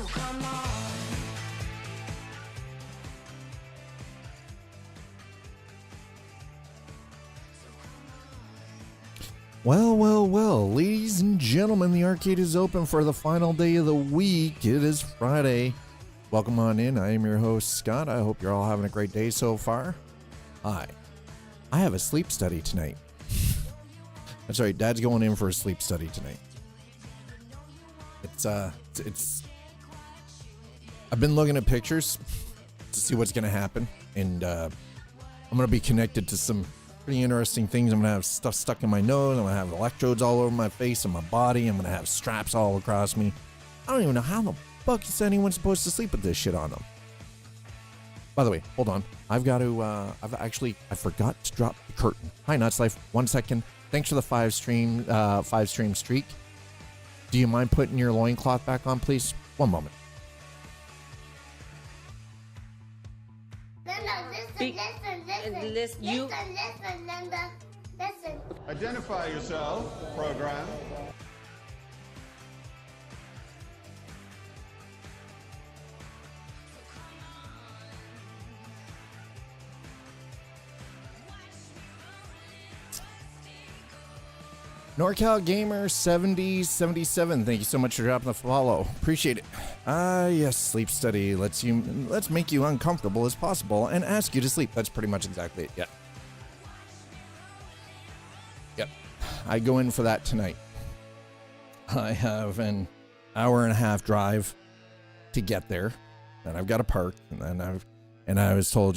So come on. Well, ladies and gentlemen, the arcade is open for the final day of the week. It is Friday. Welcome on in. I am your host, Scott. I hope you're all having a great day so far. Hi. I have a sleep study tonight. That's right, Dad's going in for a sleep study tonight. It's I've been looking at pictures to see what's gonna happen, and I'm gonna be connected to some pretty interesting things. I'm gonna have stuff stuck in my nose. I'm gonna have electrodes all over my face and my body. I'm gonna have straps all across me. I don't even know how the fuck is anyone supposed to sleep with this shit on them. By the way, hold on. I've got to, I forgot to drop the curtain. Hi, Nuts Life. 1 second. Thanks for the five stream streak. Do you mind putting your loincloth back on, please? 1 moment. Listen. Identify yourself, program. NorCal Gamer 7077, thank you so much for dropping the follow. Appreciate it. Yes, sleep study. Let's make you uncomfortable as possible and ask you to sleep. That's pretty much exactly it. Yeah. Yep. I go in for that tonight. I have an hour and a half drive to get there. Then I've got to park, and I was told,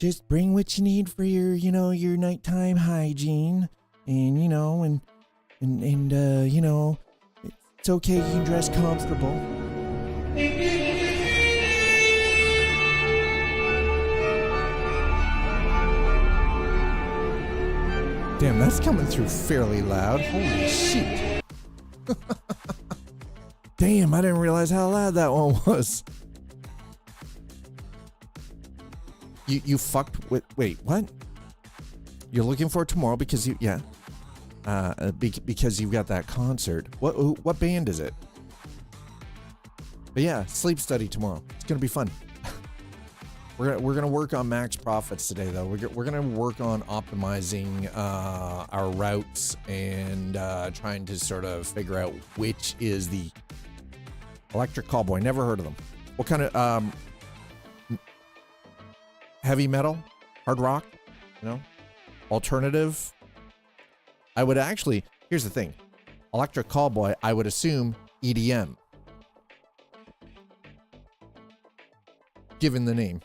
just bring what you need for your nighttime hygiene. And, it's okay, you can dress comfortable. Damn, that's coming through fairly loud. Holy shit. Damn, I didn't realize how loud that one was. You fucked with, wait, what? You're looking for it tomorrow because because you've got that concert. What band is it? But yeah, sleep study tomorrow. It's gonna be fun. We're gonna work on max profits today, though. We're gonna work on optimizing our routes and trying to sort of figure out which is the Electric Callboy. Never heard of them. What kind of heavy metal, hard rock? Alternative. I would actually, here's the thing, Electric Callboy, I would assume EDM, given the name.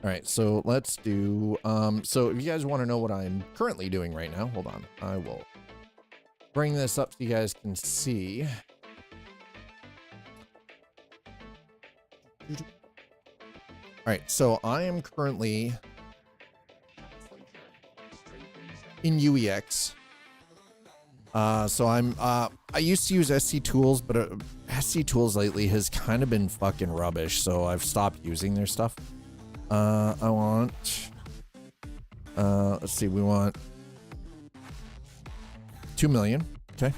All right, so let's do, so if you guys want to know what I'm currently doing right now, hold on, I will bring this up so you guys can see. All right, so I am currently in UEX. So I used to use SC Tools, but SC Tools lately has kind of been fucking rubbish, so I've stopped using their stuff. I want, let's see, we want 2 million. Okay.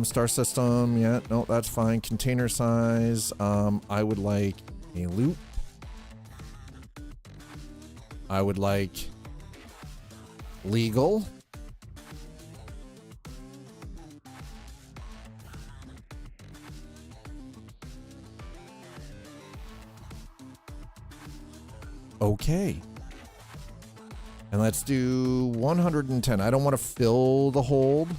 Star system, yeah, no, that's fine. Container size, I would like a loop. I would like legal. Okay. And let's do 110. I don't want to fill the hold.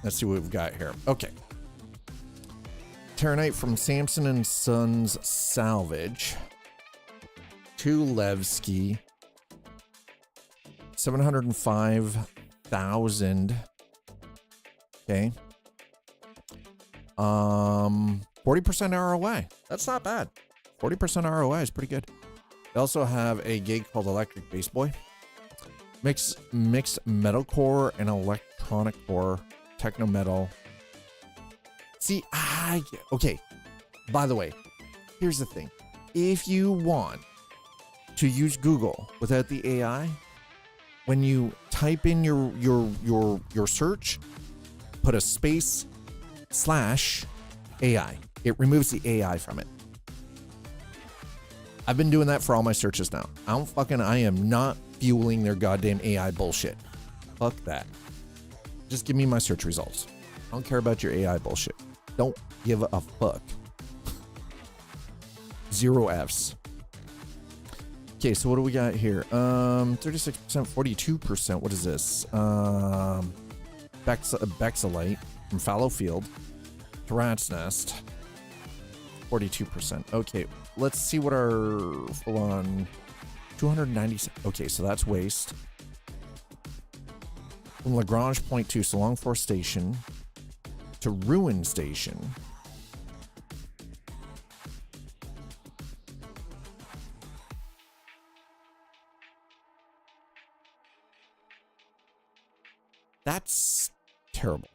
Let's see what we've got here. Okay. Terranite from Samson and Sons Salvage. Levski, 705,000. Okay. 40% ROI. That's not bad. 40% ROI is pretty good. They also have a gig called Electric Bass Boy. Mixed metalcore and electronic core, techno metal. See, okay. By the way, here's the thing. If you want to use Google without the AI, when you type in your search, put a space / AI. It removes the AI from it. I've been doing that for all my searches now. I am not fueling their goddamn AI bullshit. Fuck that. Just give me my search results. I don't care about your AI bullshit. Don't give a fuck. 0 Fs. Okay, so what do we got here? 36%, 42%. What is this? Bexalite from Fallow Field. Rat's Nest. 42%. Okay, let's see what our full on 290. Okay, so that's waste. From Lagrange Point 2, so Longforest Station to Ruin Station. That's terrible.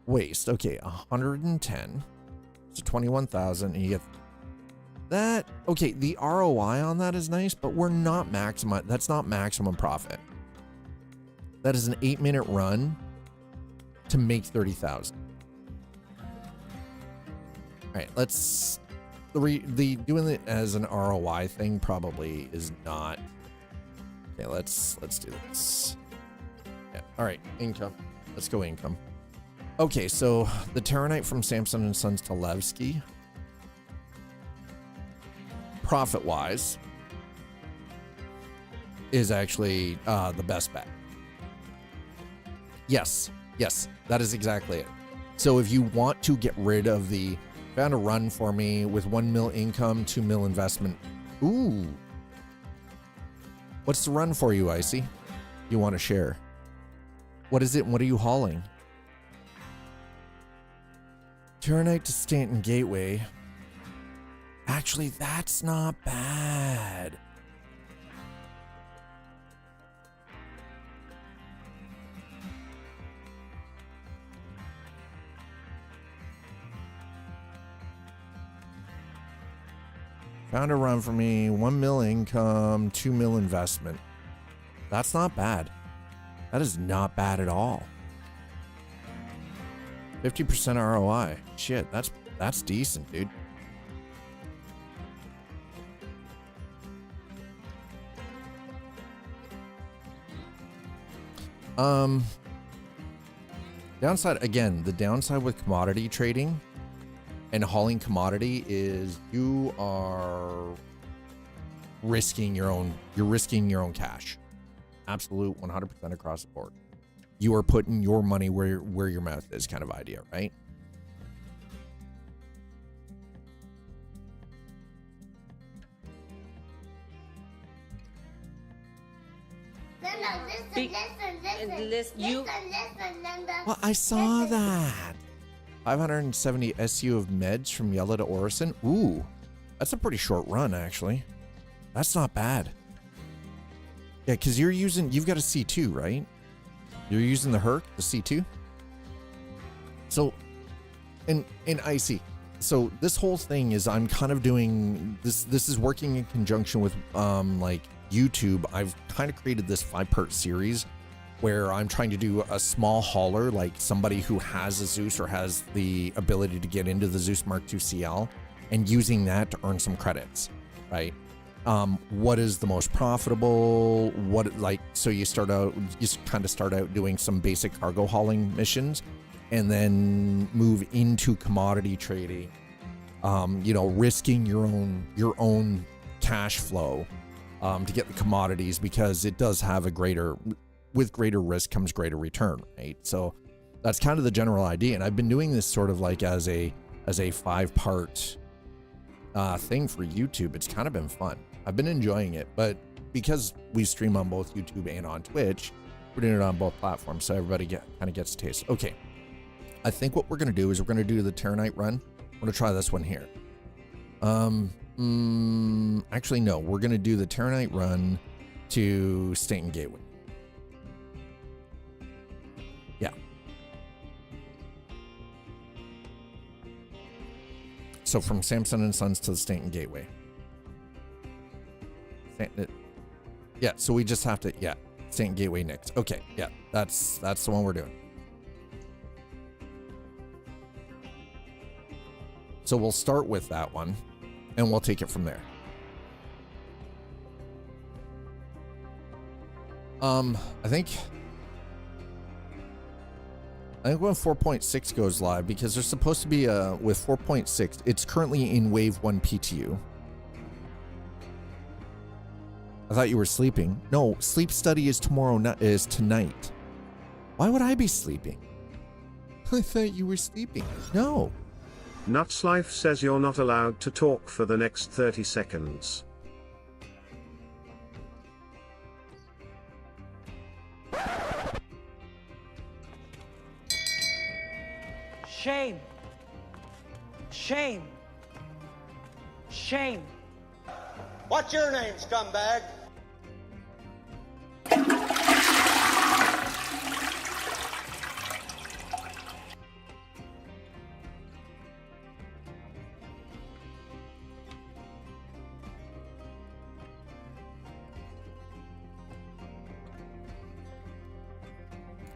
Waste. Okay, 110. So 21,000, and you get that. Okay, the ROI on that is nice, but we're not maximum. That's not maximum profit. That is an 8-minute run to make 30,000. All right, let's the doing it as an ROI thing probably is not. Okay, let's do this. Yeah. All right, income. Let's go income. Okay, so the Terranite from Samson and Sons to Levski, profit-wise, is actually the best bet. Yes, that is exactly it. So if you want to get rid of the, found a run for me with 1 mil income, 2 mil investment. Ooh. What's the run for you, Icy? You want to share? What is it? What are you hauling? Terranite to Stanton Gateway. Actually, that's not bad. Found a run for me, 1 mil income, 2 mil investment. That's not bad. That is not bad at all. 50% ROI. Shit, that's decent, dude. Downside, again, the downside with commodity trading and hauling commodity is you are risking your own, you're risking your own cash. Absolute 100% across the board. You are putting your money where your mouth is, kind of idea, right? Well, I saw that. 570 SU of meds from Yella to Orison. Ooh, that's a pretty short run, actually. That's not bad. Yeah, because you've got a C2, right? You're using the Herc, the C2. So, in Icy, so this whole thing is I'm kind of doing this. This is working in conjunction with like YouTube. I've kind of created this 5-part series where I'm trying to do a small hauler, like somebody who has a Zeus or has the ability to get into the Zeus MK II CL, and using that to earn some credits, right? What is the most profitable? So you kind of start out doing some basic cargo hauling missions, and then move into commodity trading. Risking your own cash flow to get the commodities, because it does have with greater risk comes greater return, right? So that's kind of the general idea, and I've been doing this sort of like as a 5-part thing for YouTube. It's kind of been fun. I've been enjoying it, but because we stream on both YouTube and on Twitch, we're doing it on both platforms, so everybody kind of gets a taste. Okay, I think what we're gonna do is we're gonna do the Terranite run. We're gonna try this one here. Actually, no, we're gonna do the Terranite run to Stanton Gateway. Yeah. So from Samson and Sons to the Stanton Gateway. Yeah, so we just have to, yeah, Stanton Gateway next. Okay, yeah, that's the one we're doing. So we'll start with that one, and we'll take it from there. I think when 4.6 goes live, because there's supposed to be with 4.6, it's currently in wave 1 PTU. I thought you were sleeping. No, sleep study is tomorrow, is tonight. Why would I be sleeping? I thought you were sleeping. No. Nuts Life says you're not allowed to talk for the next 30 seconds. Shame. Shame. Shame. What's your name, scumbag?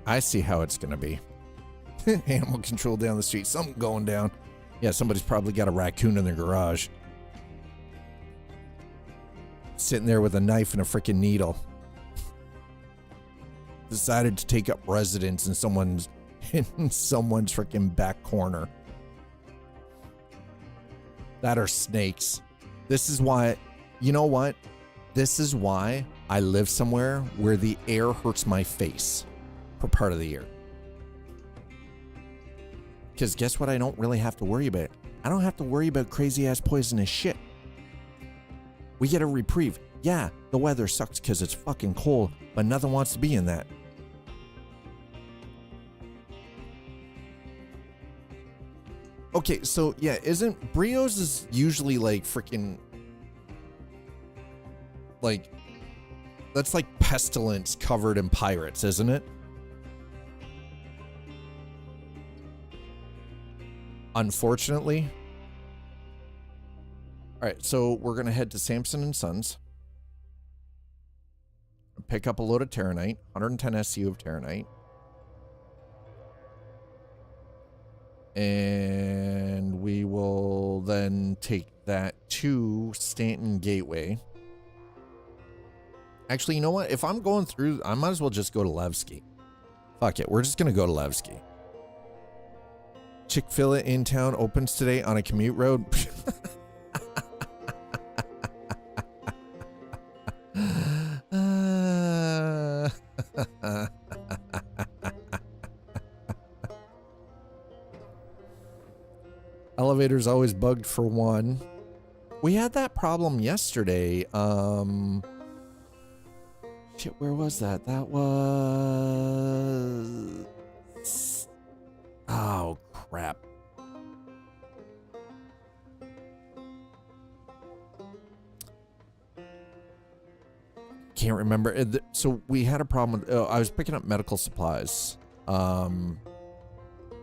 I see how it's gonna be. Animal control down the street. Something going down. Yeah, somebody's probably got a raccoon in their garage. Sitting there with a knife and a freaking needle. Decided to take up residence in someone's freaking back corner. That are snakes. This is why, you know what? This is why I live somewhere where the air hurts my face for part of the year. Because guess what? I don't really have to worry about. I don't have to worry about crazy ass poisonous shit. We get a reprieve. Yeah, the weather sucks because it's fucking cold, but nothing wants to be in that. Okay, so yeah, isn't Brios is usually like freaking like that's like pestilence covered in pirates, isn't it? Unfortunately. All right, so we're gonna head to Samson and Sons, pick up a load of Terranite, 110 SCU of Terranite, and we will then take that to Stanton Gateway. Actually, you know what? If I'm going through, I might as well just go to Levski. Fuck it, we're just gonna go to Levski. Chick-fil-A in town opens today on a commute road. Elevator's always bugged for one. We had that problem yesterday. Shit, where was that? That was... Oh, crap. Can't remember. So we had a problem with... I was picking up medical supplies.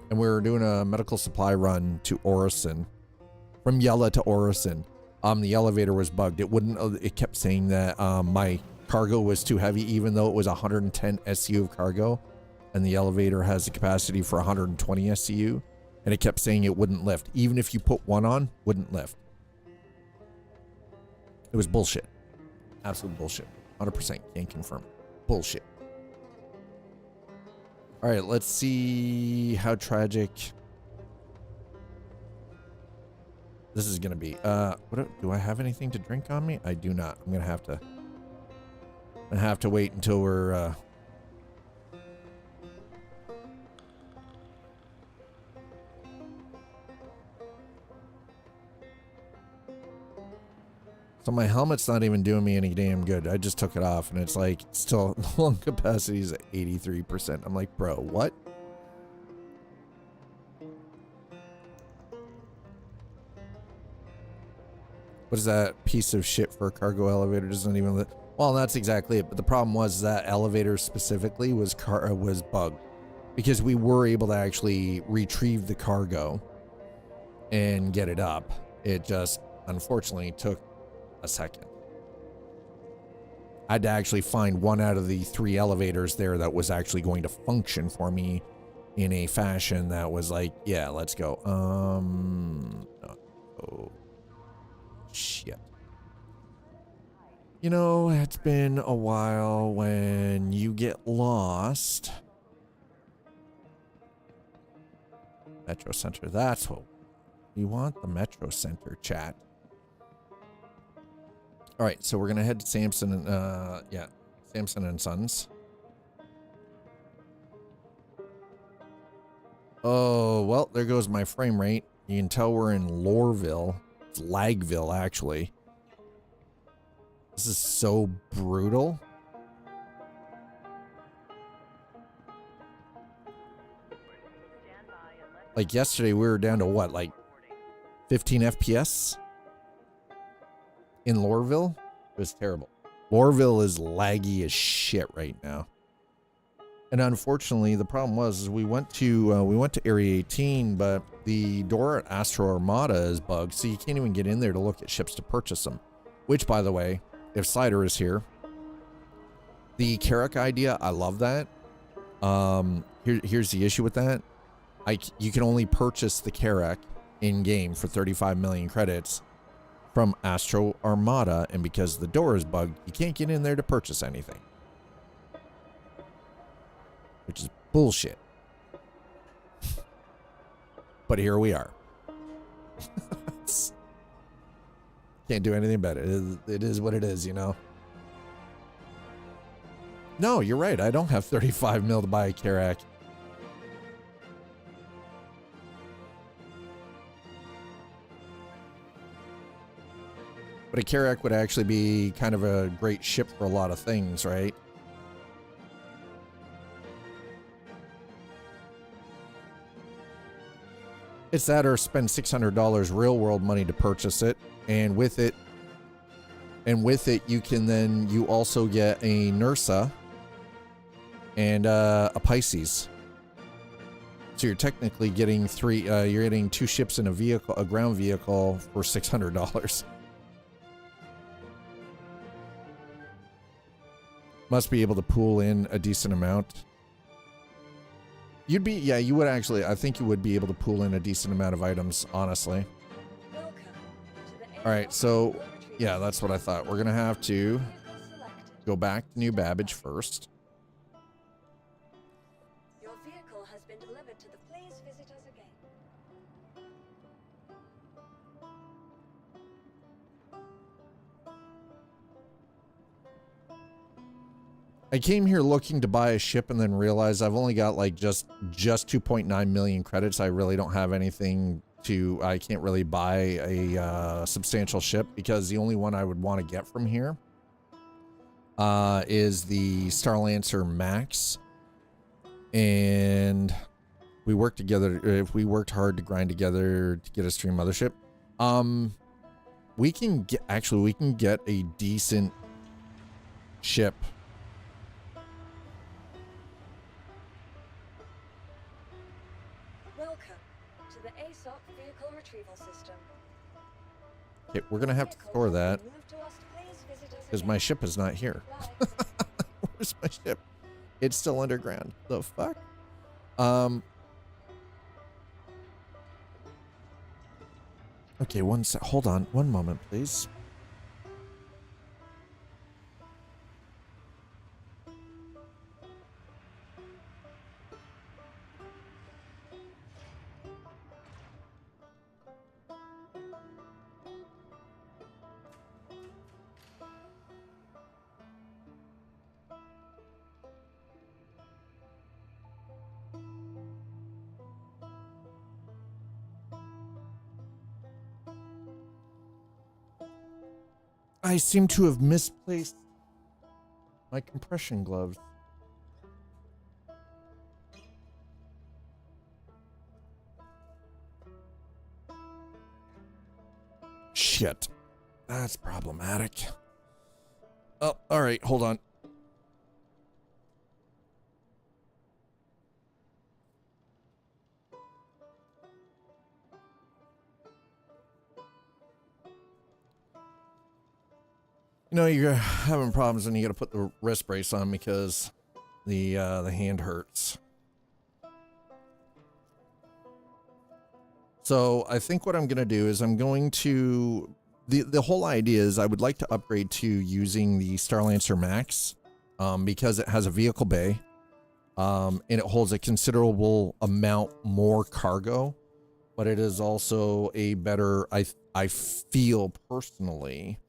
And we were doing a medical supply run to Orison. From Yella to Orison. The elevator was bugged. It wouldn't... It kept saying that my cargo was too heavy, even though it was 110 SCU of cargo. And the elevator has a capacity for 120 SCU. And it kept saying it wouldn't lift. Even if you put one on, wouldn't lift. It was bullshit. Absolute bullshit. 100% can't confirm. Bullshit. All right, let's see how tragic this is going to be. Do I have anything to drink on me? I do not. I'm going to have to wait until we're So my helmet's not even doing me any damn good. I just took it off and it's like still lung capacity is at 83%. I'm like, bro, what? What is that piece of shit for a cargo elevator? Doesn't even let... Well, that's exactly it. But the problem was that elevator specifically was bugged because we were able to actually retrieve the cargo and get it up. It just unfortunately took a second. I had to actually find one out of the 3 elevators there that was actually going to function for me in a fashion that was like, yeah, let's go. Oh, shit. You know, it's been a while when you get lost. Metro Center, that's what we want, the Metro Center, chat. All right, so we're going to head to Samson and, yeah, Samson and Sons. Oh, well, there goes my frame rate. You can tell we're in Loreville. It's Lagville, actually. This is so brutal. Like yesterday, we were down to what, like 15 FPS in Loreville? It was terrible. Loreville is laggy as shit right now. And unfortunately, the problem was is we went to Area 18, but the door at Astro Armada is bugged, so you can't even get in there to look at ships to purchase them. Which, by the way, if Cider is here, the Carrack idea, I love that. Here's the issue with that. You can only purchase the Carrack in game for 35 million credits from Astro Armada, and because the door is bugged, you can't get in there to purchase anything. Which is bullshit. But here we are. Can't do anything about it. It is what it is, you know? No, you're right. I don't have 35 mil to buy a Carrack. But a Carrack would actually be kind of a great ship for a lot of things, right? It's that or spend $600 real world money to purchase it. And with it, you also get a Nursa and a Pisces. So you're technically getting you're getting 2 ships in a ground vehicle for $600. Must be able to pool in a decent amount. You would actually, I think you would be able to pool in a decent amount of items, honestly. All right, so yeah, that's what I thought. We're going to have to go back to New Babbage first. Your vehicle has been delivered to the please visit us again. I came here looking to buy a ship and then realized I've only got like just 2.9 million credits. I really don't have anything I can't really buy a substantial ship because the only one I would want to get from here is the Starlancer Max. And we worked together. If we worked hard to grind together to get a stream mothership, we can get a decent ship. Okay, we're gonna have to store that because my ship is not here. Where's my ship? It's still underground. The fuck? Okay, hold on, one moment, please. I seem to have misplaced my compression gloves. Shit. That's problematic. Oh, all right, hold on. You know, you're having problems when you got to put the wrist brace on because the hand hurts. So I think what I'm going to do is I'm going to, the whole idea is I would like to upgrade to using the Starlancer Max because it has a vehicle bay and it holds a considerable amount more cargo, but it is also a better, I feel personally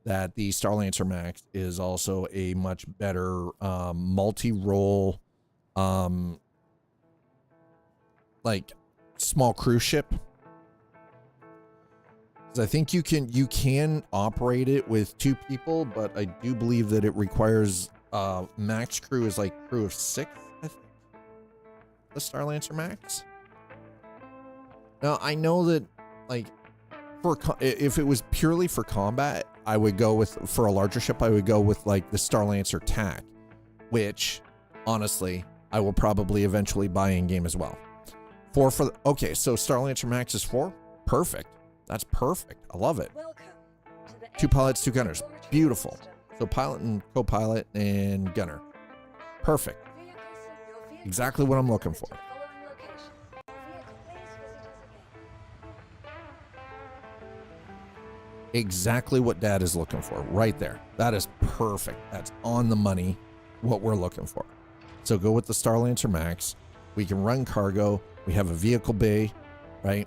that the Starlancer Max is also a much better multi-role like small cruise ship. Because I think you can operate it with 2 people, but I do believe that it requires max crew is like crew of 6, I think. The Starlancer Max. Now I know that like if it was purely for combat, I would go with, for a larger ship, I would go with like the Starlancer TAC, which honestly I will probably eventually buy in game as well. Okay, so Starlancer Max is 4. Perfect. That's perfect. I love it. Welcome to the 2 pilots, 2 gunners. laboratory Beautiful. system. So pilot and co-pilot and gunner. Perfect. Vehicles, your vehicle Exactly what I'm looking for. to the following location. Your vehicle, please visit us again. Exactly what Dad is looking for right there. That is perfect. That's on the money, what we're looking for. So go with the Starlancer Max. We can run cargo. We have a vehicle bay, right?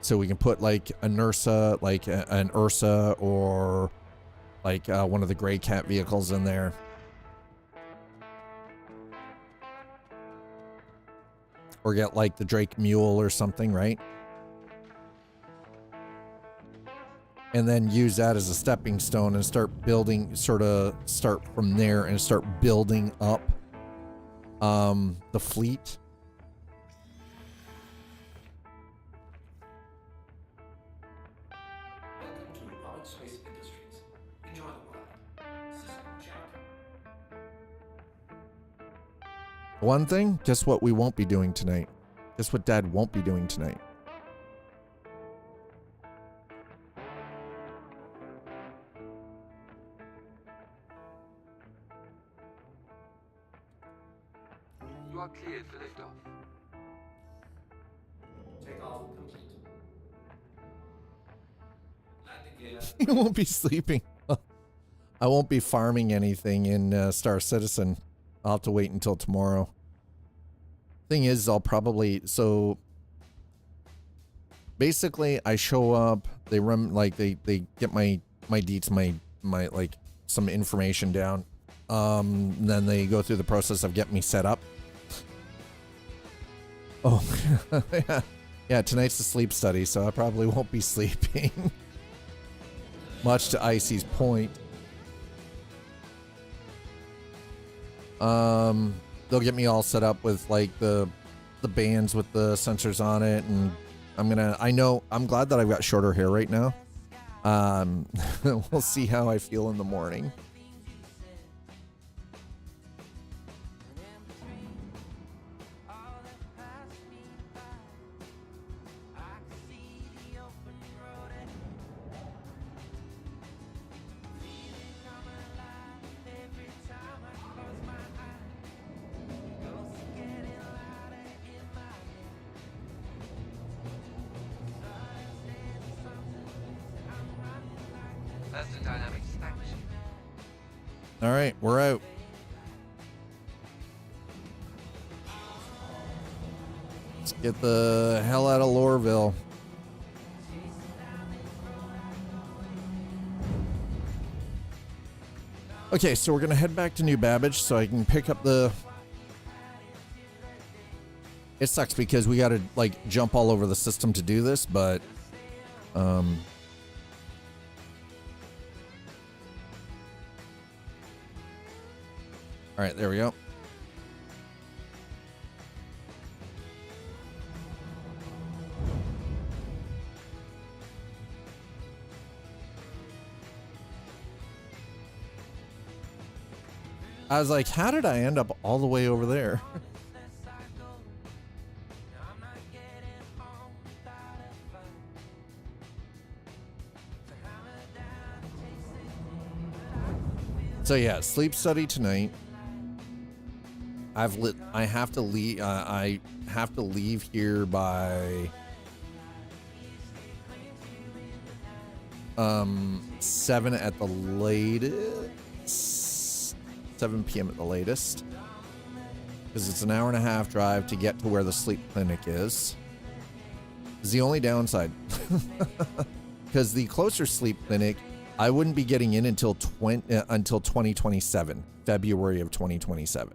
So we can put like an Ursa, like an Ursa, or like one of the Grey Cat vehicles in there. Or get like the Drake Mule or something, right? And then use that as a stepping stone and start building, start from there and start building up the fleet. Welcome to Robert Space Industries. Enjoy the ride. System check. One thing, guess what we won't be doing tonight? Guess what Dad won't be doing tonight? You are cleared for liftoff. Takeoff complete. Landing gear. You won't be sleeping. I won't be farming anything in Star Citizen. I'll have to wait until tomorrow. Thing is, I'll probably, so basically I show up, they run, like they get my deets, my like some information down. Then they go through the process of getting me set up. Oh, yeah, tonight's the sleep study, so I probably won't be sleeping. Much to Icy's point. They'll get me all set up with like the bands with the sensors on it, and I'm glad that I've got shorter hair right now. We'll see how I feel in the morning. That's the dynamic stack machine. All right, we're out. Let's get the hell out of Lorville. Okay, so we're gonna head back to New Babbage so I can pick up the... It sucks because we gotta like jump all over the system to do this, but all right, there we go. I was like, how did I end up all the way over there? So yeah, sleep study tonight. I have to leave. I have to leave here by 7 at the latest. 7 p.m. at the latest. Because it's an hour and a half drive to get to where the sleep clinic is. Is the only downside. Because the closer sleep clinic, I wouldn't be getting in until 2027, February of 2027.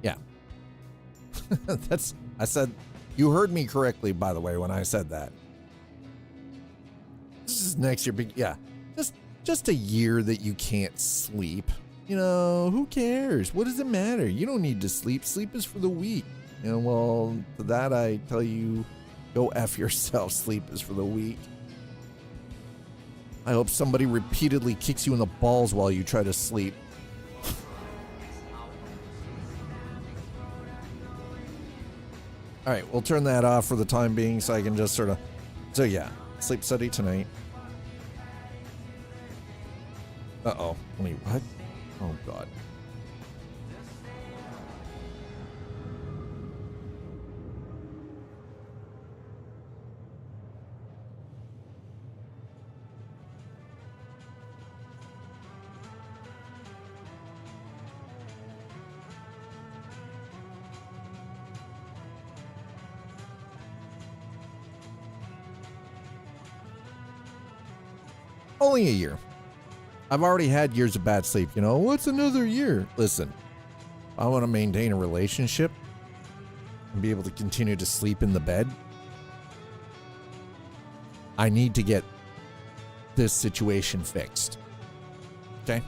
Yeah. I said, you heard me correctly, by the way, when I said that. This is next year, but yeah, just a year that you can't sleep. You know, who cares? What does it matter? You don't need to sleep. Sleep is for the weak. You know, well, to that I tell you, go F yourself. Sleep is for the weak. I hope somebody repeatedly kicks you in the balls while you try to sleep. All right, we'll turn that off for the time being so I can just sort of... So yeah, sleep study tonight. Uh-oh. Wait, what? Oh, God. Only a year. I've already had years of bad sleep. You know, what's another year? Listen, I want to maintain a relationship and be able to continue to sleep in the bed. I need to get this situation fixed. Okay?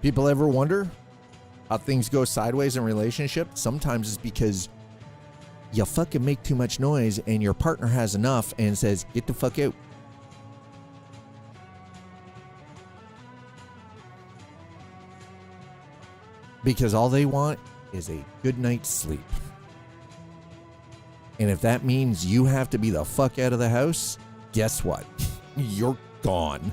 People ever wonder how things go sideways in relationships? Sometimes it's because you fucking make too much noise and your partner has enough and says, get the fuck out. Because all they want is a good night's sleep. And if that means you have to be the fuck out of the house, guess what? You're gone.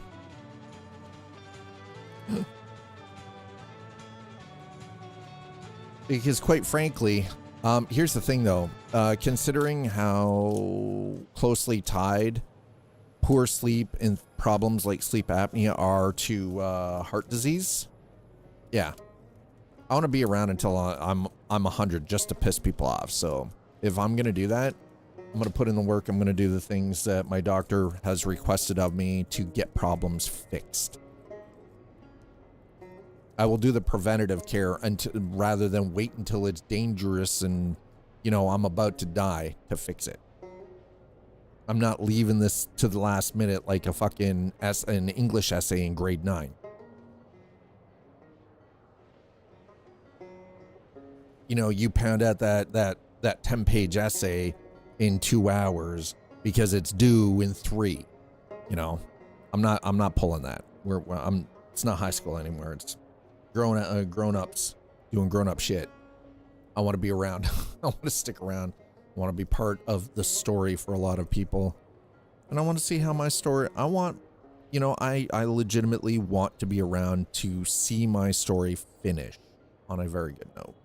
Because quite frankly, here's the thing though, considering how closely tied poor sleep and problems like sleep apnea are to heart disease, yeah, I want to be around until I'm 100 just to piss people off. So if I'm going to do that, I'm going to put in the work. I'm going to do the things that my doctor has requested of me to get problems fixed. I will do the preventative care rather than wait until it's dangerous and, you know, I'm about to die to fix it. I'm not leaving this to the last minute like a fucking an English essay in grade 9. You know, you pound out that 10-page essay in 2 hours because it's due in 3. You know, I'm not pulling that. It's not high school anymore. It's grown-ups doing grown-up shit. I want to be around. I want to stick around. I want to be part of the story for a lot of people. And I want to see how my story, I legitimately want to be around to see my story finish on a very good note.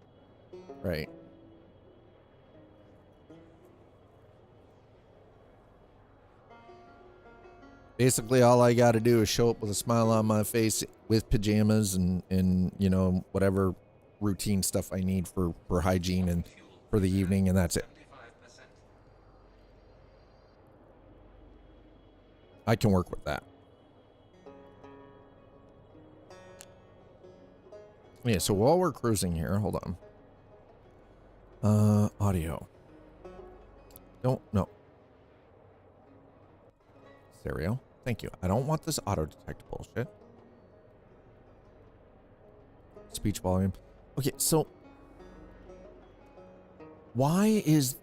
Right. Basically, all I got to do is show up with a smile on my face with pajamas and you know, whatever routine stuff I need for hygiene and for the evening, and that's it. I can work with that. Yeah, so while we're cruising here, hold on. Audio. No. Stereo. Thank you. I don't want this auto-detect bullshit. Speech volume. Okay, so why is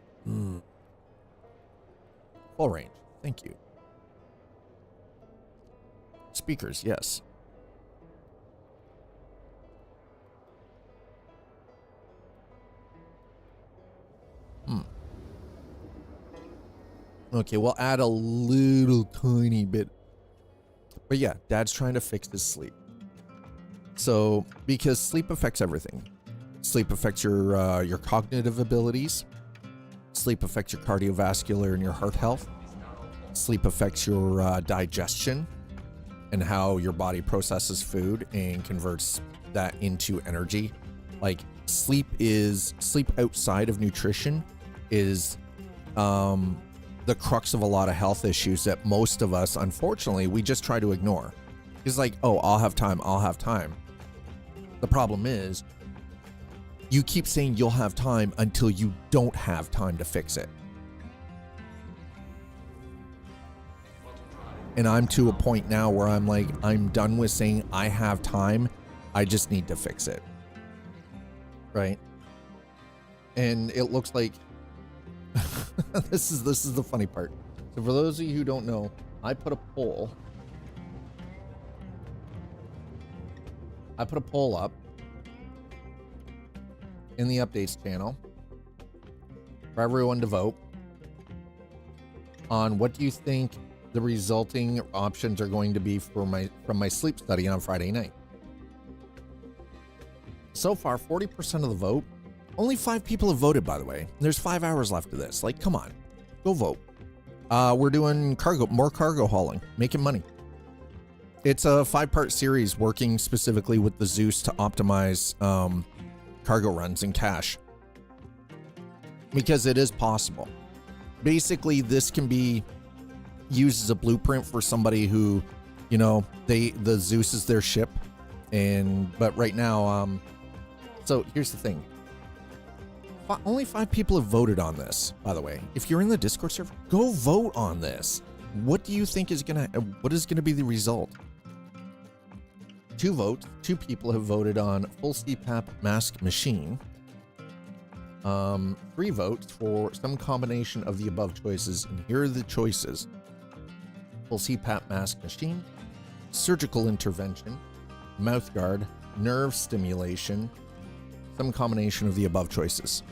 full range? Thank you. Speakers, yes. Okay, we'll add a little tiny bit. But yeah, Dad's trying to fix his sleep. So, because sleep affects everything. Sleep affects your cognitive abilities. Sleep affects your cardiovascular and your heart health. Sleep affects your digestion and how your body processes food and converts that into energy. Like sleep outside of nutrition is the crux of a lot of health issues that most of us, unfortunately, we just try to ignore. It's like, oh, I'll have time. The problem is you keep saying you'll have time until you don't have time to fix it. And I'm to a point now where I'm like, I'm done with saying I have time. I just need to fix it. Right? And it looks like this is the funny part. So for those of you who don't know, I put a poll up in the updates channel for everyone to vote on what do you think the resulting options are going to be for from my sleep study on Friday night. So far, 40% of the vote. Only 5 people have voted, by the way. There's 5 hours left of this. Like, come on, go vote. We're doing more cargo hauling, making money. It's a 5-part series working specifically with the Zeus to optimize cargo runs and cash. Because it is possible. Basically, this can be used as a blueprint for somebody who, you know, the Zeus is their ship. But right now, so here's the thing. Only 5 people have voted on this, by the way. If you're in the Discord server, go vote on this. What do you think is what is gonna be the result? 2 votes. 2 people have voted on full CPAP mask machine. 3 votes for some combination of the above choices, and here are the choices: full CPAP mask machine, surgical intervention, mouth guard, nerve stimulation, some combination of the above choices.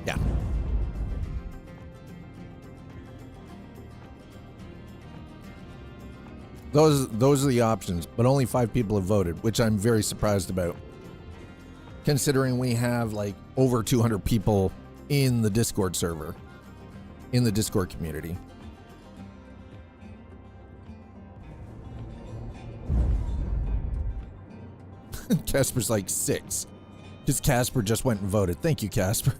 Yeah. Those are the options, but only 5 people have voted, which I'm very surprised about, considering we have like over 200 people in the Discord server, in the Discord community. Casper's like 6, because Casper just went and voted. Thank you, Casper.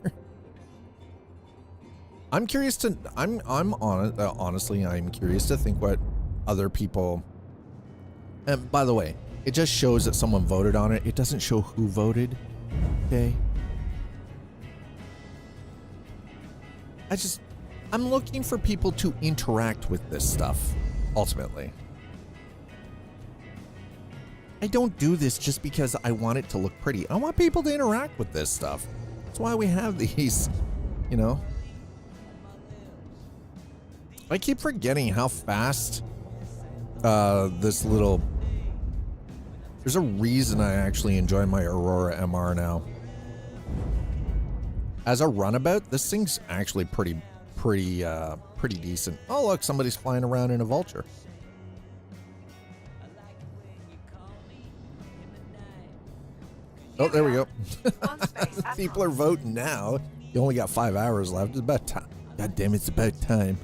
I'm curious to. Honestly, I'm curious to think what other people. And by the way, it just shows that someone voted on it. It doesn't show who voted. Okay. I'm looking for people to interact with this stuff, ultimately. I don't do this just because I want it to look pretty. I want people to interact with this stuff. That's why we have these, you know. I keep forgetting how fast this little... There's a reason I actually enjoy my Aurora MR now. As a runabout, this thing's actually pretty decent. Oh, look, somebody's flying around in a vulture. Oh, there we go. People are voting now. You only got 5 hours left. It's about time. God damn, it's about time.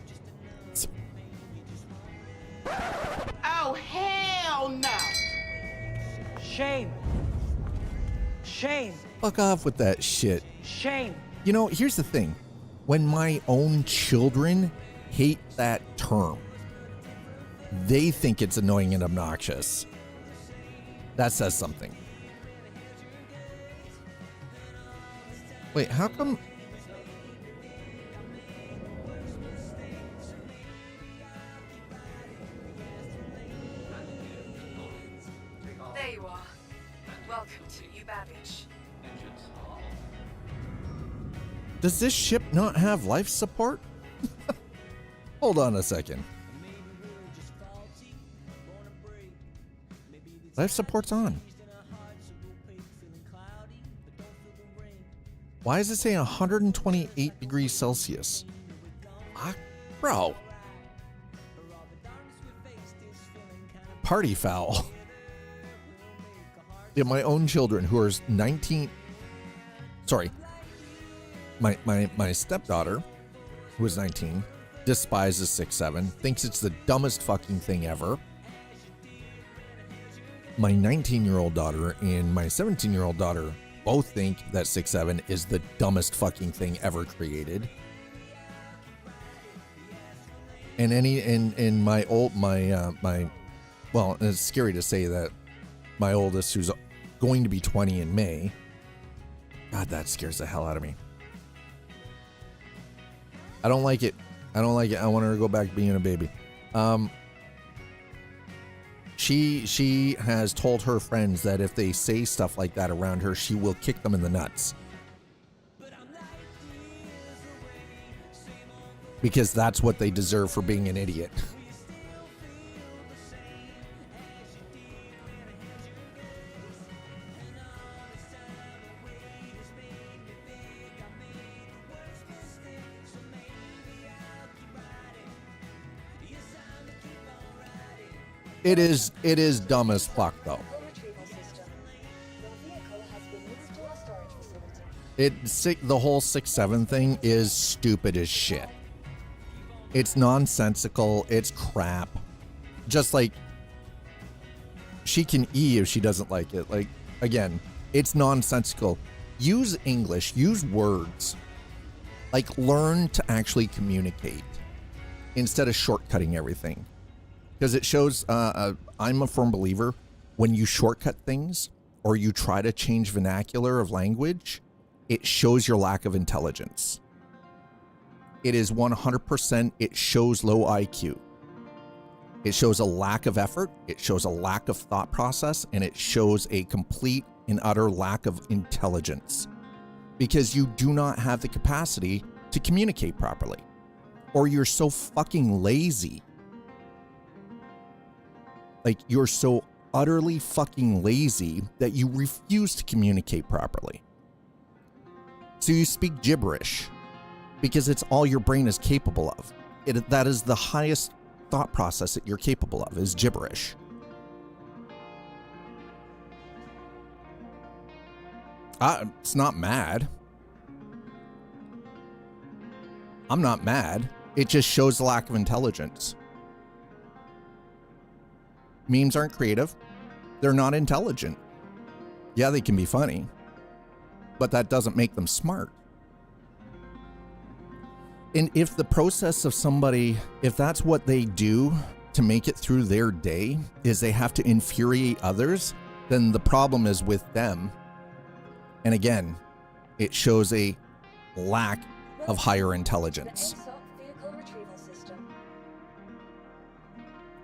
Oh, hell no! Shame. Shame. Fuck off with that shit. Shame. You know, here's the thing. When my own children hate that term, they think it's annoying and obnoxious. That says something. Wait, how come... There you are. Does this ship not have life support? Hold on a second. Life support's on. Why is it saying 128 degrees Celsius? Ah, bro. Party foul. Yeah, my own children who are 19. Sorry. My stepdaughter, who is 19, despises 6'7", thinks it's the dumbest fucking thing ever. My 19-year-old daughter and my 17-year-old daughter both think that 6'7" is the dumbest fucking thing ever created. And well, it's scary to say that my oldest, who's going to be 20 in May, God, that scares the hell out of me. I don't like it. I want her to go back to being a baby. She has told her friends that if they say stuff like that around her, she will kick them in the nuts. Because that's what they deserve for being an idiot. It is dumb as fuck though. The whole 6'7" thing is stupid as shit. It's nonsensical. It's crap. Just like she can E if she doesn't like it. Like, again, it's nonsensical. Use English. Use words. Like, learn to actually communicate instead of shortcutting everything. Because it shows, I'm a firm believer, when you shortcut things or you try to change vernacular of language, it shows your lack of intelligence. It is 100%, it shows low IQ. It shows a lack of effort, it shows a lack of thought process, and it shows a complete and utter lack of intelligence. Because you do not have the capacity to communicate properly. Or you're so fucking lazy. Like, you're so utterly fucking lazy that you refuse to communicate properly. So you speak gibberish because it's all your brain is capable of. That is the highest thought process that you're capable of, is gibberish. It's not mad. I'm not mad. It just shows the lack of intelligence. Memes aren't creative. They're not intelligent. Yeah, they can be funny, but that doesn't make them smart. And if the process of somebody, if that's what they do to make it through their day, is they have to infuriate others, then the problem is with them. And again, it shows a lack of higher intelligence.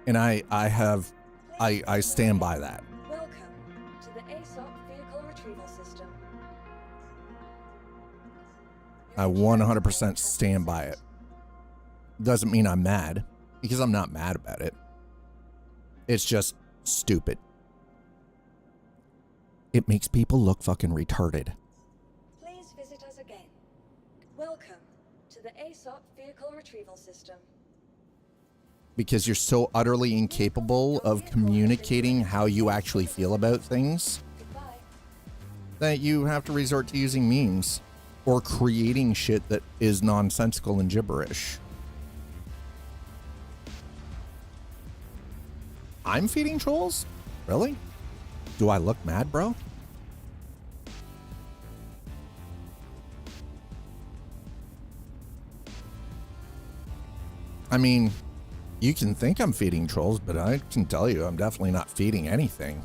And I stand by that. Welcome to the ASOC vehicle retrieval system. I 100% stand by it. Doesn't mean I'm mad, because I'm not mad about it. It's just stupid. It makes people look fucking retarded. Please visit us again. Welcome to the ASOC vehicle retrieval system. Because you're so utterly incapable of communicating how you actually feel about things that you have to resort to using memes or creating shit that is nonsensical and gibberish. I'm feeding trolls? Really? Do I look mad, bro? I mean, you can think I'm feeding trolls, but I can tell you I'm definitely not feeding anything.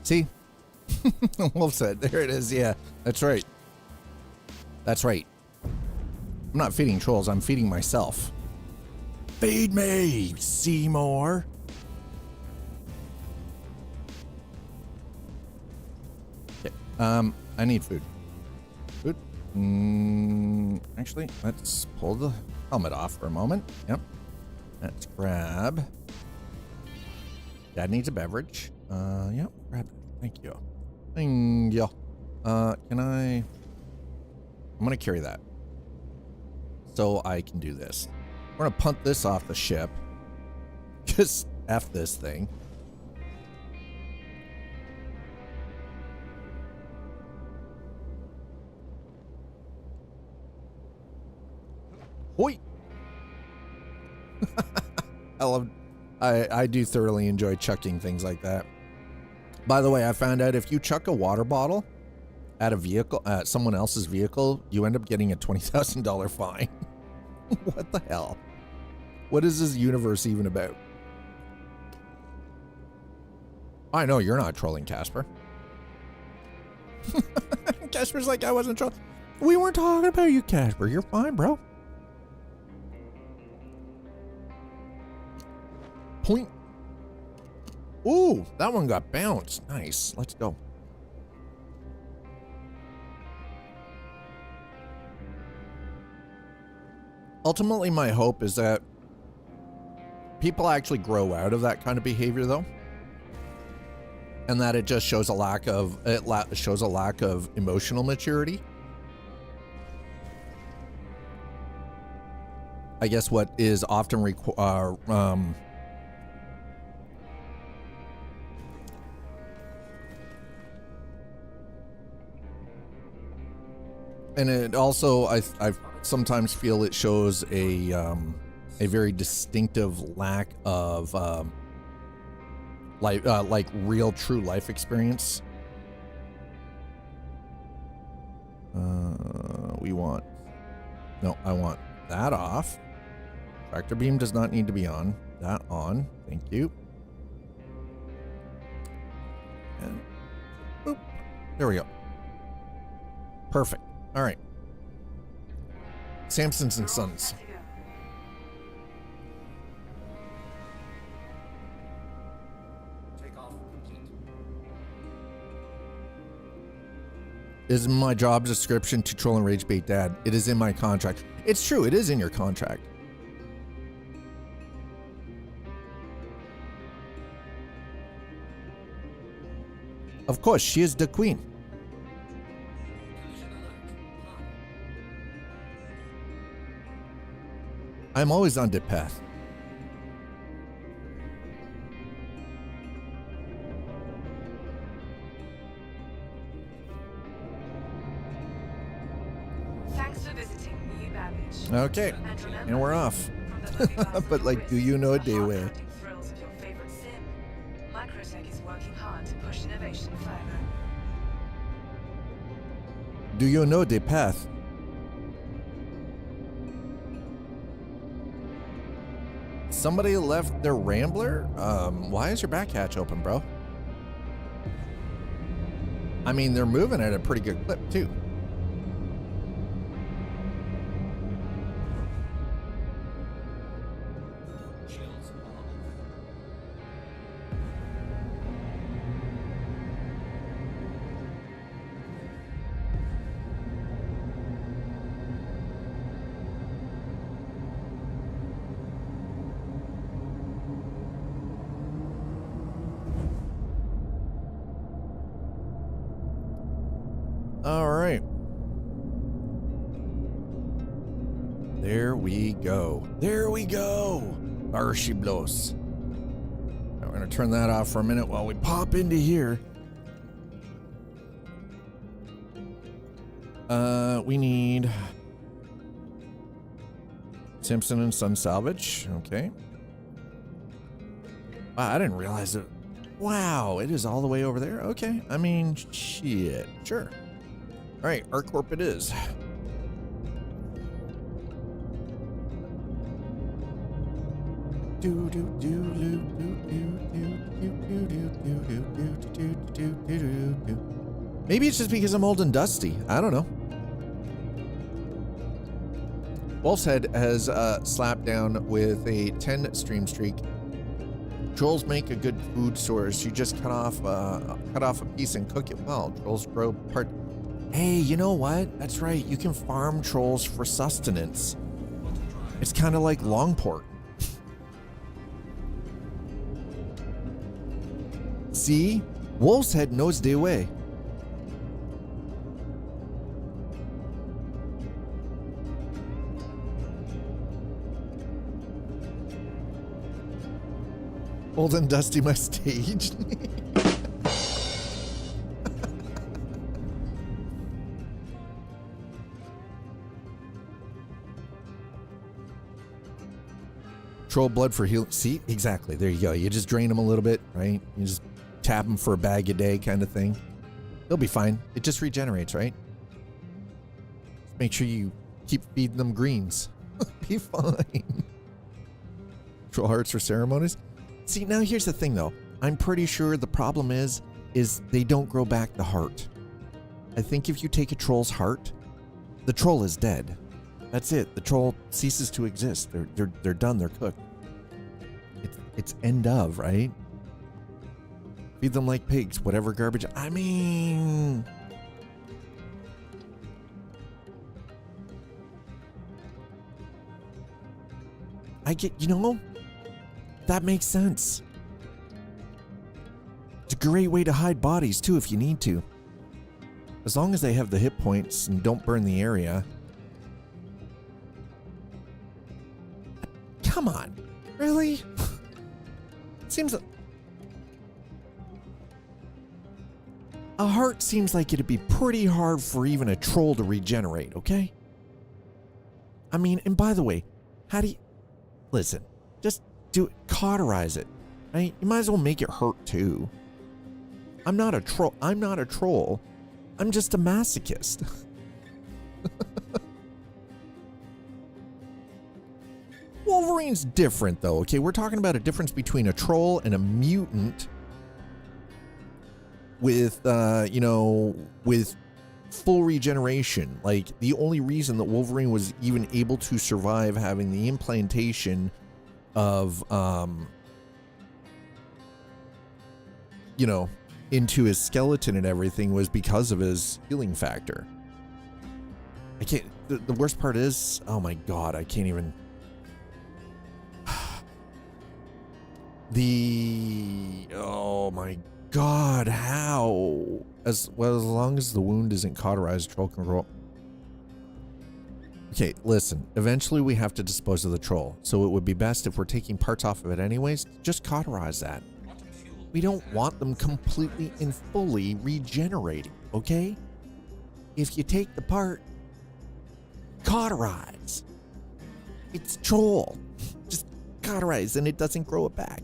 See? Wolf said, there it is. Yeah, that's right. That's right. I'm not feeding trolls, I'm feeding myself. Feed me, Seymour. Okay, I need food. Food? Actually, let's pull the helmet off for a moment. Yep. Let's grab. Dad needs a beverage. Yep, grab it. Thank you. Thank you. Can I? I'm gonna carry that. So I can do this. We're gonna punt this off the ship. Just F this thing. Hoi! I do thoroughly enjoy chucking things like that. By the way, I found out if you chuck a water bottle at a vehicle, at someone else's vehicle, you end up getting a $20,000 fine. What the hell? What is this universe even about? I know you're not trolling, Casper. Casper's like, I wasn't trolling. We weren't talking about you, Casper. You're fine, bro. Point. Ooh, that one got bounced. Nice. Let's go. Ultimately, my hope is that people actually grow out of that kind of behavior, though, and that it just shows a lack of emotional maturity. I guess what is often and it also, I sometimes feel it shows a very distinctive lack of like real true life experience. I want that off. Tractor beam does not need to be on. That on. Thank you. And boop. There we go. Perfect. All right. Samson's and Sons. Is my job description to troll and rage bait Dad? It is in my contract. It's true, it is in your contract. Of course, she is the queen. I'm always on the path. Thanks for visiting New Babbage. Okay, and we're off. But like, do you know day where? Thrills of your favorite sim. Microtech is working hard to push innovation further. Do you know the path? Somebody left their Rambler? Why is your back hatch open, bro? I mean, they're moving at a pretty good clip, too. All right. There we go. There we go. There she blows. Now we're going to turn that off for a minute while we pop into here. We need Simpson and Son salvage. Okay. Wow, I didn't realize it. Wow, it is all the way over there. Okay. I mean, shit. Sure. All right, ArcCorp it is. Maybe it's just because I'm old and dusty. I don't know. Wolf's Head has slapped down with a 10 stream streak. Trolls make a good food source. You just cut off a piece and cook it well. Trolls grow part. Hey, you know what? That's right. You can farm trolls for sustenance. It's kind of like long pork. See? Wolf's Head knows the way. Old and dusty my stage. Troll blood for healing. See, exactly. There you go. You just drain them a little bit, right? You just tap them for a bag a day kind of thing. They'll be fine. It just regenerates, right? Just make sure you keep feeding them greens. Be fine. Troll hearts for ceremonies. See, now here's the thing though. I'm pretty sure the problem is they don't grow back the heart. I think if you take a troll's heart, the troll is dead. That's it. The troll ceases to exist. They're done. They're cooked. It's end of, right? Feed them like pigs. Whatever garbage. I mean, I get. You know, that makes sense. It's a great way to hide bodies too, if you need to. As long as they have the hit points and don't burn the area. Come on, really? Seems a heart seems like it'd be pretty hard for even a troll to regenerate, okay? I mean, and by the way, how do you listen? Just do it, cauterize it, right? You might as well make it hurt too. I'm not a troll. I'm just a masochist. Wolverine's different though, okay? We're talking about a difference between a troll and a mutant with, with full regeneration. Like, the only reason that Wolverine was even able to survive having the implantation of, into his skeleton and everything was because of his healing factor. I can't, the worst part is, oh my God, I can't even. Oh my God, how? As long as the wound isn't cauterized, troll can grow. Okay, listen, eventually we have to dispose of the troll, so it would be best if we're taking parts off of it anyways, just cauterize that. We don't want them completely and fully regenerating, okay? If you take the part, cauterize. It's troll. Just cauterize and it doesn't grow it back.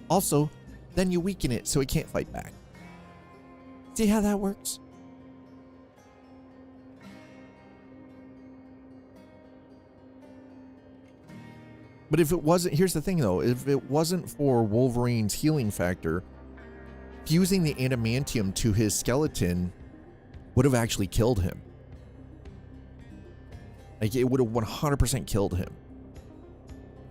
Also, then you weaken it so it can't fight back. See how that works? But if it wasn't, here's the thing though, if it wasn't for Wolverine's healing factor, fusing the adamantium to his skeleton would have actually killed him. Like, it would have 100% killed him.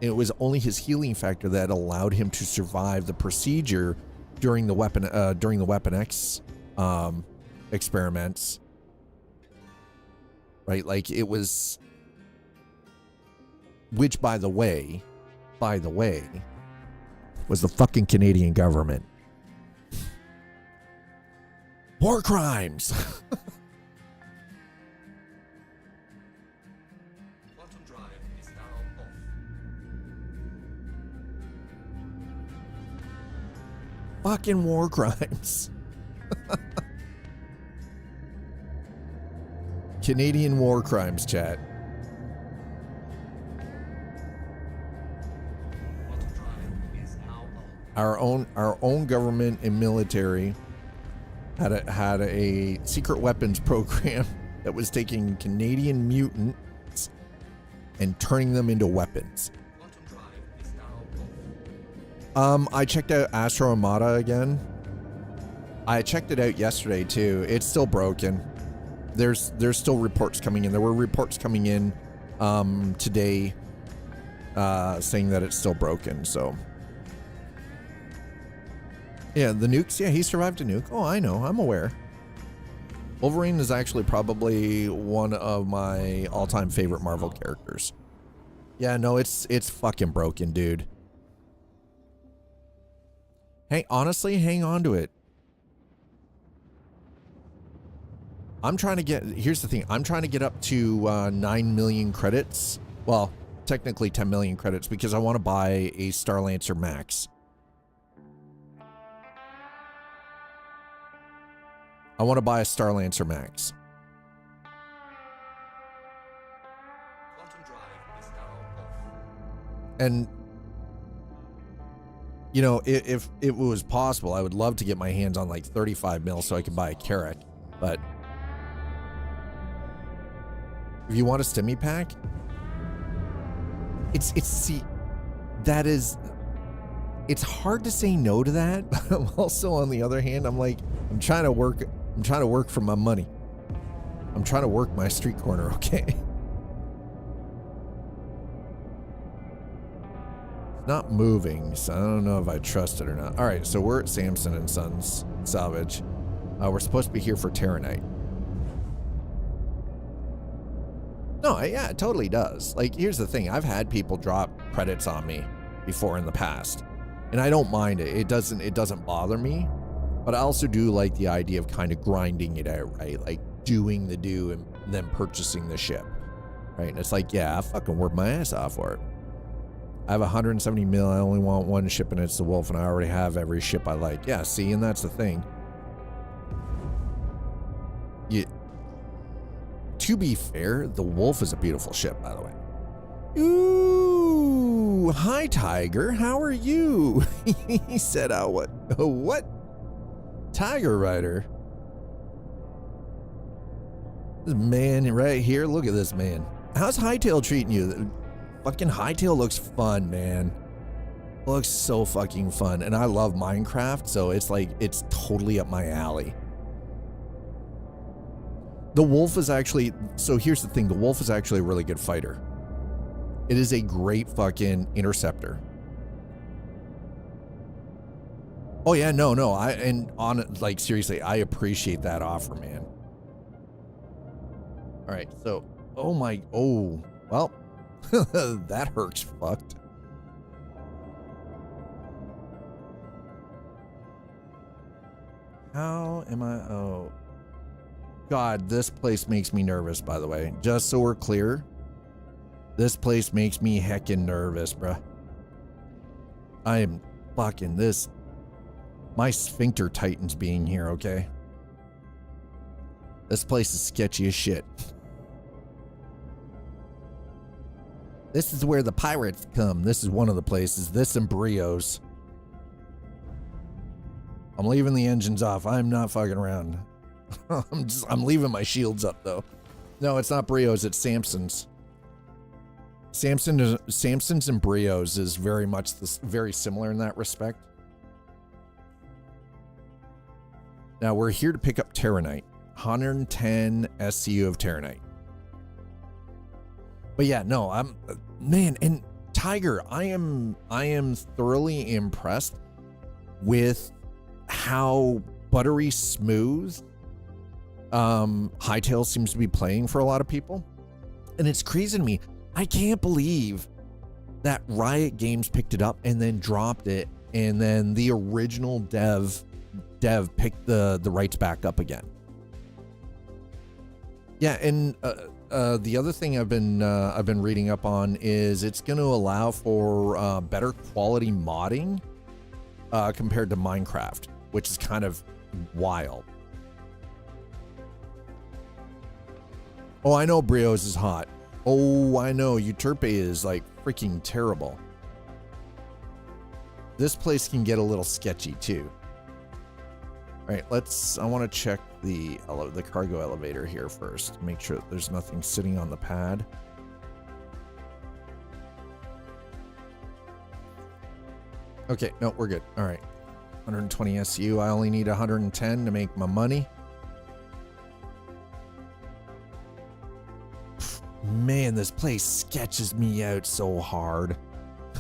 It was only his healing factor that allowed him to survive the procedure during the Weapon X experiments. Right? Like, it was, which by the way, was the fucking Canadian government. War crimes. Fucking war crimes. Canadian war crimes, chat. Our own government and military had a secret weapons program that was taking Canadian mutants and turning them into weapons. I checked out Astro Armada again. I checked it out yesterday too. It's still broken. there's still reports coming in. There were reports coming in today saying that it's still broken. So yeah, the nukes. Yeah, he survived a nuke. Oh, I know. I'm aware. Wolverine is actually probably one of my all-time favorite Marvel characters. Yeah, no, it's fucking broken, dude. Hey, honestly, hang on to it. I'm trying to get, here's the thing. I'm trying to get up to 9 million credits. Well, technically 10 million credits because I want to buy a Starlancer Max. I want to buy a Starlancer Max. And, you know, if it was possible, I would love to get my hands on like 35 mil so I could buy a Carrack. But if you want a Stimmy pack, see, that is, it's hard to say no to that. But also on the other hand, I'm like, I'm trying to work for my money. I'm trying to work my street corner, okay? Not moving, so I don't know if I trust it or not. All right, so we're at Samson and Sons Salvage. We're supposed to be here for Terranite. No, yeah, it totally does. Like, here's the thing. I've had people drop credits on me before in the past, and I don't mind it. It doesn't bother me, but I also do like the idea of kind of grinding it out, right? Like doing the do and then purchasing the ship, right? And it's like, yeah, I fucking work my ass off for it. I have 170 mil. I only want one ship, and it's the Wolf, and I already have every ship I like. Yeah, see, and that's the thing. To be fair, the Wolf is a beautiful ship, by the way. Ooh, hi, Tiger. How are you? He said, "Oh, what? Oh, what? Tiger Rider." This man right here. Look at this man. How's Hightail treating you? Fucking Hightail looks fun, man. Looks so fucking fun, and I love Minecraft, so it's like it's totally up my alley. The Wolf is actually, so here's the thing, the Wolf is actually a really good fighter. It is a great fucking interceptor. Oh yeah, no, like seriously, I appreciate that offer, man. All right, so, well, that hurts fucked. How am I, oh. God, this place makes me nervous, by the way. Just so we're clear, this place makes me heckin' nervous, bruh. I am fucking this. My sphincter tightens being here, okay? This place is sketchy as shit. This is where the pirates come. This is one of the places. This and Brios. I'm leaving the engines off. I'm not fucking around. I'm leaving my shields up though. No, it's not Brios, it's Samson's. Samson's and Brios is very much very similar in that respect. Now we're here to pick up Terranite. 110 SCU of Terranite. But yeah, no, man, and Tiger, I am thoroughly impressed with how buttery smooth Hightail seems to be playing for a lot of people. And it's crazy to me. I can't believe that Riot Games picked it up and then dropped it, and then the original dev picked the rights back up again. Yeah, and the other thing I've been reading up on is it's going to allow for better quality modding compared to Minecraft, which is kind of wild. Oh, I know Brios is hot. Oh, I know Euterpe is like freaking terrible. This place can get a little sketchy too. All right, I want to check the cargo elevator here first. Make sure that there's nothing sitting on the pad. Okay, no, we're good. All right. 120 SU. I only need 110 to make my money. Man, this place sketches me out so hard.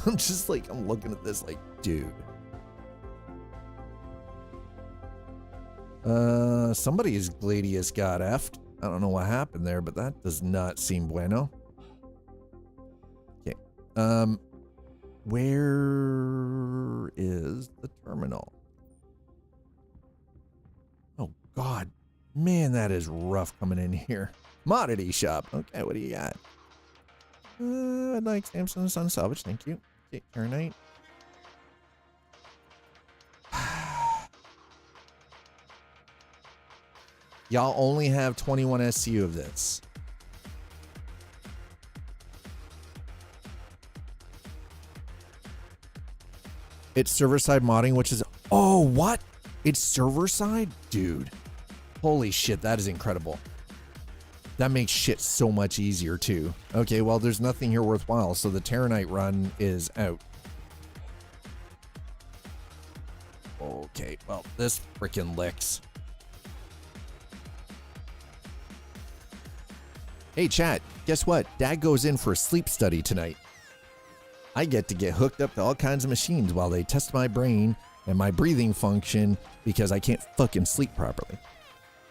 I'm just like, I'm looking at this like, dude. Somebody's Gladius got effed. I don't know what happened there, but that does not seem bueno. Okay. Where is the terminal? Oh, God. Man, that is rough coming in here. Commodity shop. Okay, what do you got? I'd like Samsung Sun Salvage. Thank you. Okay, Ternite. Y'all only have 21 SCU of this. It's server-side modding, which is... Oh, what? It's server-side? Dude. Holy shit, that is incredible. That makes shit so much easier, too. Okay, well, there's nothing here worthwhile, so the Terranite run is out. Okay, well, this freaking licks. Hey, chat, guess what? Dad goes in for a sleep study tonight. I get to get hooked up to all kinds of machines while they test my brain and my breathing function because I can't fucking sleep properly.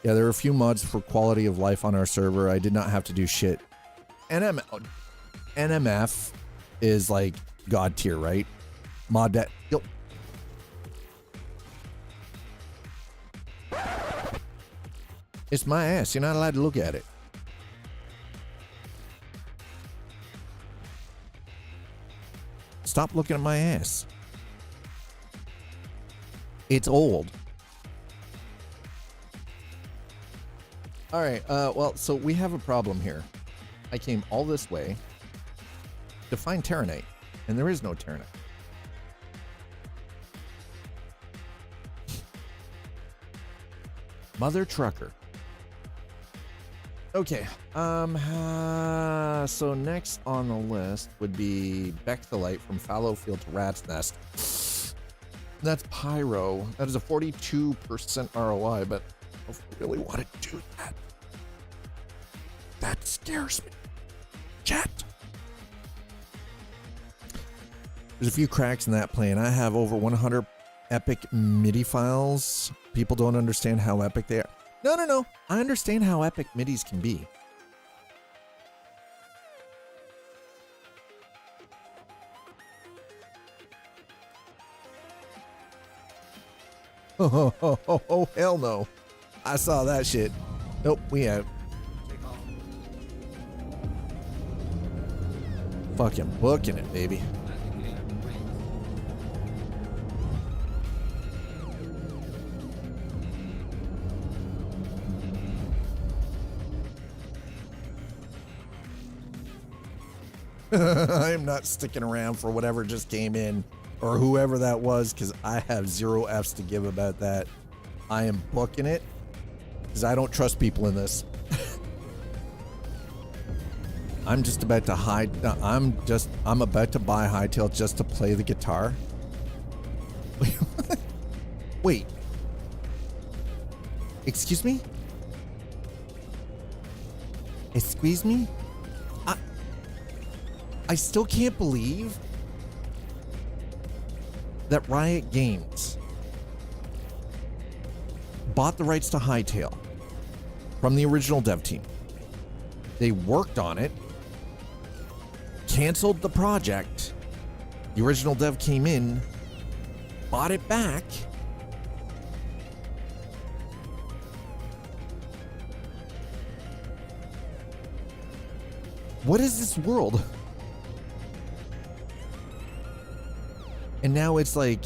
Yeah, there are a few mods for quality of life on our server. I did not have to do shit. NMF is like god tier, right? Mod that. Yo. It's my ass. You're not allowed to look at it. Stop looking at my ass. It's old. All right, well, so we have a problem here. I came all this way to find Terranite, and there is no Terranite. Mother trucker. Okay, so next on the list would be Bechtelite from Fallow Field to Rat's Nest. That's Pyro. That is a 42% ROI, but if I really want to do that, that scares me. Chat. There's a few cracks in that plan. I have over 100 epic MIDI files. People don't understand how epic they are. No. I understand how epic MIDIs can be. Oh, hell no. I saw that shit. Nope, we out. Fucking booking it, baby. I am not sticking around for whatever just came in or whoever that was because I have 0 F's to give about that. I am booking it because I don't trust people in this. I'm just about to I'm about to buy Hightail just to play the guitar. Wait. Excuse me? Excuse me? I still can't believe that Riot Games bought the rights to Hightail from the original dev team. They worked on it, canceled the project. The original dev came in, bought it back. What is this world? And now it's like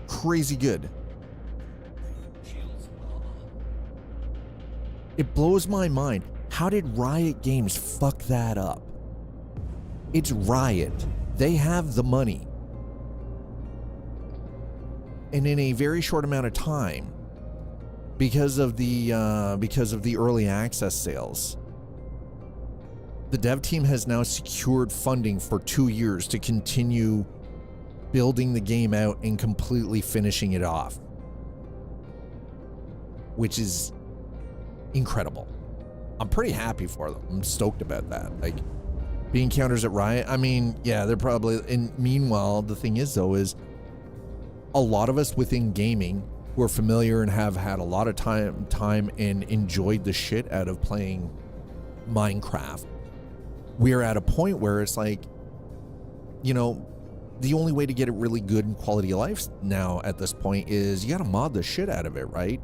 crazy good. It blows my mind. How did Riot Games fuck that up? It's Riot. They have the money. And in a very short amount of time, because of the early access sales, the dev team has now secured funding for 2 years to continue building the game out and completely finishing it off, which is incredible. I'm pretty happy for them. I'm stoked about that. Like, being counters at Riot, I mean, yeah, they're probably, and meanwhile, the thing is though, is a lot of us within gaming who are familiar and have had a lot of time and enjoyed the shit out of playing Minecraft. We're at a point where it's like, you know, the only way to get it really good and quality of life now at this point is you gotta mod the shit out of it, right?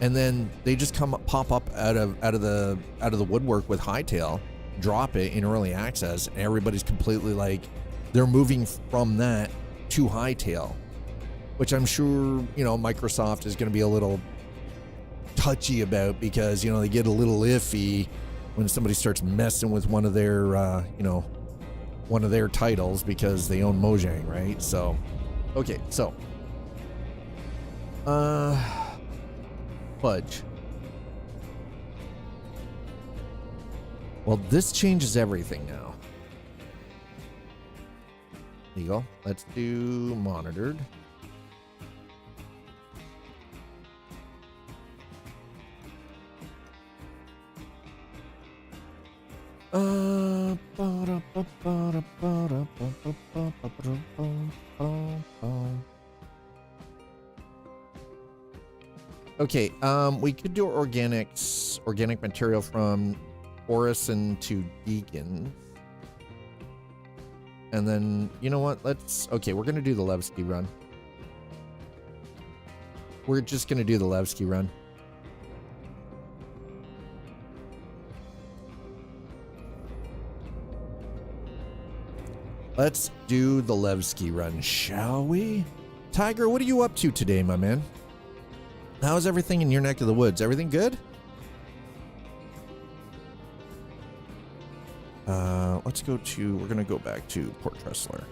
And then they just pop up out of the woodwork with Hightail, drop it in early access, and everybody's completely like, they're moving from that to Hightail, which I'm sure, you know, Microsoft is going to be a little touchy about, because, you know, they get a little iffy when somebody starts messing with one of their, you know, one of their titles because they own Mojang, right? So, okay, so, fudge. Well, this changes everything now. There you go. Let's do monitored. Okay, we could do organic material from Orison to Deacon. And then, you know what? Okay, we're going to do the Levski run. We're just going to do the Levski run. Let's do the Levski run, shall we? Tiger, what are you up to today, my man? How's everything in your neck of the woods? Everything good? We're going to go back to Port Tressler.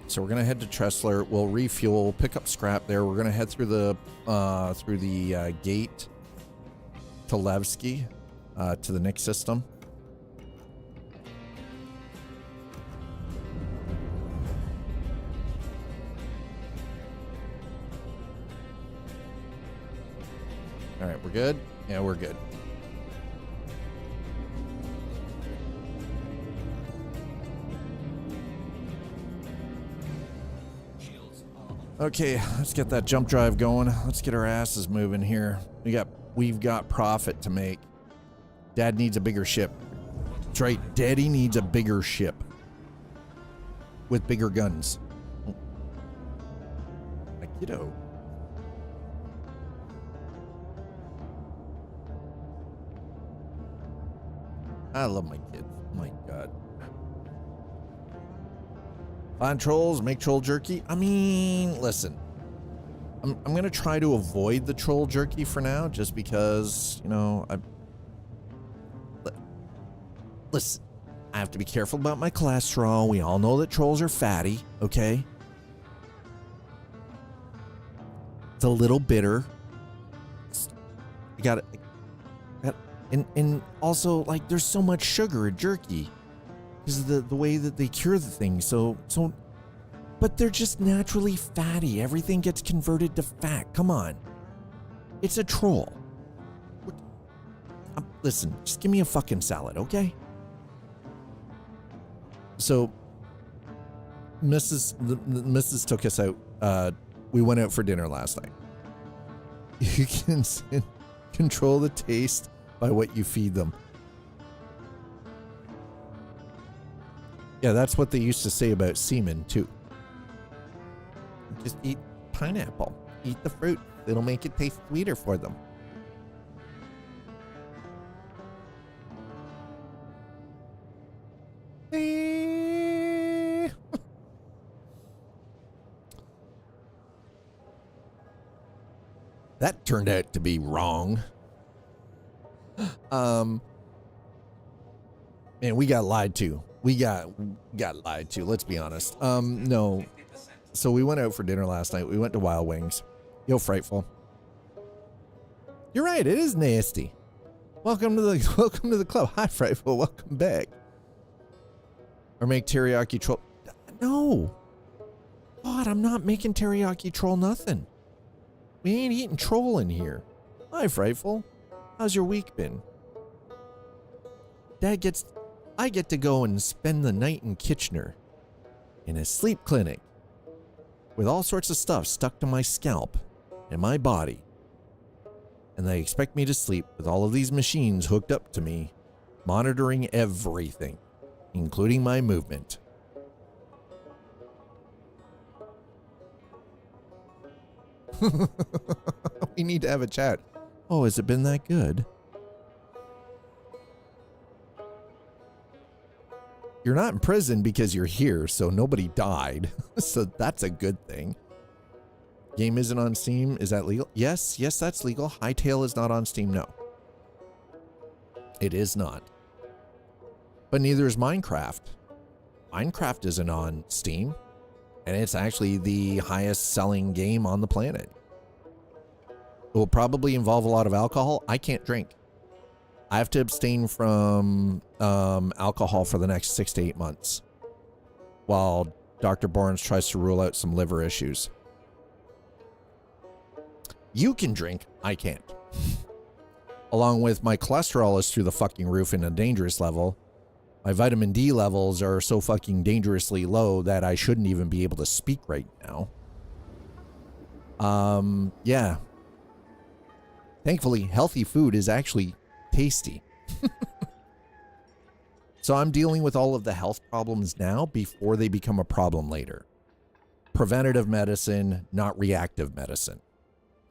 So we're going to head to Tressler. We'll refuel, pick up scrap there. We're going to head through the gate to Levski, to the Nick system. All right, we're good? Yeah, we're good. Okay, let's get that jump drive going. Let's get our asses moving here. We've got profit to make. Dad needs a bigger ship. That's right, Daddy needs a bigger ship with bigger guns. A kiddo. I love my kids. Oh my God. Find trolls, make troll jerky. I mean, listen. I'm going to try to avoid the troll jerky for now, just because, you know, listen, I have to be careful about my cholesterol. We all know that trolls are fatty, okay? It's a little bitter. You got it. And also, like, there's so much sugar in jerky because of the way that they cure the thing. So, but they're just naturally fatty. Everything gets converted to fat. Come on. It's a troll. Listen, just give me a fucking salad, okay? So, Mrs. took us out. We went out for dinner last night. You can control the taste by what you feed them. Yeah, that's what they used to say about semen too. Just eat pineapple. Eat the fruit. It'll make it taste sweeter for them. That turned out to be wrong. Man, we got lied to. We got lied to. Let's be honest. No. So we went out for dinner last night. We went to Wild Wings. Yo, Frightful. You're right. It is nasty. Welcome to the club. Hi, Frightful. Welcome back. Or make teriyaki troll. No. God, I'm not making teriyaki troll nothing. We ain't eating troll in here. Hi, Frightful. How's your week been? I get to go and spend the night in Kitchener, in a sleep clinic, with all sorts of stuff stuck to my scalp and my body. And they expect me to sleep with all of these machines hooked up to me, monitoring everything, including my movement. We need to have a chat. Oh, has it been that good? You're not in prison because you're here, so nobody died. So that's a good thing. Game isn't on Steam. Is that legal? Yes, that's legal. Hightail is not on Steam, no. It is not. But neither is Minecraft. Minecraft isn't on Steam, and it's actually the highest selling game on the planet. It will probably involve a lot of alcohol. I can't drink. I have to abstain from alcohol for the next 6 to 8 months while Dr. Barnes tries to rule out some liver issues. You can drink, I can't. Along with my cholesterol is through the fucking roof in a dangerous level. My vitamin D levels are so fucking dangerously low that I shouldn't even be able to speak right now. Yeah. Thankfully, healthy food is actually tasty. So I'm dealing with all of the health problems now before they become a problem later. Preventative medicine, not reactive medicine.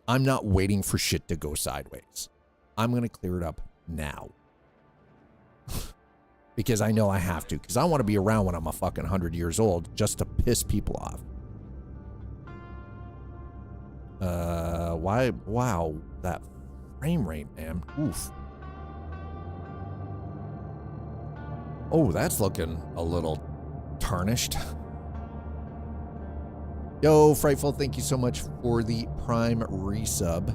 I'm not waiting for shit to go sideways. I'm going to clear it up now. Because I know I have to. Because I want to be around when I'm a fucking 100 years old just to piss people off. Why? Wow. That frame rate, man. Oof. Oh, that's looking a little tarnished. Yo, Frightful, thank you so much for the Prime resub.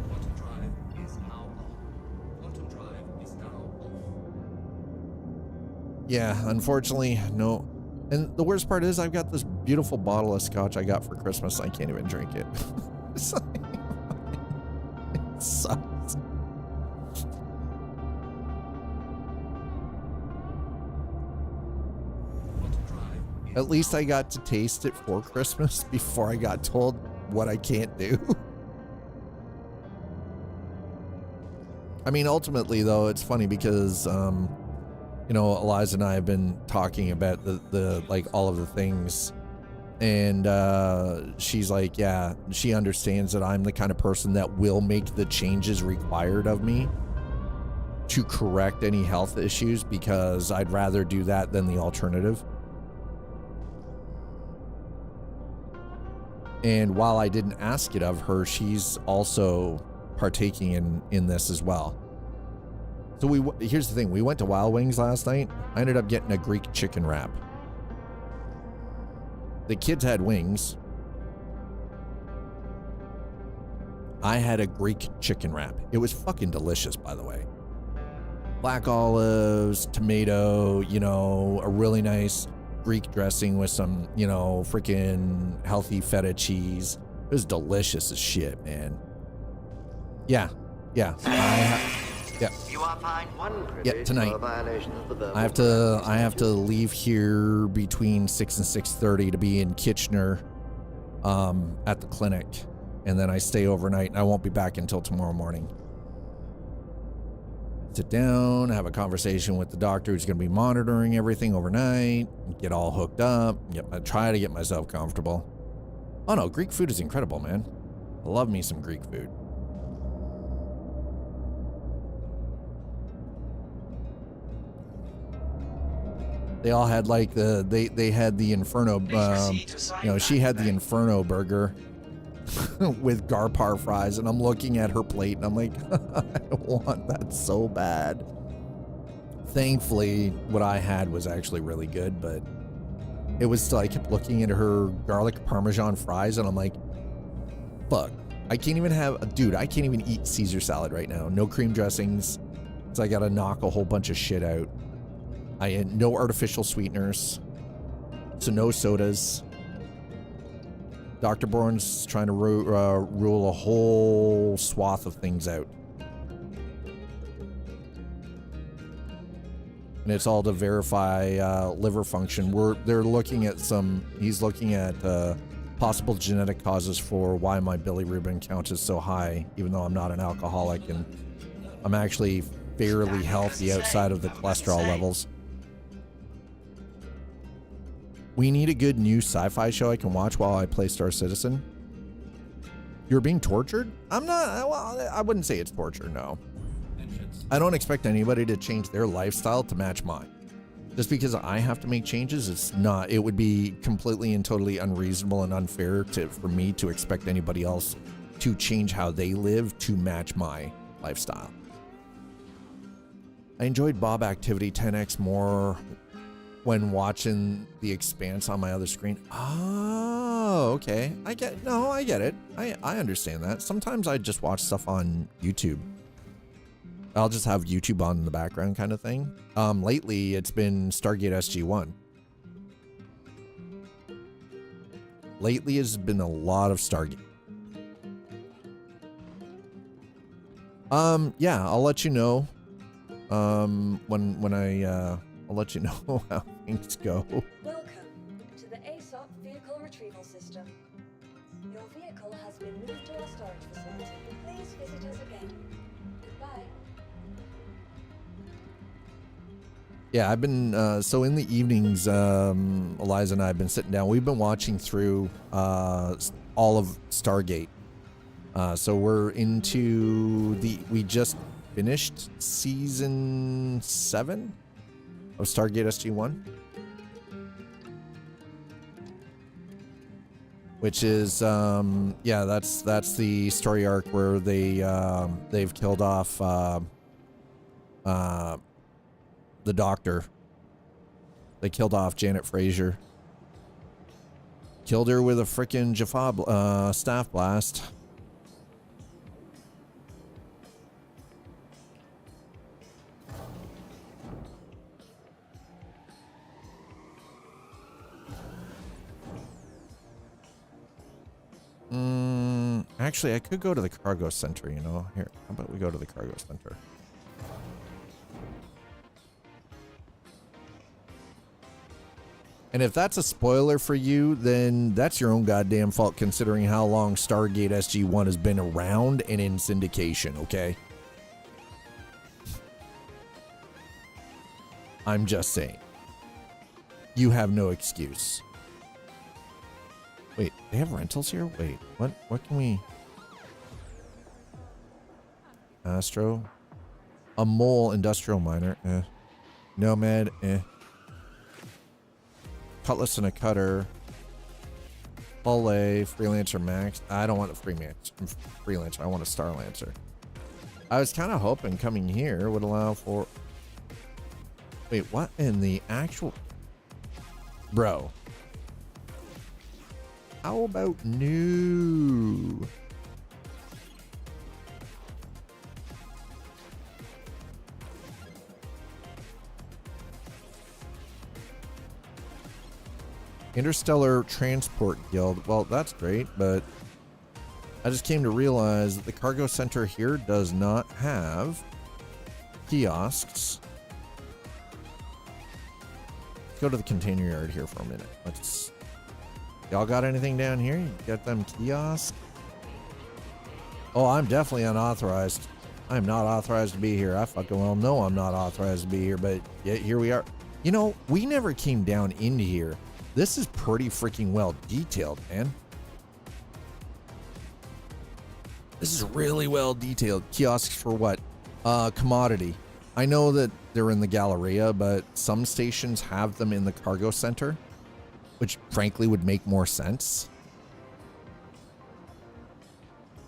Quantum drive is now on. Quantum drive is now off. Yeah, unfortunately, no. And the worst part is I've got this beautiful bottle of scotch I got for Christmas. I can't even drink it. It's like, it sucks. At least I got to taste it for Christmas before I got told what I can't do. I mean, ultimately, though, it's funny because, you know, Eliza and I have been talking about the like all of the things, and she's like, yeah, she understands that I'm the kind of person that will make the changes required of me to correct any health issues, because I'd rather do that than the alternative. And while I didn't ask it of her, she's also partaking in this as well. So here's the thing. We went to Wild Wings last night. I ended up getting a Greek chicken wrap. The kids had wings. I had a Greek chicken wrap. It was fucking delicious, by the way. Black olives, tomato, you know, a really nice Greek dressing with some, you know, freaking healthy feta cheese. It was delicious as shit, man. Yeah. Yeah. Yeah. You are fined Yeah, tonight. I have to leave here between 6 and 6:30 to be in Kitchener at the clinic, and then I stay overnight, and I won't be back until tomorrow morning. Sit down, have a conversation with the doctor who's going to be monitoring everything overnight, get all hooked up, try to get myself comfortable. Oh no, Greek food is incredible, man. I love me some Greek food. They all had like they had the Inferno, you know, she had the Inferno burger with Garpar fries, and I'm looking at her plate and I'm like, I want that so bad. Thankfully, what I had was actually really good, but it was still, I kept looking at her garlic Parmesan fries and I'm like, fuck, I can't even have, dude, I can't even eat Caesar salad right now. No cream dressings. So I gotta knock a whole bunch of shit out. I had no artificial sweeteners, so no sodas. Dr. Bourne's trying to rule a whole swath of things out. And it's all to verify liver function. They're looking at he's looking at possible genetic causes for why my bilirubin count is so high, even though I'm not an alcoholic and I'm actually fairly healthy outside of the cholesterol levels. We need a good new sci-fi show I can watch while I play Star Citizen. You're being tortured? I'm not, well, I wouldn't say it's torture, no. I don't expect anybody to change their lifestyle to match mine. Just because I have to make changes, it would be completely and totally unreasonable and unfair for me to expect anybody else to change how they live to match my lifestyle. I enjoyed Bob Activity 10x more when watching The Expanse on my other screen. Oh, okay. I get it. I understand that. Sometimes I just watch stuff on YouTube. I'll just have YouTube on in the background kind of thing. Lately, it's been Stargate SG-1. Lately has been a lot of Stargate. Yeah, I'll let you know. I'll let you know how things go. Welcome to the ASOP Vehicle Retrieval System. Your vehicle has been moved to our storage facility. Please visit us again. Goodbye. Yeah, I've been, so in the evenings, Eliza and I have been sitting down. We've been watching through all of Stargate. So we're into we just finished season 7 of Stargate SG-1. Which is, yeah, that's the story arc where they've killed off the doctor. They killed off Janet Fraser. Killed her with a frickin' Jaffa staff blast. Actually, I could go to the cargo center, you know. Here, how about we go to the cargo center? And if that's a spoiler for you, then that's your own goddamn fault, considering how long Stargate SG-1 has been around and in syndication, okay? I'm just saying. You have no excuse. Wait, they have rentals here? Wait, what can we... Astro. A mole industrial miner. Nomad. Cutlass and a cutter. Hull A. Freelancer max. I don't want a freelancer. I want a Starlancer. I was kind of hoping coming here would allow for... Wait, what in the actual... Bro. How about new? Interstellar Transport Guild. Well, that's great, but I just came to realize that the cargo center here does not have kiosks. Let's go to the container yard here for a minute. Y'all got anything down here? You got them kiosks? Oh, I'm definitely unauthorized. I'm not authorized to be here. I fucking well know I'm not authorized to be here, but yet here we are. You know, we never came down into here. This is pretty freaking well detailed, man. This is really well detailed. Kiosks for what? Commodity. I know that they're in the Galleria, but some stations have them in the cargo center, which frankly would make more sense.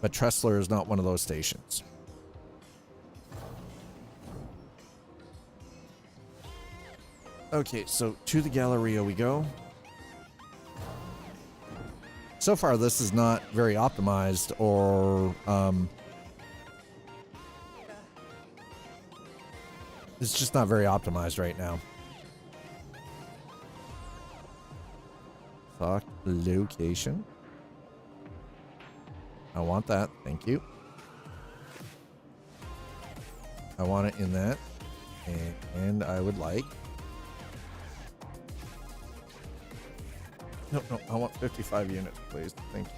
But Tressler is not one of those stations. Okay, so to the Galleria we go. So far, this is not very optimized, or it's just not very optimized right now. fuck location? I want that. Thank you. I want it in that. And I would like... No, I want 55 units, please. Thank you.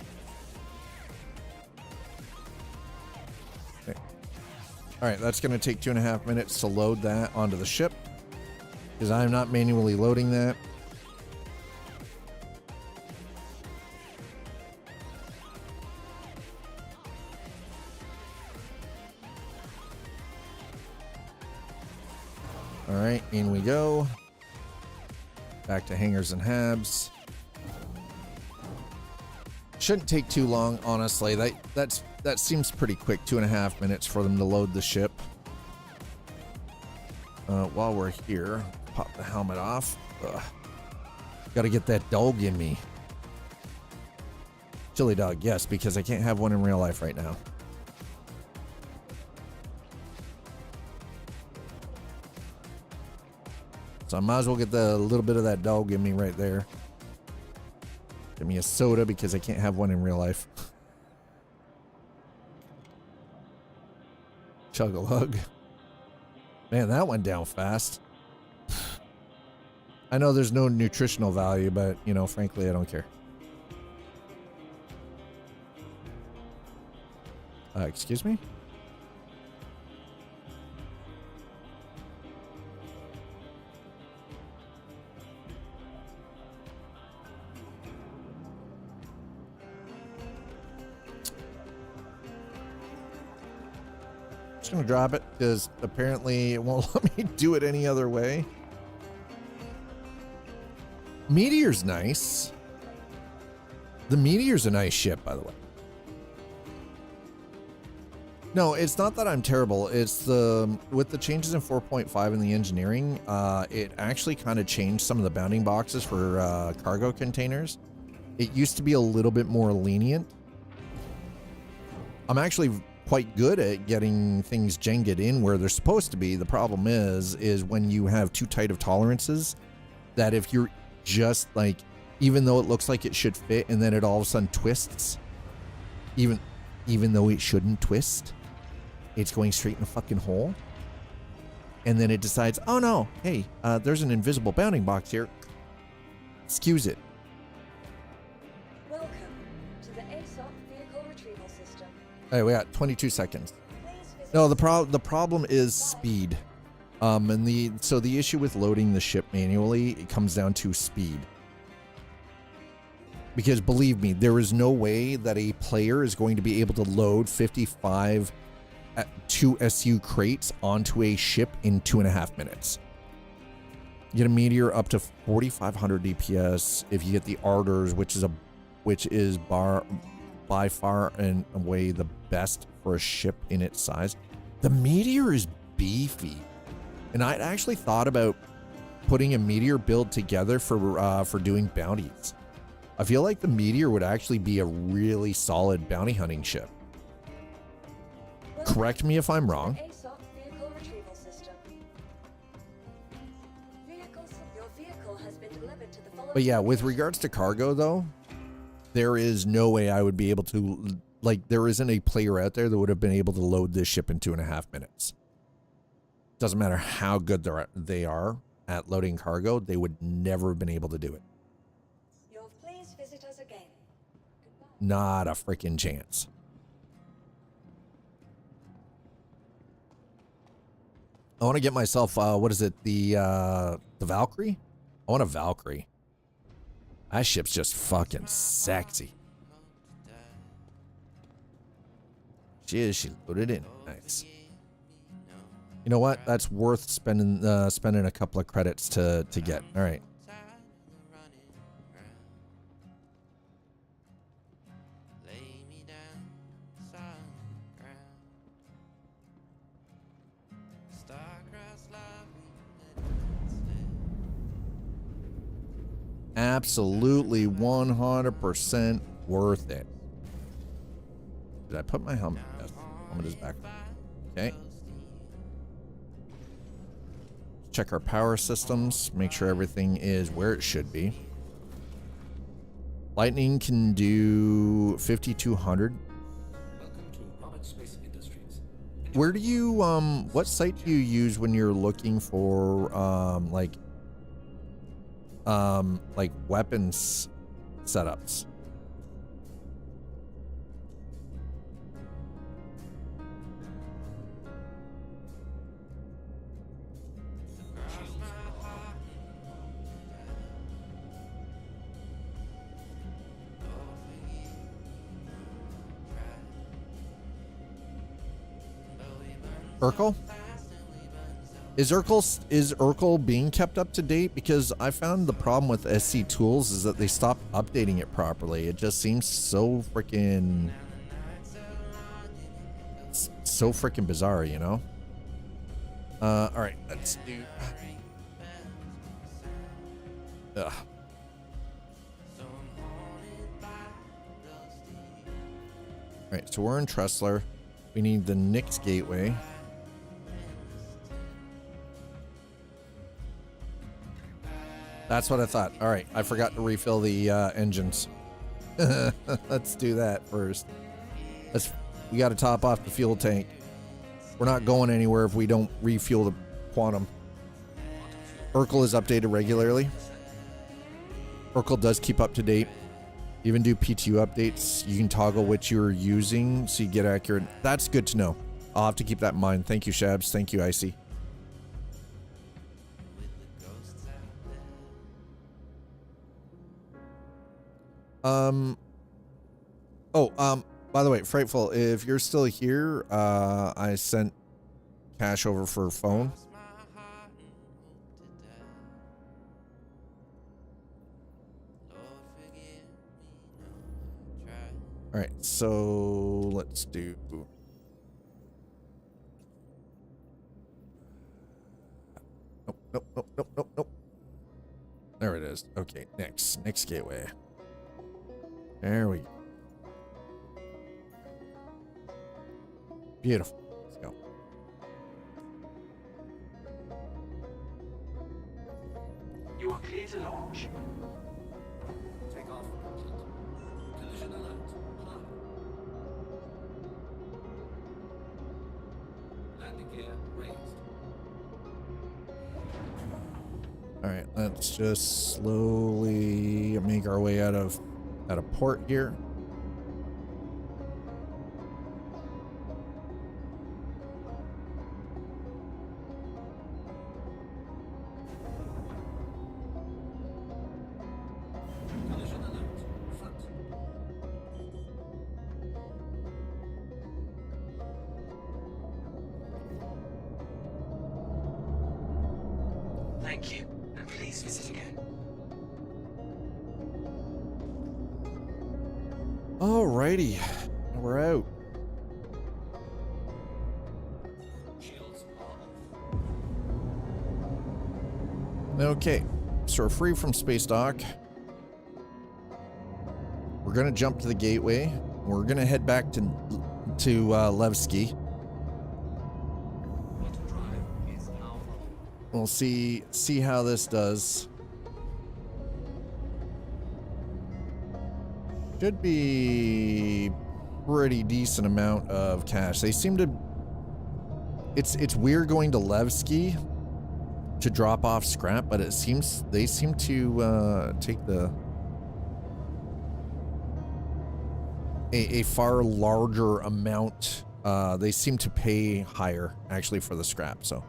Okay. All right, that's going to take 2.5 minutes to load that onto the ship, because I'm not manually loading that. All right, in we go. Back to hangars and habs. Shouldn't take too long, honestly. That seems pretty quick. 2.5 minutes for them to load the ship. While we're here, pop the helmet off. Got to get that dog in me. Chili dog, yes, because I can't have one in real life right now. So I might as well get the little bit of that dog in me right there. Give me a soda because I can't have one in real life. Chug a lug. Man, that went down fast. I know there's no nutritional value, but, you know, frankly, I don't care. Excuse me? Just gonna drop it because apparently it won't let me do it any other way. Meteor's nice. The Meteor's a nice ship, by the way. No, it's not that I'm terrible. It's with the changes in 4.5 in the engineering, it actually kind of changed some of the bounding boxes for cargo containers. It used to be a little bit more lenient. I'm actually quite good at getting things Jenga'd in where they're supposed to be. The problem is when you have too tight of tolerances, that if you're just like, even though it looks like it should fit and then it all of a sudden twists, even though it shouldn't twist, it's going straight in a fucking hole. And then it decides, oh no, hey, there's an invisible bounding box here. Excuse it. Welcome to the ASOP vehicle retrieval system. Hey, we got 22 seconds. No, the problem is speed. So the issue with loading the ship manually, it comes down to speed. Because believe me, there is no way that a player is going to be able to load 55 2SU crates onto a ship in 2.5 minutes. You get a Meteor up to 4,500 DPS. If you get the Ardors, which is by far and away the best for a ship in its size, the Meteor is beefy. And I'd actually thought about putting a Meteor build together for doing bounties. I feel like the Meteor would actually be a really solid bounty hunting ship. Correct me if I'm wrong. ASOP vehicle retrieval system. Your vehicle has been delivered to the following. But yeah, with regards to cargo though, there is no way I would be able to, like, there isn't a player out there that would have been able to load this ship in 2.5 minutes. Doesn't matter how good they are at loading cargo, they would never have been able to do it. Please visit us again. Not a freaking chance. I want to get myself, what is it? The Valkyrie? I want a Valkyrie. That ship's just fucking sexy. She loaded in. Nice. You know what? That's worth spending a couple of credits to get. All right. Absolutely 100% worth it. Did I put my helmet? Yes. Helmet is back. Okay. Check our power systems. Make sure everything is where it should be. Lightning can do 5200. Welcome to Robert Space Industries. Where do you what site do you use when you're looking for like weapons setups? Urkel? Is Urkel being kept up to date? Because I found the problem with SC Tools is that they stopped updating it properly. It just seems so freaking bizarre, you know? All right, let's do. Ugh. All right, so we're in Tressler. We need the Nix Gateway. That's what I thought. All right, I forgot to refill the engines. Let's do that first. We got to top off the fuel tank. We're not going anywhere if we don't refuel the Quantum. Urkel is updated regularly. Urkel does keep up to date. Even do PTU updates. You can toggle which you're using so you get accurate. That's good to know. I'll have to keep that in mind. Thank you, Shabs. Thank you, Icy. By the way, Frightful, if you're still here, I sent cash over for phone. All right, so let's do. Nope. There it is. Okay, next gateway. There we go. Beautiful. Let's go. You are clear to launch. Take off complete. Collision alert. High. Landing gear raised. All right, let's just slowly make our way out of port here. Collision alert. Front. Thank you, and please visit again. Alrighty, we're out. Shields are off. Okay, so we're free from space dock. We're gonna jump to the gateway. We're gonna head back to Levski. We'll see how this does. Should be pretty decent amount of cash. They seem to. It's weird going to Levski to drop off scrap, but it seems they seem to take a far larger amount. They seem to pay higher actually for the scrap. So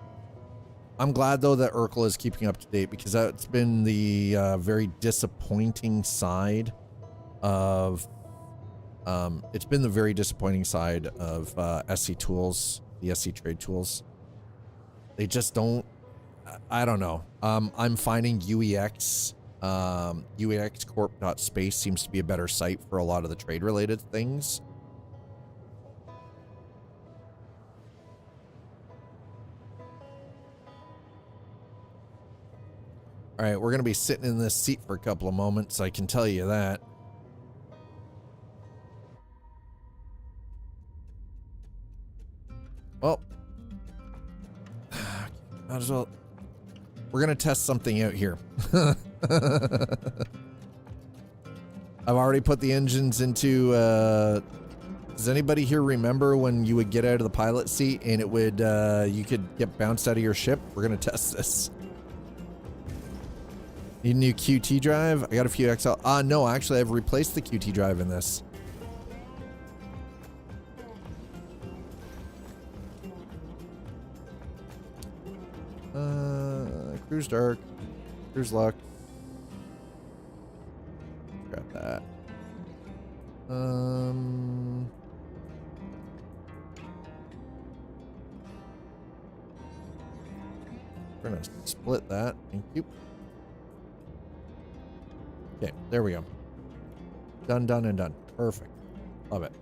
I'm glad though that Urkel is keeping up to date, because that's been the very disappointing side of it's been the very disappointing side of SC Tools, the SC Trade Tools. They just don't, I don't know. I'm finding UEX UEXcorp.space seems to be a better site for a lot of the trade related things. All right, we're going to be sitting in this seat for a couple of moments, I can tell you that. Well, might as well. We're going to test something out here. I've already put the engines into, does anybody here remember when you would get out of the pilot seat and it would, you could get bounced out of your ship? We're gonna test this. Need a new QT drive? I got a few XL. No, actually I've replaced the QT drive in this. Cruise dark, cruise lock. Grab that. We're gonna split that. Thank you. Okay, there we go. Done, done, and done. Perfect. Love it.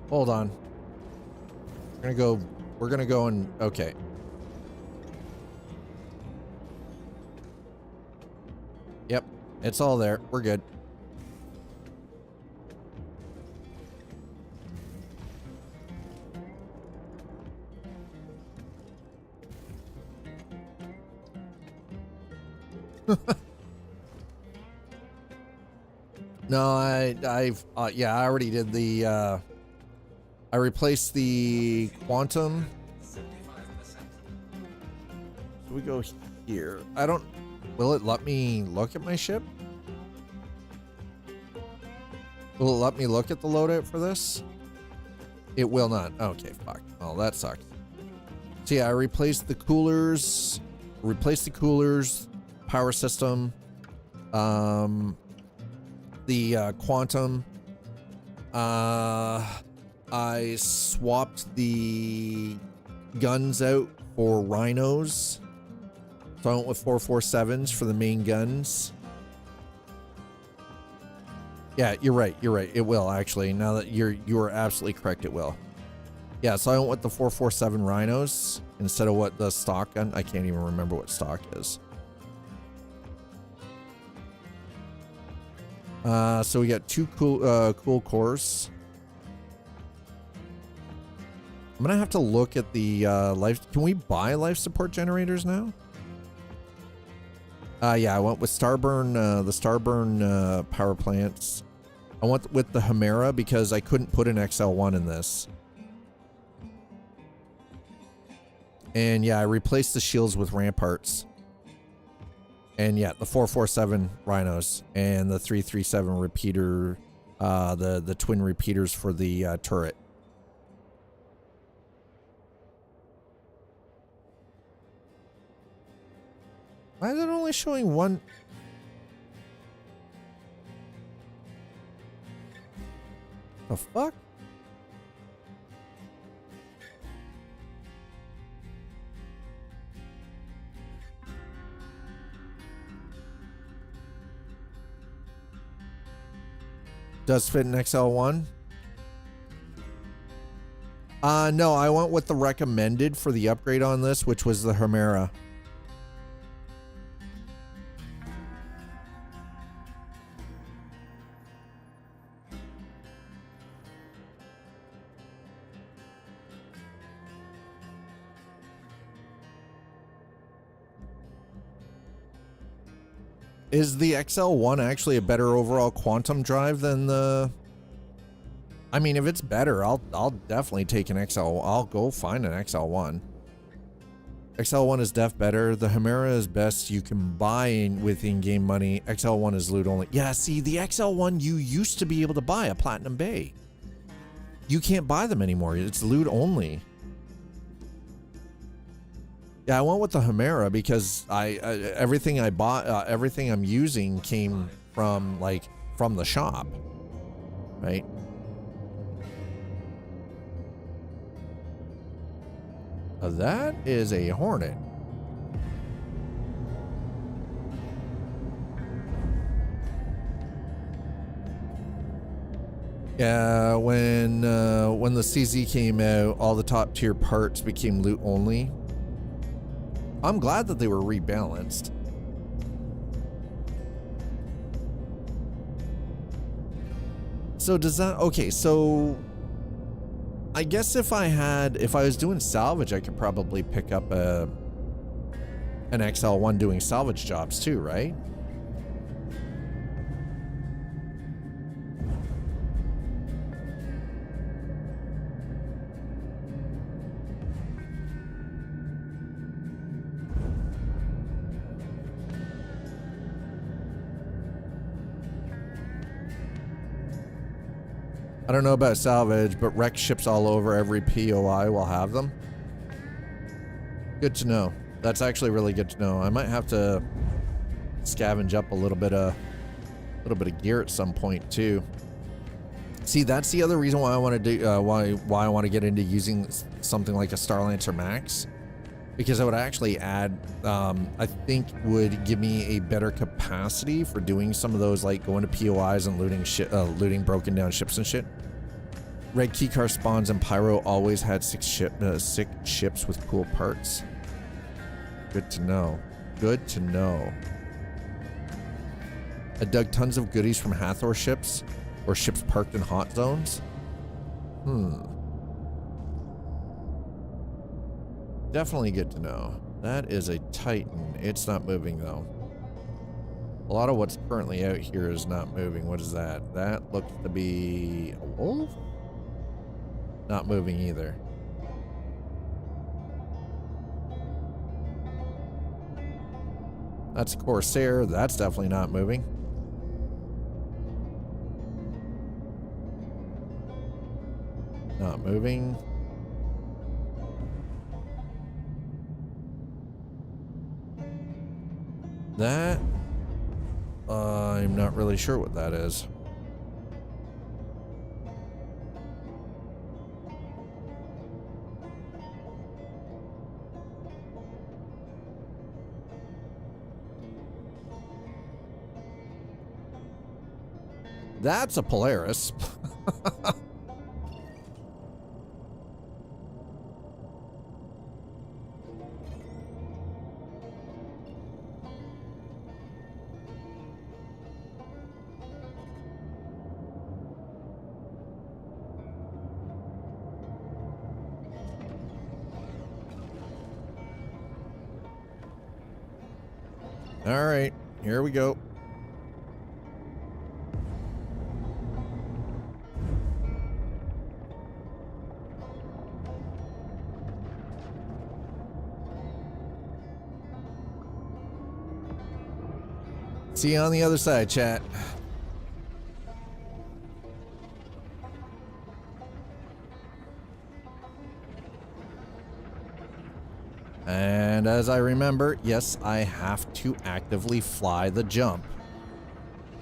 Hold on. We're gonna go and, okay. Yep, it's all there. We're good. No, yeah, I already did the, I replaced the quantum. So we go here. Will it let me look at my ship? Will it let me look at the loadout for this? It will not. Okay, fuck. Oh, that sucks. So yeah, I replaced the coolers, power system, the quantum. I swapped the guns out for rhinos. So I went with 447s for the main guns. Yeah, you're right. You're right. It will actually. Now that you are absolutely correct, it will. Yeah, so I went with the 447 rhinos instead of what the stock gun. I can't even remember what stock is. So we got two cool cores. I'm gonna have to look at the life. Can we buy life support generators now? Yeah, I went with Starburn, the Starburn power plants. I went with the Chimera because I couldn't put an XL1 in this. And yeah, I replaced the shields with ramparts. And yeah, the 447 rhinos and the 337 repeater, the twin repeaters for the turret. Why is it only showing one? The fuck? Does fit an XL1? No, I went with the recommended for the upgrade on this, which was the Chimera. Is the XL1 actually a better overall quantum drive than the... I mean, if it's better, I'll definitely take an XL. I'll go find an XL1. XL1 is def better. The Chimera is best you can buy with in-game money. XL1 is loot only. Yeah, see, the XL1 you used to be able to buy a Platinum Bay. You can't buy them anymore. It's loot only. Yeah, I went with the Chimera because everything I bought, everything I'm using came from the shop, right? That is a Hornet. Yeah, when the CZ came out, all the top tier parts became loot only. I'm glad that they were rebalanced. So does that, okay, so I guess if I was doing salvage, I could probably pick up an XL1 doing salvage jobs too, right? I don't know about salvage, but wreck ships all over every POI will have them. Good to know. That's actually really good to know. I might have to scavenge up a little bit of gear at some point too. See, that's the other reason why I want to do why I want to get into using something like a Starlancer Max, because I would actually add, I think would give me a better capacity for doing some of those, like going to POIs and looting broken down ships and shit. Red Keycar spawns and Pyro always had sick ships with cool parts. Good to know. Good to know. I dug tons of goodies from Hathor ships or ships parked in hot zones. Definitely good to know. That is a Titan. It's not moving though. A lot of what's currently out here is not moving. What is that? That looks to be a wolf? Not moving either. That's a Corsair. That's definitely not moving. Not moving. That, I'm not really sure what that is. That's a Polaris. All right, here we go. See you on the other side, chat. And as I remember, yes, I have to actively fly the jump.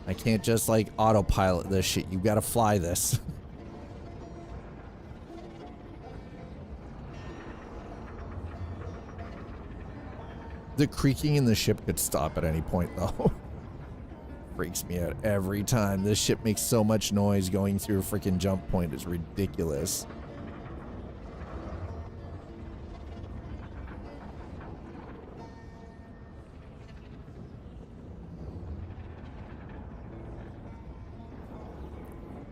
I can't just like autopilot this shit. You gotta fly this. The creaking in the ship could stop at any point though. Freaks me out every time. This ship makes so much noise going through a freaking jump point. It's ridiculous.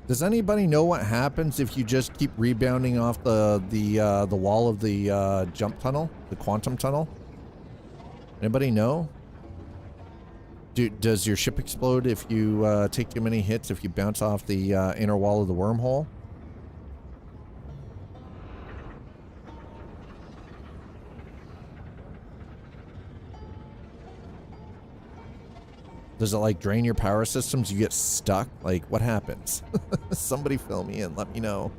Does anybody know what happens if you just keep rebounding off the wall of the jump tunnel, the quantum tunnel? Anybody know? Does your ship explode if you take too many hits, if you bounce off the inner wall of the wormhole? Does it like drain your power systems? You get stuck? Like what happens? Somebody fill me in, let me know.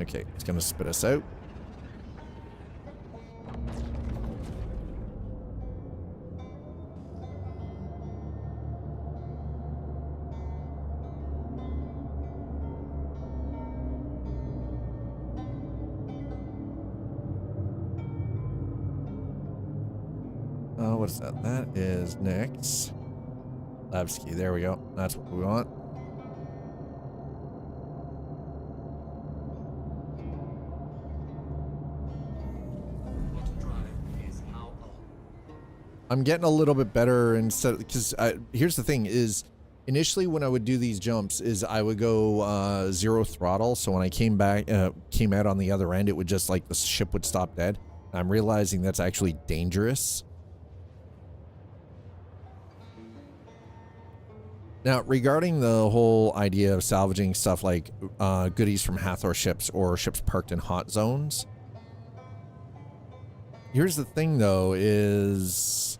Okay, it's gonna spit us out. What is that? That is Nyx. Lavsky, there we go. That's what we want. I'm getting a little bit better instead, because here's the thing is, initially when I would do these jumps is I would go 0 throttle. So when I came out on the other end, it would just like the ship would stop dead. I'm realizing that's actually dangerous. Now, regarding the whole idea of salvaging stuff like goodies from Hathor ships or ships parked in hot zones, here's the thing though is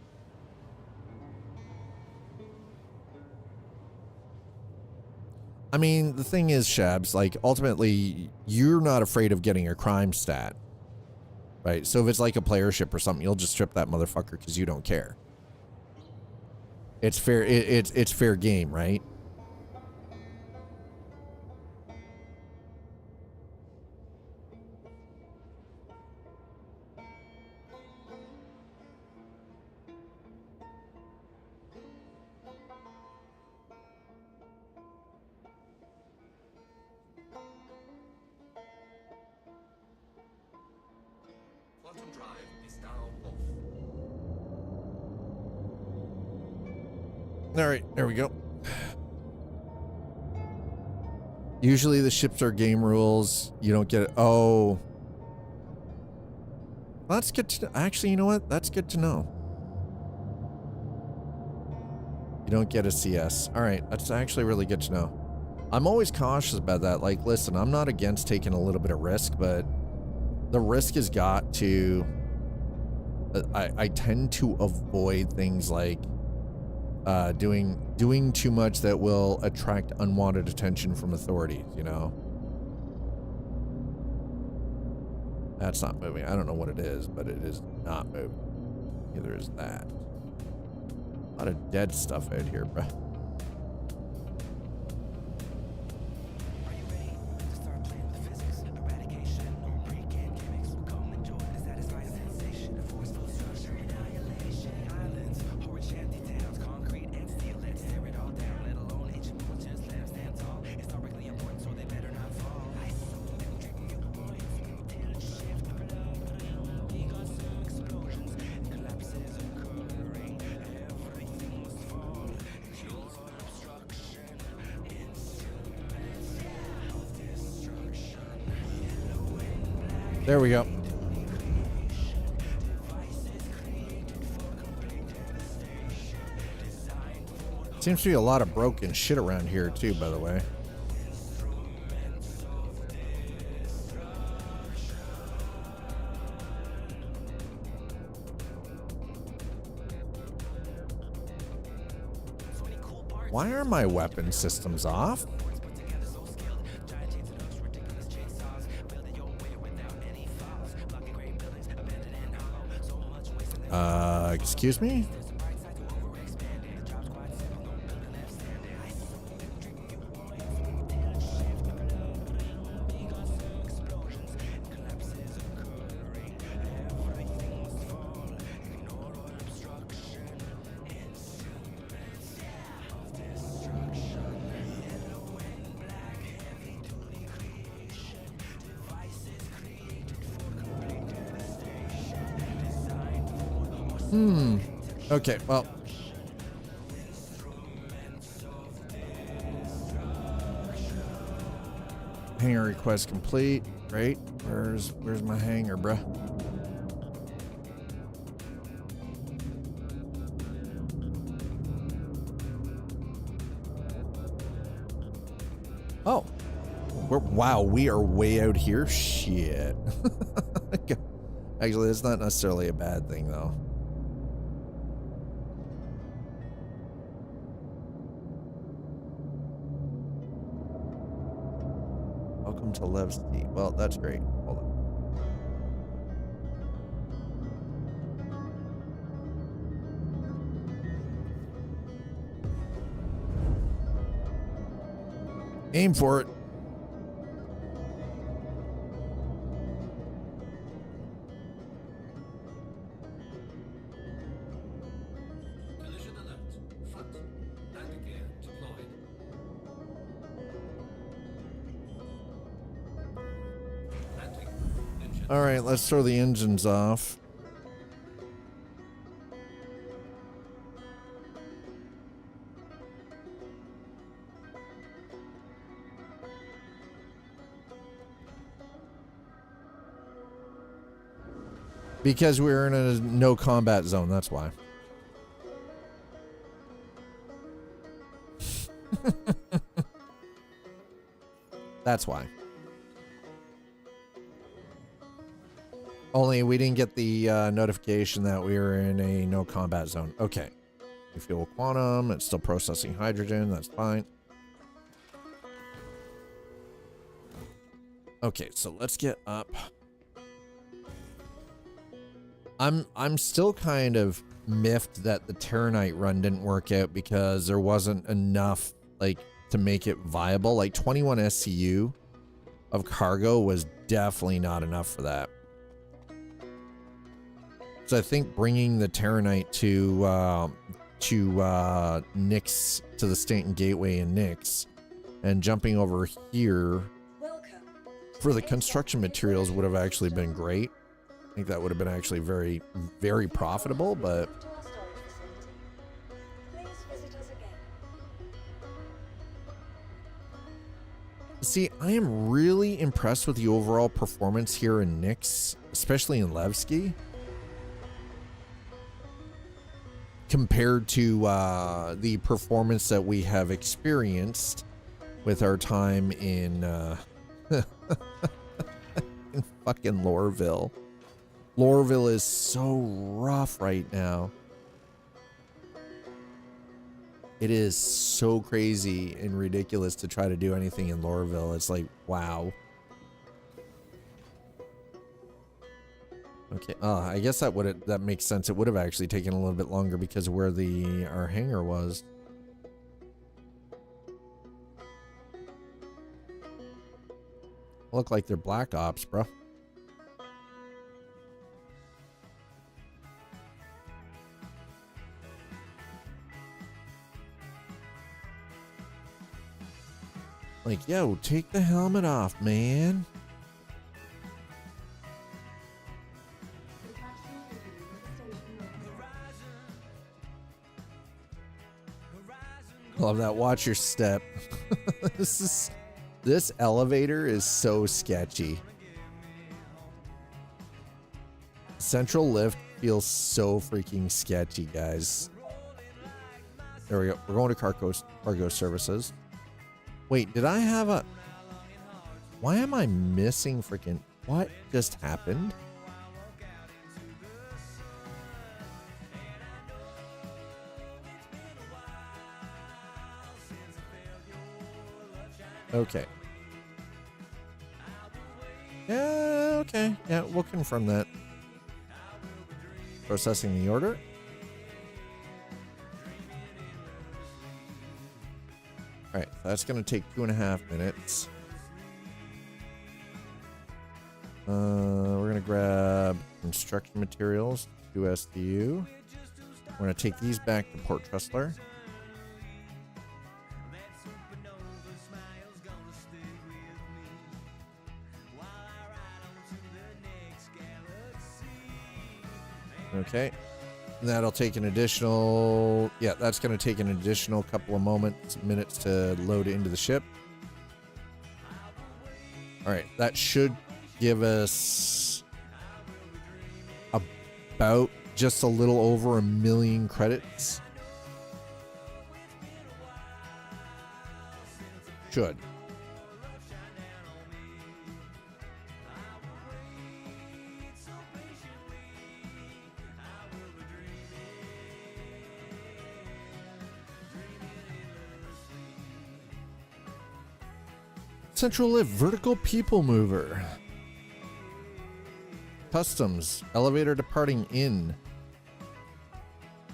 I mean, the thing is, Shabs, like ultimately you're not afraid of getting a crime stat, right? So if it's like a player ship or something, you'll just strip that motherfucker because you don't care. It's fair. It's fair game, right? Quantum drive is now off. All right, there we go. Usually the ships are game rules. You don't get it. Oh. That's good to know. Actually, you know what? That's good to know. You don't get a CS. All right, that's actually really good to know. I'm always cautious about that. Like, listen, I'm not against taking a little bit of risk, but the risk has got to... I tend to avoid things like doing too much that will attract unwanted attention from authorities, you know? That's not moving. I don't know what it is, but it is not moving. Neither is that. A lot of dead stuff out here, bruh. There we go. Seems to be a lot of broken shit around here too, by the way. Why are my weapon systems off? Excuse me? Okay, well. Hangar request complete. Great. Where's my hangar, bruh? Oh. Wow, we are way out here? Shit. Actually, that's not necessarily a bad thing, though. Welcome to Levski. Well, that's great. Hold on. Aim for it. Collision alert. Front. Landing gear deployed. Landing. Engine. All right, let's throw the engines off. Because we're in a no combat zone, that's why. That's why. Only we didn't get the notification that we were in a no combat zone. Okay. Fuel quantum, it's still processing hydrogen, that's fine. Okay, so let's get up. I'm still kind of miffed that the Terranite run didn't work out because there wasn't enough like to make it viable. Like 21 SCU of cargo was definitely not enough for that. So I think bringing the Terranite to Nix, to the Stanton Gateway in Nix, and jumping over here for the construction materials would have actually been great. I think that would have been actually very, very profitable, but see, I am really impressed with the overall performance here in Nix, especially in Levski, compared to the performance that we have experienced with our time in, in fucking Lorville. Lorville is so rough right now. It is so crazy and ridiculous to try to do anything in Lorville. It's like, wow. Okay, I guess that makes sense. It would have actually taken a little bit longer because of where our hangar was. Look like they're Black Ops, bro. Like, yo, take the helmet off, man. Love that. Watch your step. This elevator is so sketchy. Central lift feels so freaking sketchy, guys. There we go. We're going to cargo services. Wait, did I have a... Why am I missing freaking... What just happened? Okay. Yeah, okay. Yeah, we'll confirm that. Processing the order. Alright, that's going to take 2.5 minutes. We're going to grab construction materials, 2 SDU. We're going to take these back to Port Trustler. Okay. That'll take an additional, yeah, that's going to take an additional couple of minutes to load into the ship. All right, that should give us about just a little over 1 million credits. Should. Central lift, vertical people mover. Customs, elevator departing in.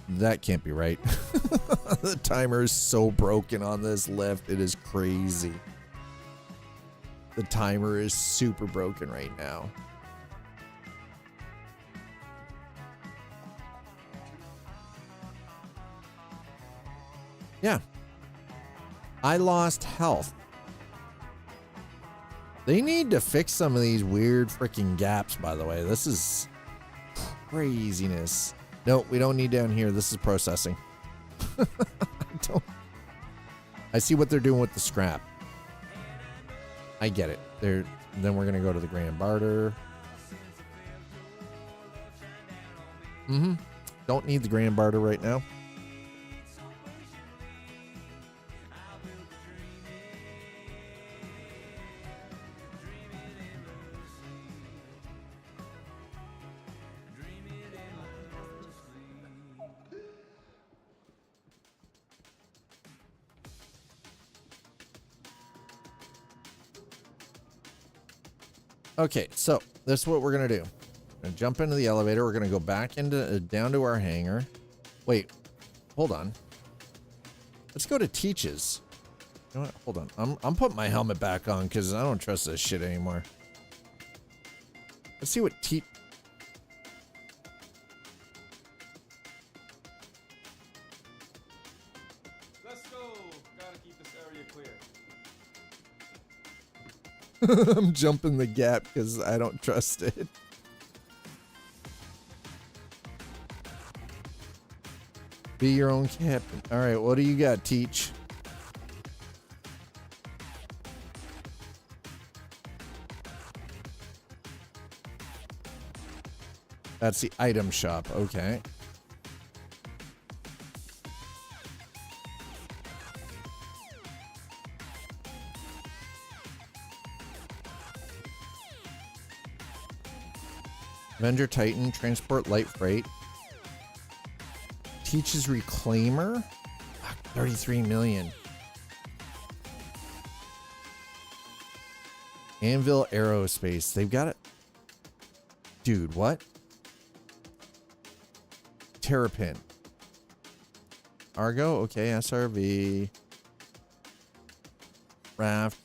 That can't be right. The timer is so broken on this lift. It is crazy. The timer is super broken right now. Yeah. I lost health. They need to fix some of these weird freaking gaps, by the way. This is craziness. No, we don't need down here. This is processing. I see what they're doing with the scrap. I get it. Then we're going to go to the Grand Barter. Don't need the grand barter right now. Okay, so this is what we're gonna do. We're gonna jump into the elevator. We're gonna go back into down to our hangar. Wait, hold on. Let's go to Teach's. You know what? Hold on. I'm putting my helmet back on because I don't trust this shit anymore. Let's see what Let's go. Gotta keep this area clear. I'm jumping the gap because I don't trust it. Be your own captain. All right, what do you got, Teach? That's the item shop. Okay. Avenger Titan, transport light freight. Teach's Reclaimer. Fuck, 33 million. Anvil Aerospace. They've got it. Dude, what? Terrapin. Argo. Okay, SRV. Raft.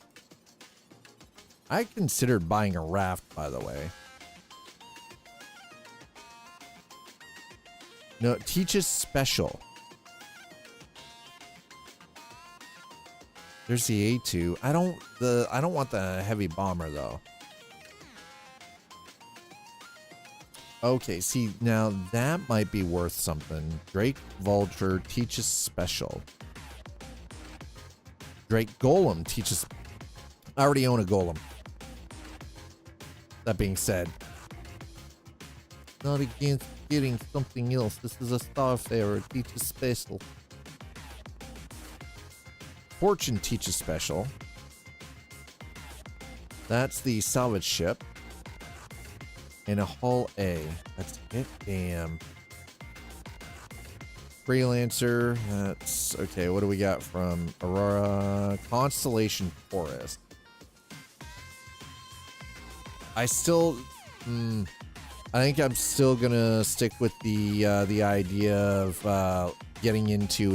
I considered buying a raft, by the way. No, Teach's Special. There's the A2. I don't want the heavy bomber though. Okay, see now that might be worth something. Drake Vulture Teach's Special. Drake Golem Teach's. I already own a Golem. That being said, not against getting something else. This is a Starfarer Teach's Special. Fortune Teach's Special. That's the salvage ship. And a Hull A. That's it. Damn. Freelancer. That's okay. What do we got from Aurora? Constellation Forest. I still. I think I'm still gonna stick with the idea of getting into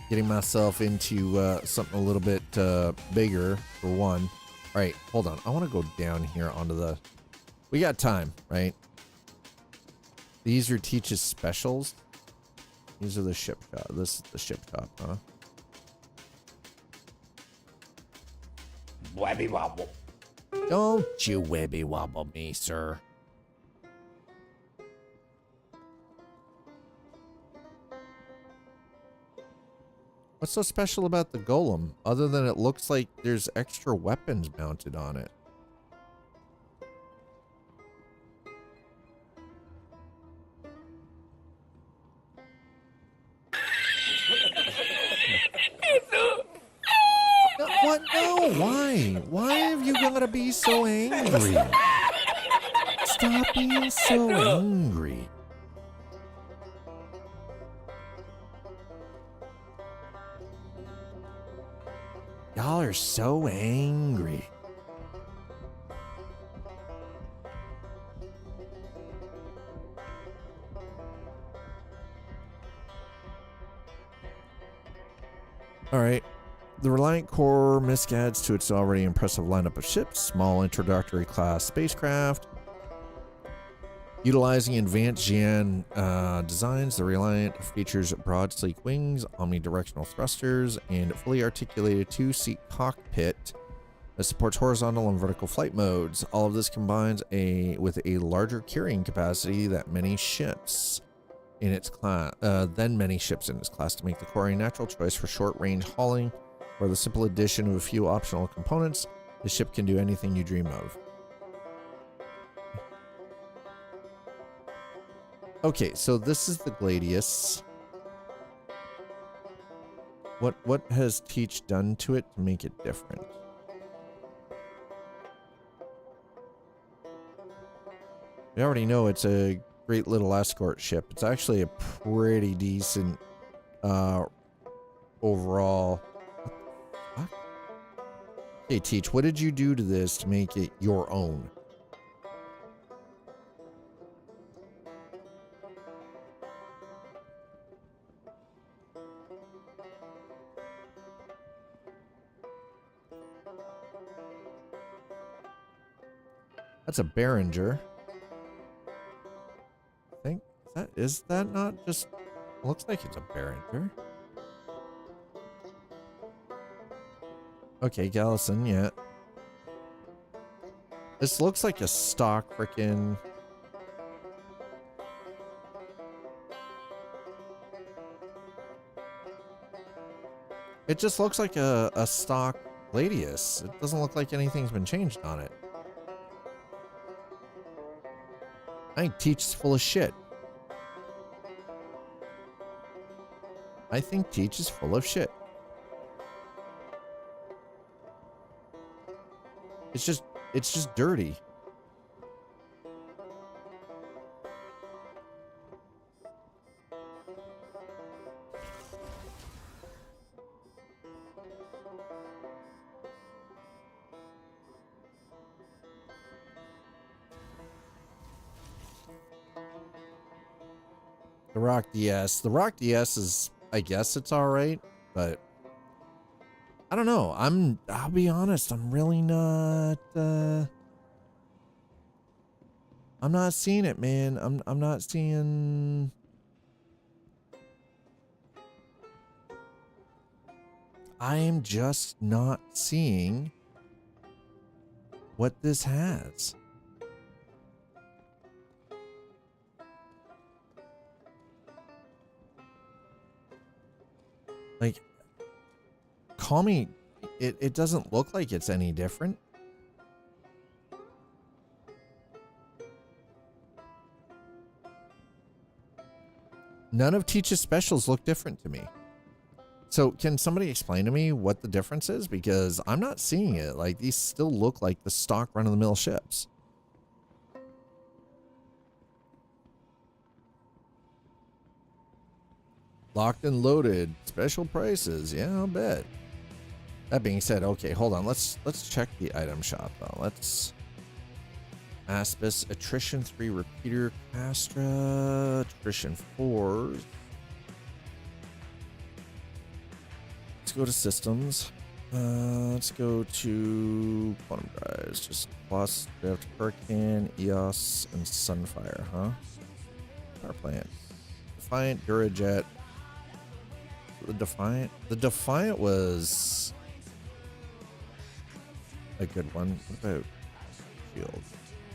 getting myself into something a little bit bigger for one. All right, hold on. I want to go down here onto the. We got time, right? These are Teach's Specials. These are the ship shop. This is the ship shop, huh? Webby wobble. Don't you webby wobble me, sir. What's so special about the Golem, other than it looks like there's extra weapons mounted on it? What? No, why? Why have you gotta be so angry? Stop being so angry. Y'all are so angry. All right. The Reliant Corps misc adds to its already impressive lineup of ships, small introductory class spacecraft. Utilizing advanced Xi'an designs, the Reliant features broad, sleek wings, omnidirectional thrusters, and fully articulated two-seat cockpit that supports horizontal and vertical flight modes. All of this combines with a larger carrying capacity that many ships in its class to make the Corps a natural choice for short-range hauling, or the simple addition of a few optional components The ship can do anything you dream of. Okay, so this is the Gladius. What has Teach done to it to make it different? We already know it's a great little escort ship. It's actually a pretty decent overall. What the fuck? Hey, Teach, what did you do to this to make it your own? That's a Behringer. I think is that not just looks like it's a Behringer. Okay, Gallison, yeah. This looks like a stock frickin' it just looks like a stock Gladius. It doesn't look like anything's been changed on it. I think Teach is full of shit. I think Teach is full of shit. It's just dirty. The Rock DS. The Rock DS is, I guess it's all right, but I don't know. I'll be honest, I'm really not I'm not seeing it, man. I'm not seeing I am just not seeing what this has. Like, call me, it doesn't look like it's any different. None of Teach's specials look different to me. So can somebody explain to me what the difference is? Because I'm not seeing it. Like, these still look like the stock run-of-the-mill ships. Locked and loaded, special prices. Yeah, I'll bet. That being said, okay, hold on. Let's check the item shop though. Let's Aspis, attrition 3 repeater, Castra, attrition 4. Let's go to systems. Let's go to quantum drives. Just plus we have Hurricane, EOS, and Sunfire, huh? Power plant. Defiant, Durajet. The Defiant was a good one. What about Shield?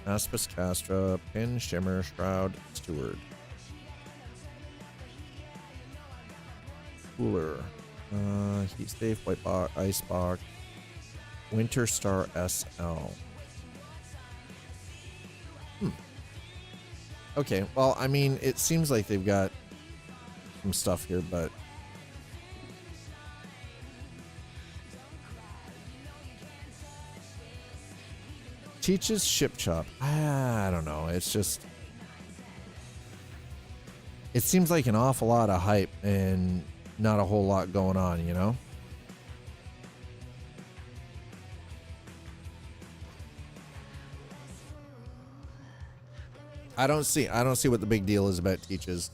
Aspis, Castra, Pin, Shimmer, Shroud, Steward. Cooler. Heat Safe, White Box, Ice Box, Winter Star SL. Okay, well, I mean, it seems like they've got some stuff here, but Teach's Ship Shop. I don't know. It's just, it seems like an awful lot of hype and not a whole lot going on, you know? I don't see what the big deal is about Teach's.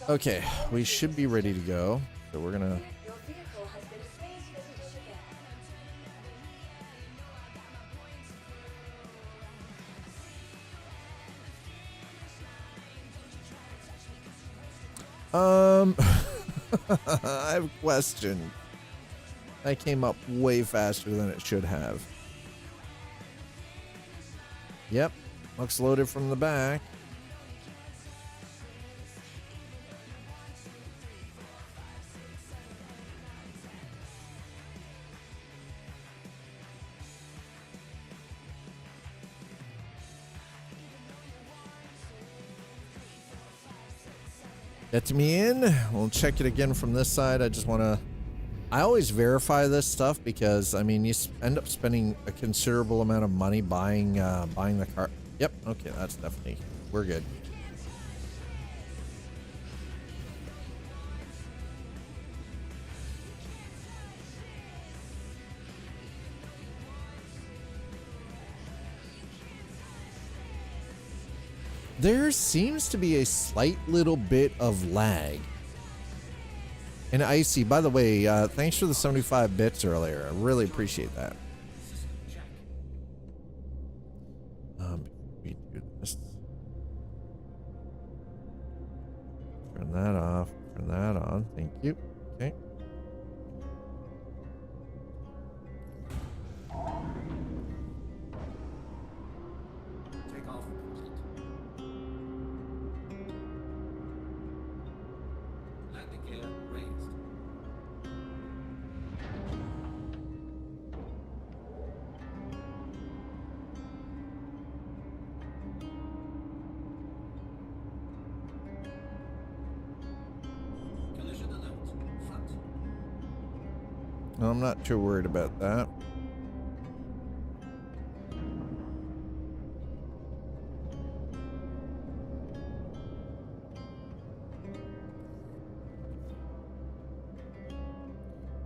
Okay, we should be ready to go. So we're gonna. Your vehicle has been phase visited again. I have a question. That came up way faster than it should have. Yep, looks loaded from the back. Let me in. We'll check it again from this side. I just want to... I always verify this stuff because, I mean, you end up spending a considerable amount of money buying the car. Yep, okay, that's definitely... We're good. There seems to be a slight little bit of lag. And Icy, by the way, thanks for the 75 bits earlier. I really appreciate that. We do this. Turn that off. Turn that on. Thank you. Okay. Take off complete. Landing gear raised. Collision alert. Front. I'm not too worried about that.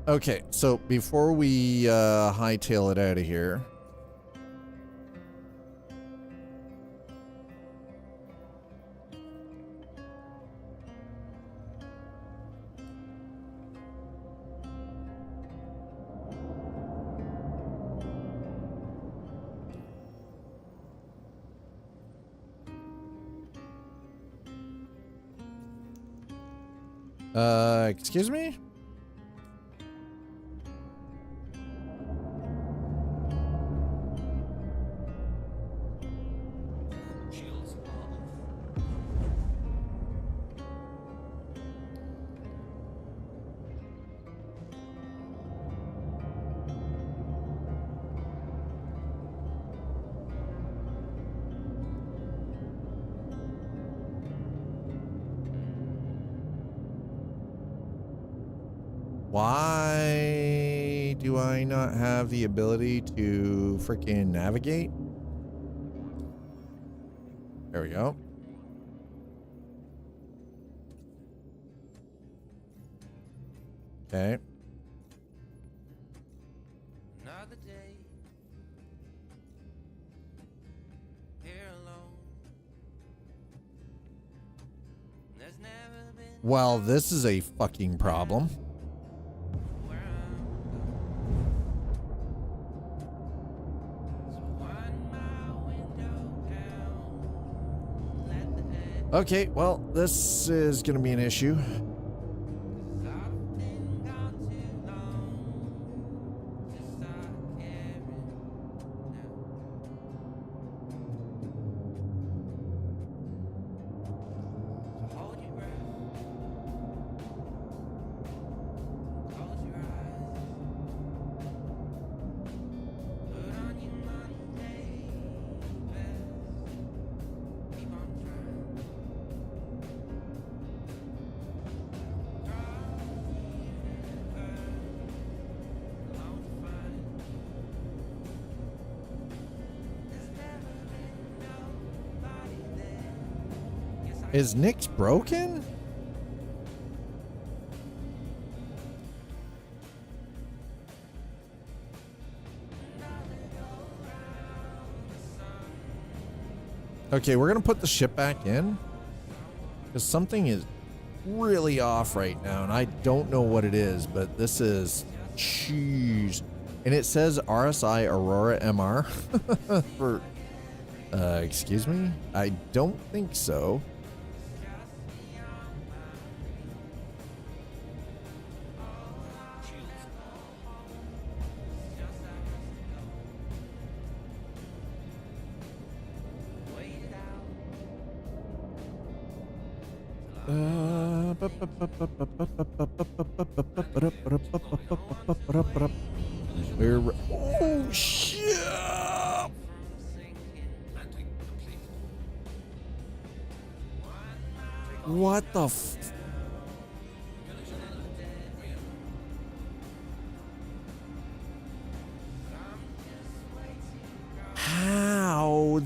Okay, so before we hightail it out of here, excuse me? Shields are off. Why do I not have the ability to freaking navigate? There we go. Okay. Another day here alone. There's never been Well, this is a fucking problem. where I'm going. So wind my window down. Let the air, Okay, well, this is gonna be an issue. 'cause I've been gone too long to start caring now. So hold your breath. Close your eyes. Put on your Monday best. Keep on trying. Across the universe, alone to find. There's never been nobody there. Yes, I Is Nick's broken? Okay, we're gonna put the ship back in because something is really off right now, and I don't know what it is, but this is jeez. And it says RSI Aurora MR for excuse me? I don't think so. Oh shit! Landing complete. What the f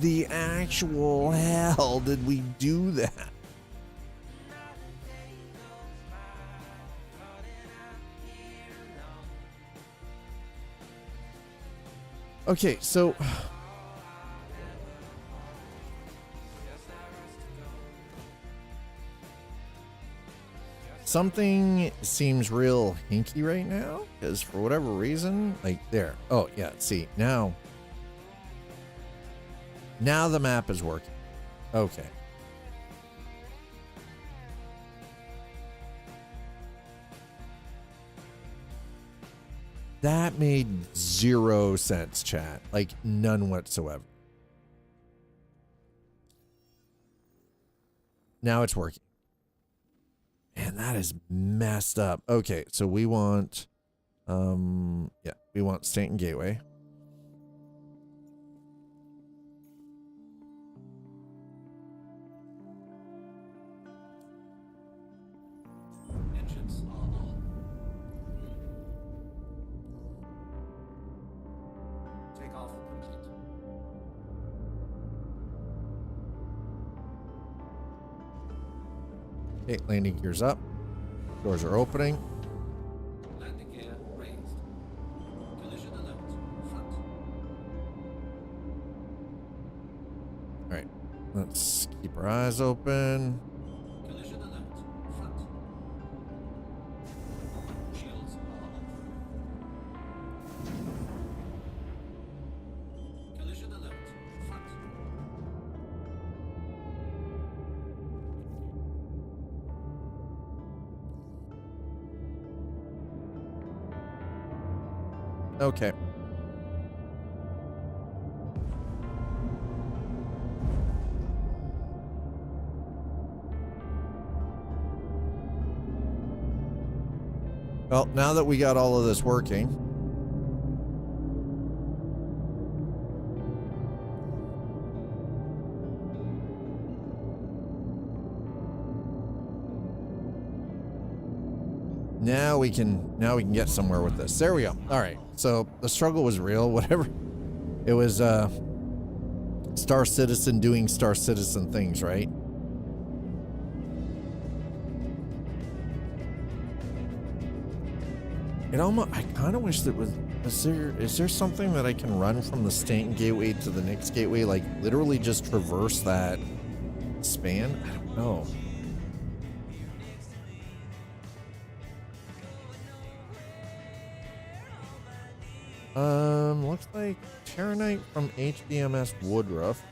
the actual hell did we do that? Okay, so something seems real hinky right now because for whatever reason, like there. Oh yeah, see now the map is working. Okay. That made 0 sense, chat. Like, none whatsoever. Now it's working. Man, that is messed up. Okay, so we want... yeah, we want Stanton Gateway. Engines are on. Takeoff complete. Okay, landing gears up. Doors are opening. Landing gear raised. Collision alert. Front. All right, let's keep our eyes open. Collision alert. Front. Shields are off. Collision alert. Front. Okay. Well, now that we got all of this working, now we can get somewhere with this. There we go. All right. So the struggle was real. Whatever. It was Star Citizen doing Star Citizen things, right? It almost, I kind of wish that is there something that I can run from the Stanton Gateway to the next gateway, like literally just traverse that span? I don't know. Looks like Terranite from HDMS Woodruff.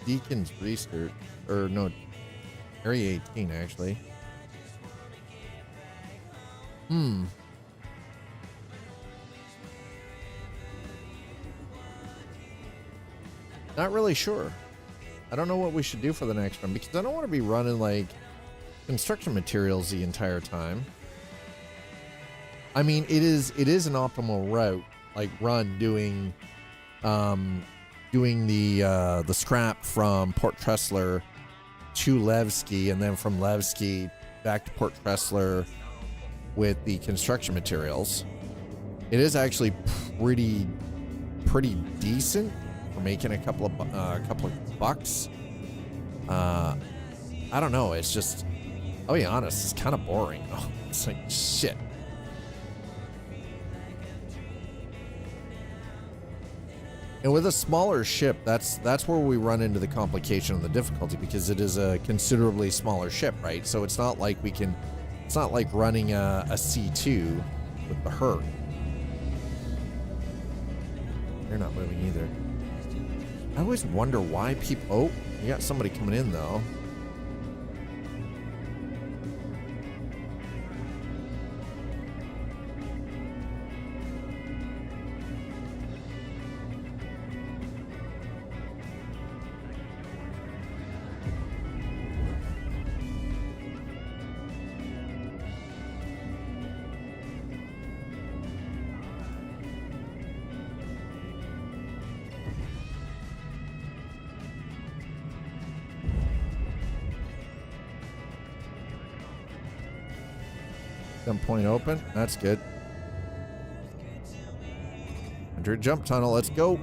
Deacon's Research, or no, Area 18 actually. Not really sure. I don't know what we should do for the next one because I don't want to be running like construction materials the entire time. I mean, it is an optimal route, like run doing the scrap from Port Tressler to Levski and then from Levski back to Port Tressler with the construction materials. It is actually pretty decent for making a couple of bucks. I don't know. It's just, I'll be honest, it's kind of boring. Oh, it's like shit. And with a smaller ship, that's where we run into the complication of the difficulty because it is a considerably smaller ship, right? So it's not like it's not like running a C2 with the Hurt. They're not moving either. I always wonder why people... Oh, you got somebody coming in, though. Gunpoint open. That's good. Enter a jump tunnel. Let's go.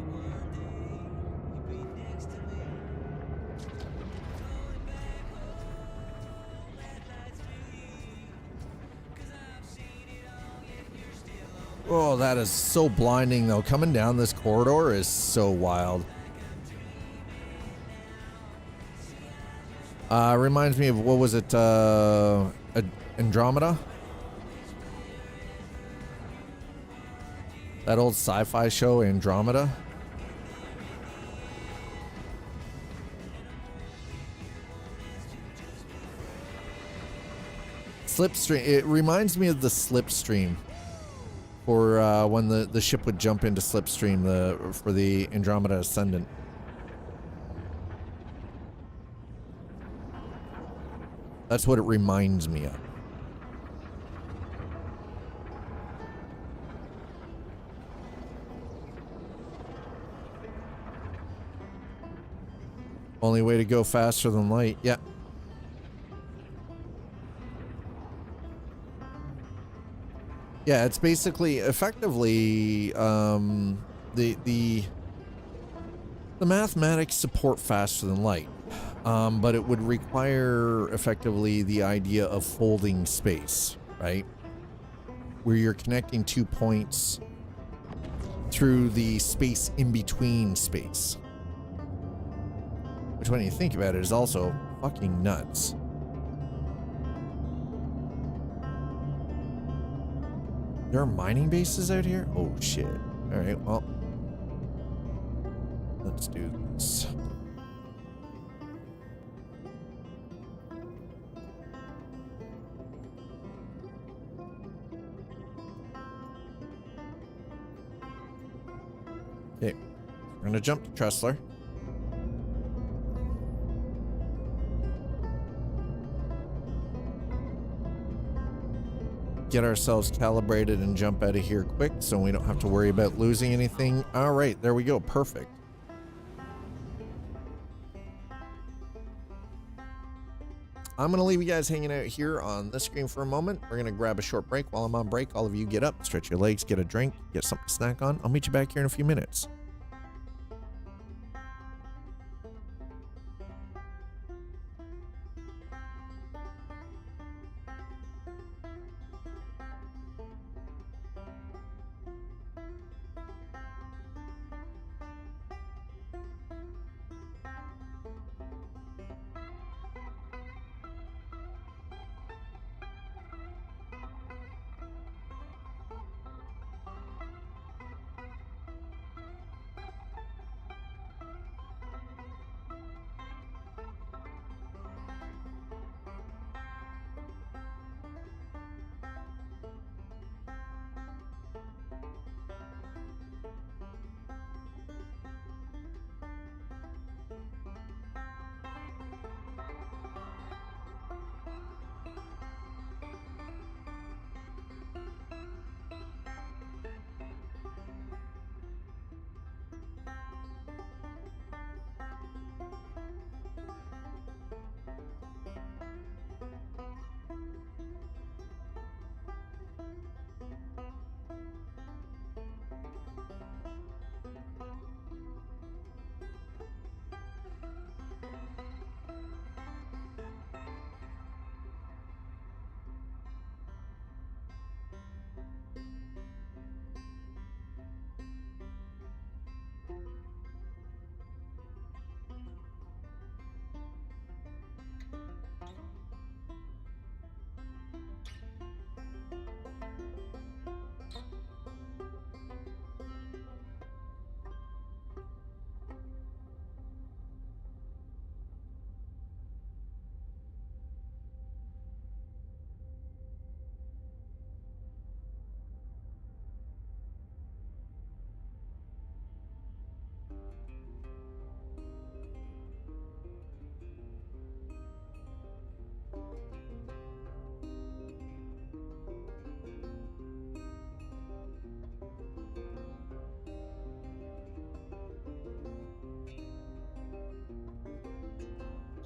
Oh, that is so blinding, though. Coming down this corridor is so wild. Reminds me of, what was it, Andromeda? That old sci-fi show, Andromeda. Slipstream. It reminds me of the Slipstream. For when the ship would jump into Slipstream for the Andromeda Ascendant. That's what it reminds me of. Only way to go faster than light. Yeah. Yeah, it's basically effectively the mathematics support faster than light, but it would require effectively the idea of folding space, right? Where you're connecting 2 points through the space in between space, which, when you think about it, is also fucking nuts. There are mining bases out here? Oh, shit. Alright, well. Let's do this. Okay. We're gonna jump to Tressler. Get ourselves calibrated and jump out of here quick so we don't have to worry about losing anything. All right, there we go. Perfect. I'm going to leave you guys hanging out here on this screen for a moment. We're going to grab a short break. While I'm on break, all of you get up, stretch your legs, get a drink, get something to snack on. I'll meet you back here in a few minutes.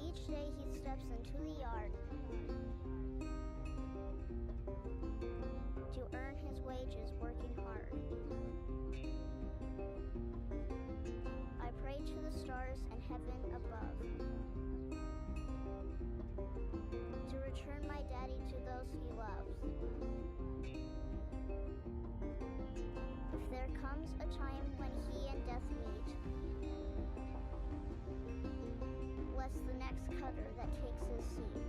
Each day he steps into the yard to earn his wages working hard. heaven above. To return my daddy to those he loves. If there comes a time when he and death meet, what's the next cutter that takes his seat?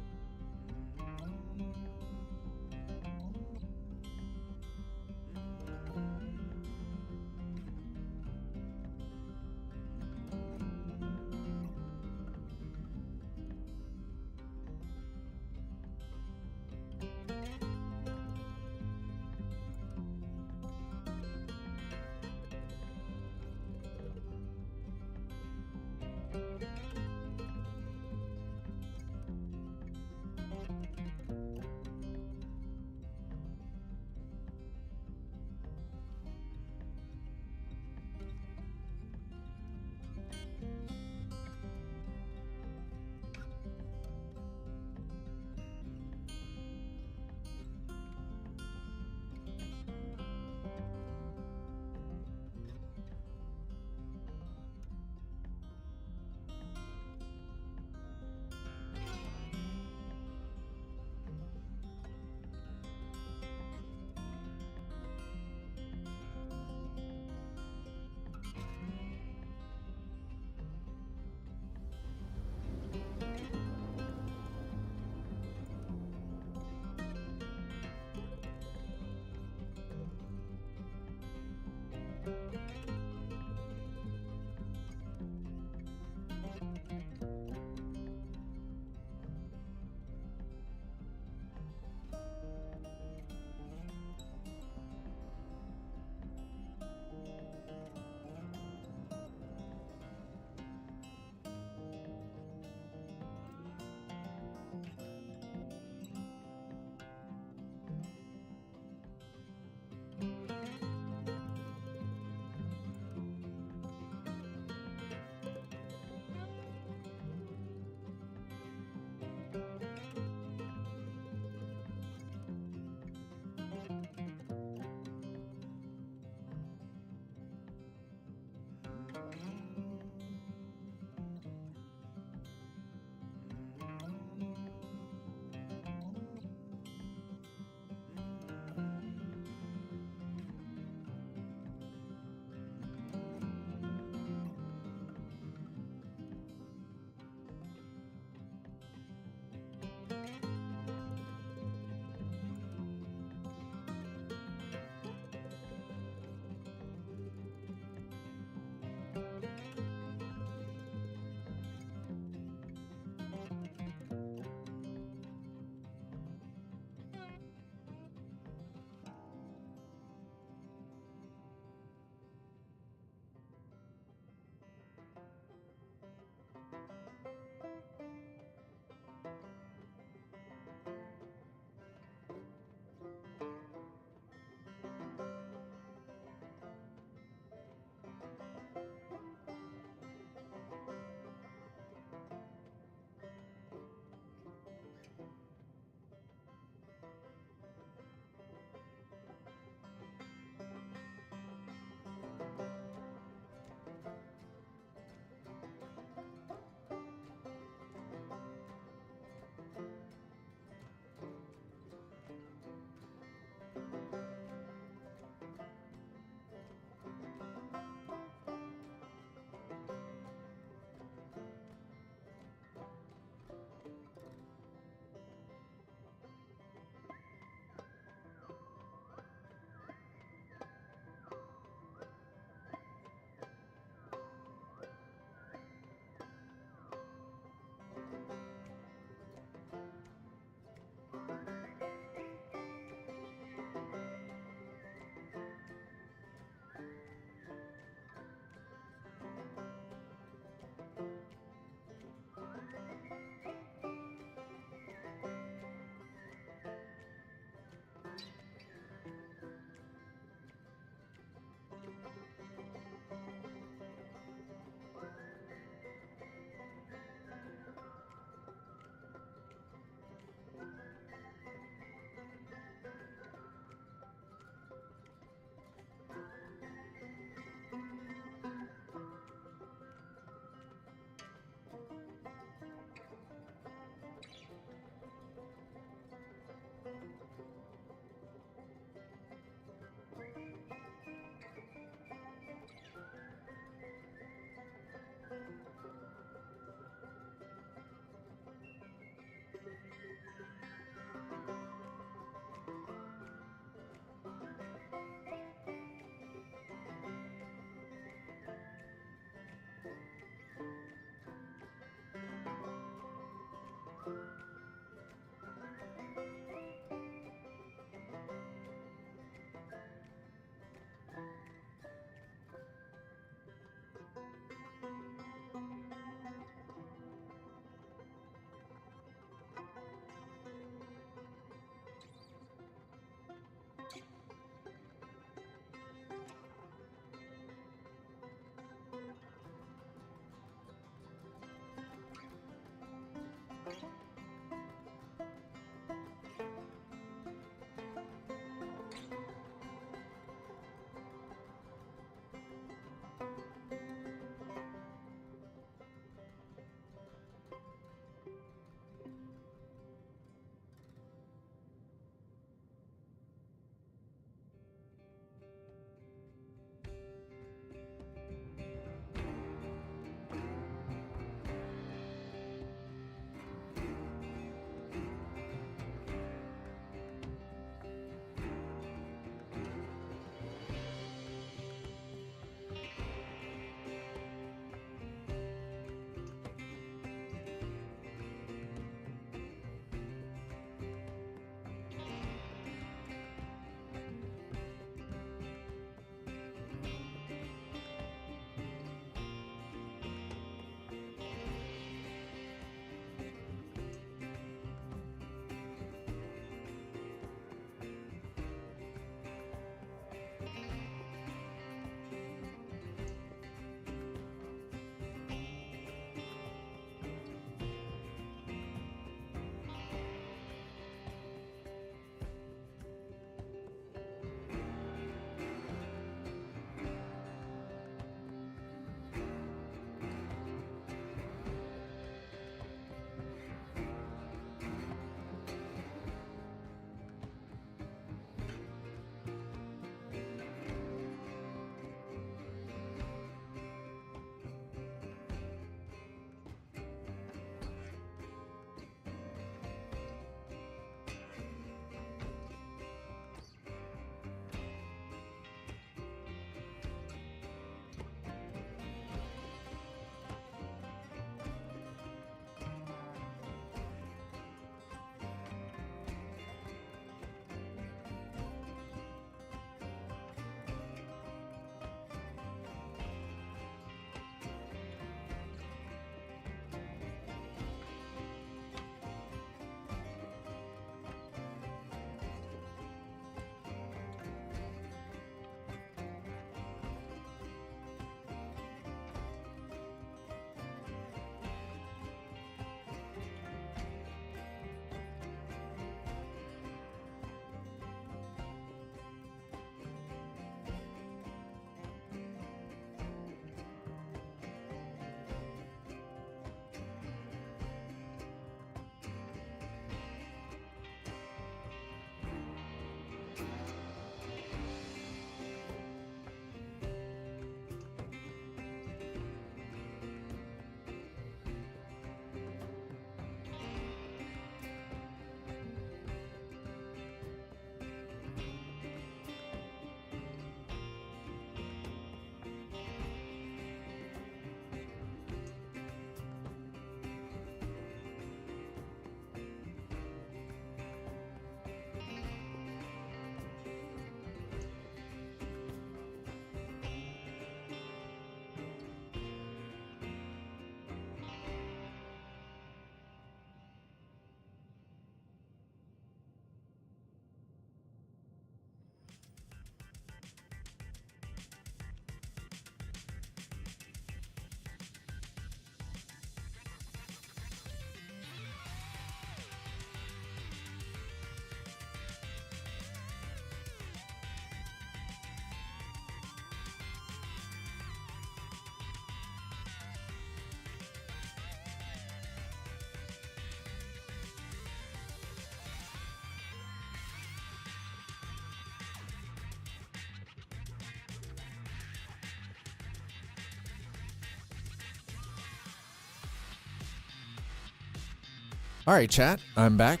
All right, chat. I'm back.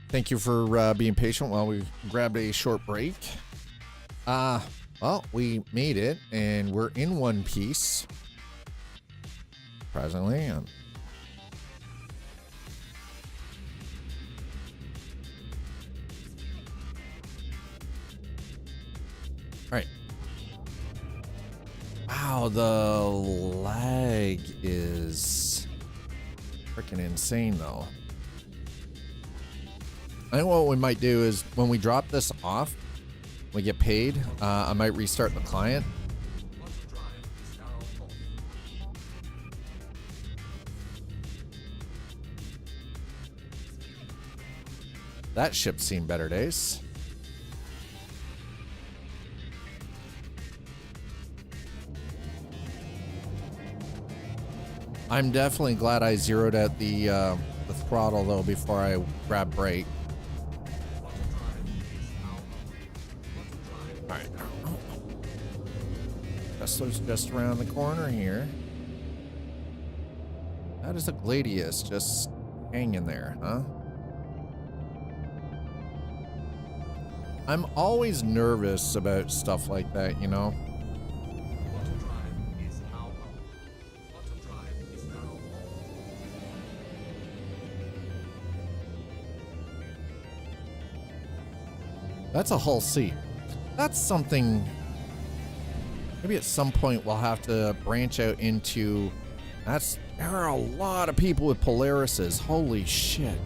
Thank you for being patient while we grabbed a short break. Well, we made it, and we're in one piece. Surprisingly, all right. Wow, the lag is freaking insane, though. I think what we might do is when we drop this off, we get paid. I might restart the client. That ship's seen better days. I'm definitely glad I zeroed out the throttle though before I grab brake. All right. Tesla's just around the corner here. That is a Gladius just hanging there, huh? I'm always nervous about stuff like that, you know? That's a hull seat. That's something maybe at some point we'll have to branch out into. There are a lot of people with Polarises. Holy shit.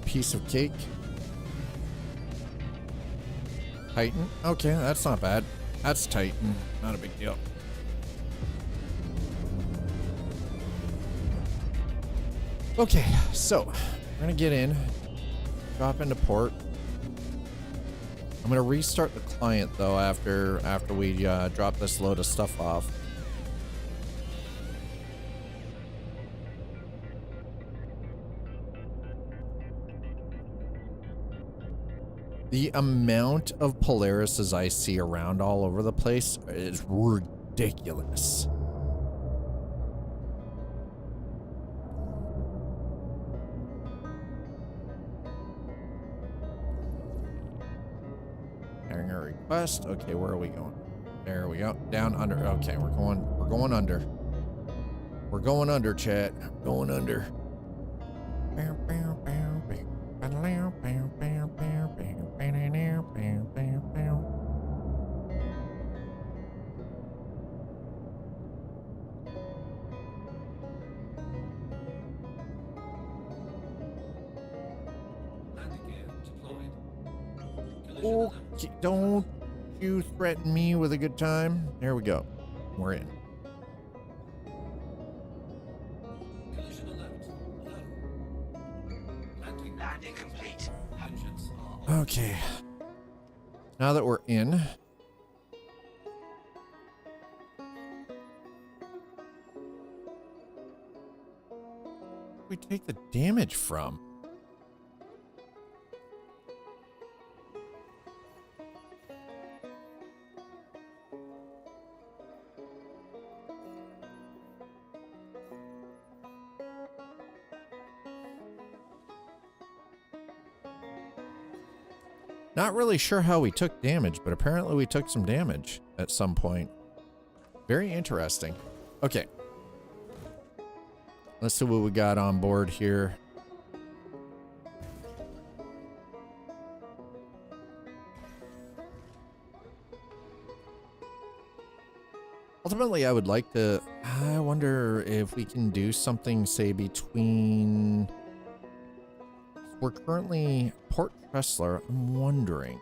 Piece of cake. Titan. Okay, that's not bad. That's Titan. Not a big deal. Okay, so we're gonna get in, drop into port. I'm gonna restart the client though after we drop this load of stuff off. The amount of Polarises I see around all over the place is ridiculous. Carrying a request. Okay, where are we going? There we go. Down under. Okay, we're going under. We're going under, chat. Going under. Okay, don't you threaten me with a good time. There we go. We're in. Landing complete. Okay. Now that we're in, we take the damage from. Not really sure how we took damage, but apparently we took some damage at some point. Very interesting. Okay. Let's see what we got on board here. Ultimately, I would like to... I wonder if we can do something, say, between... We're currently Port Tressler. I'm wondering.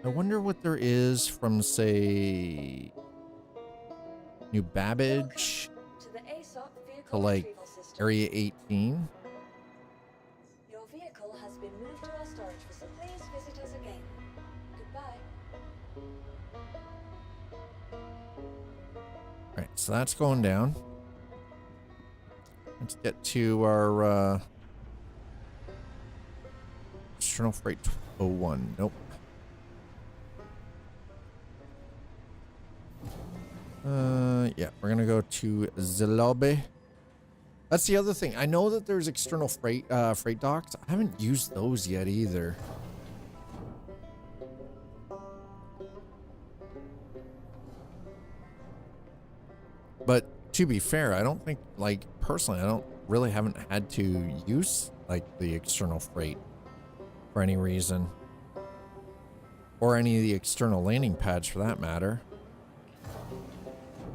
I wonder what there is from, say, New Babbage to like Area 18. Your vehicle has been moved to our storage facility. Please visit us again. Goodbye. so that's going down. Let's get to our external freight 01. Nope. Yeah, we're gonna go to Zelobe. That's the other thing. I know that there's external freight docks. I haven't used those yet either. But to be fair, I don't think, like, personally, I don't really haven't had to use, like, the external freight for any reason. Or any of the external landing pads for that matter.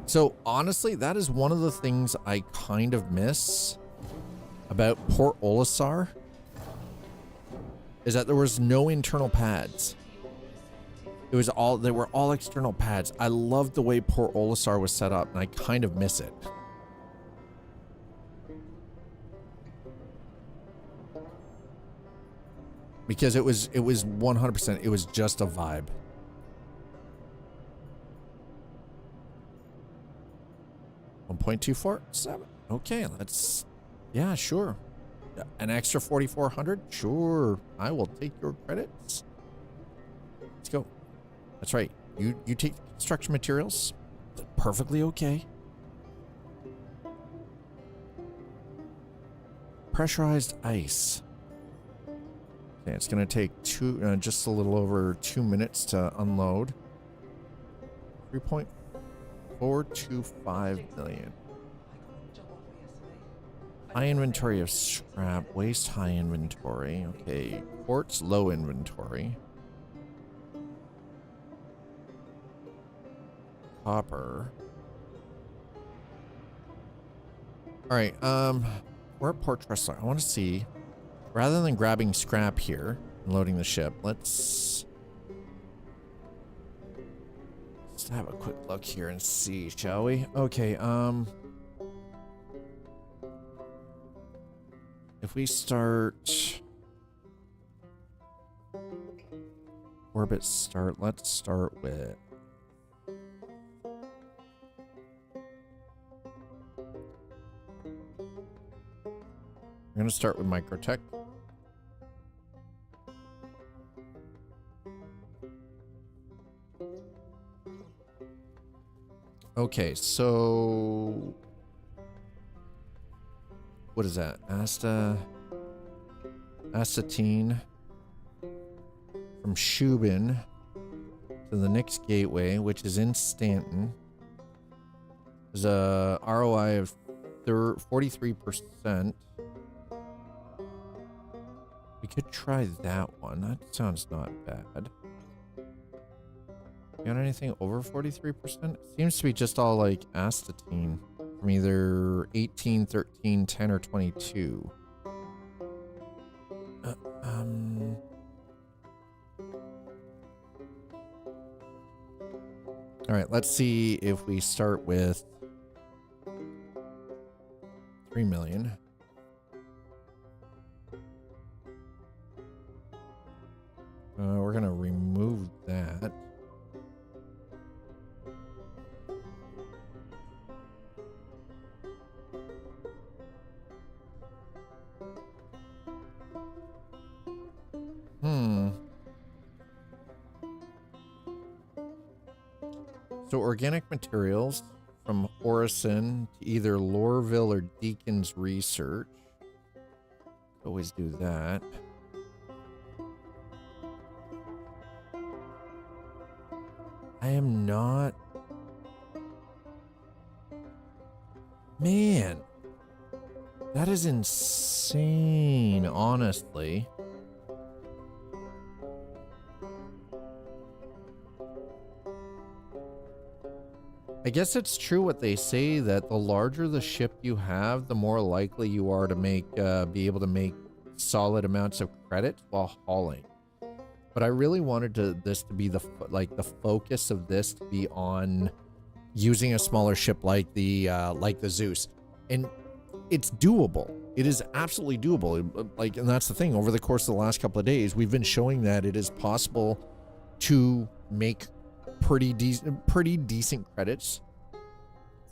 So honestly, that is one of the things I kind of miss about Port Olisar, is that there was no internal pads. It was all, they were all external pads. I loved the way Port Olisar was set up, and I kind of miss it. Because it was 100%, it was just a vibe. $1.247. Okay, let's, yeah, sure. An extra 4,400? Sure. I will take your credits. Let's go. That's right. You take the construction materials. Perfectly okay. Pressurized ice. Okay, it's gonna take just a little over 2 minutes to unload. 3.425 million. High inventory of scrap, waste high inventory. Okay, quartz low inventory. Copper. All right, we're at Port Tressler. I want to see, rather than grabbing scrap here and loading the ship, let's have a quick look here and see, shall we? Okay, if we start orbit start, let's start with I'm gonna start with Microtech. Okay, so what is that? Astatine from Shubin to the next gateway, which is in Stanton. There's a ROI of 43%. We could try that one. That sounds not bad. Got anything over 43%? It seems to be just all like astatine from either 18, 13, 10, or 22. All right, let's see if we start with 3 million. We're gonna remove that. So organic materials from Orison to either Lorville or Deacon's Research. Always do that. I am not... Man, that is insane, honestly. I guess it's true what they say, that the larger the ship you have, the more likely you are to make be able to make solid amounts of credit while hauling. But I really wanted this to be the focus of this to be on using a smaller ship like the Zeus, and it's doable. It is absolutely doable. Like, and that's the thing. Over the course of the last couple of days, we've been showing that it is possible to make pretty decent credits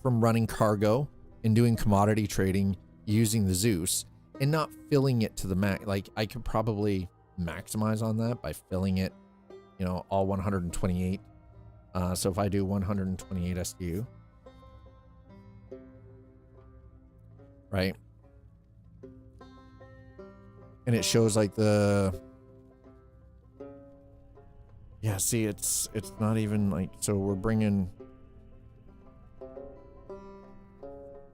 from running cargo and doing commodity trading using the Zeus and not filling it to the max. Like, I could probably maximize on that by filling it, you know, all 128. So if I do 128 SU, right? And it shows like the, yeah, see, it's not even like, so we're bringing,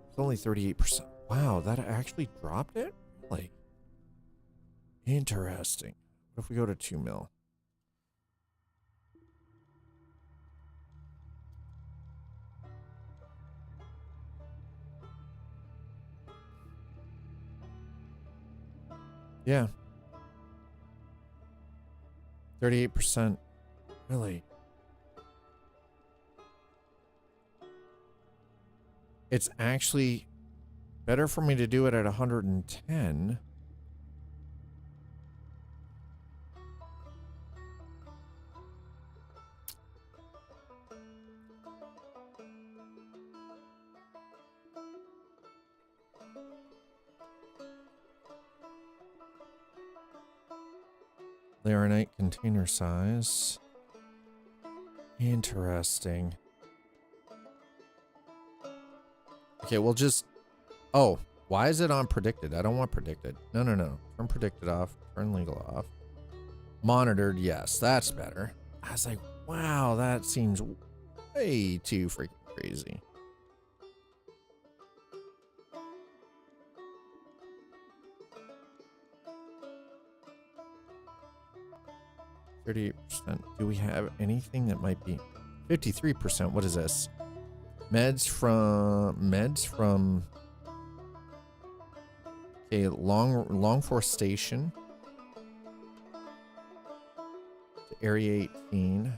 it's only 38%. Wow, that actually dropped it? Like, interesting. What if we go to 2 mil? Yeah. 38%. Really? It's actually better for me to do it at 110. Laranite container size. Interesting. Okay, we'll just... Oh, why is it on predicted? I don't want predicted. No, no, no. Turn predicted off. Turn legal off. Monitored, yes. That's better. I was like, wow, that seems way too freaking crazy. %. Do we have anything that might be 53%? What is this? Meds from okay, Longforestation to Area 18.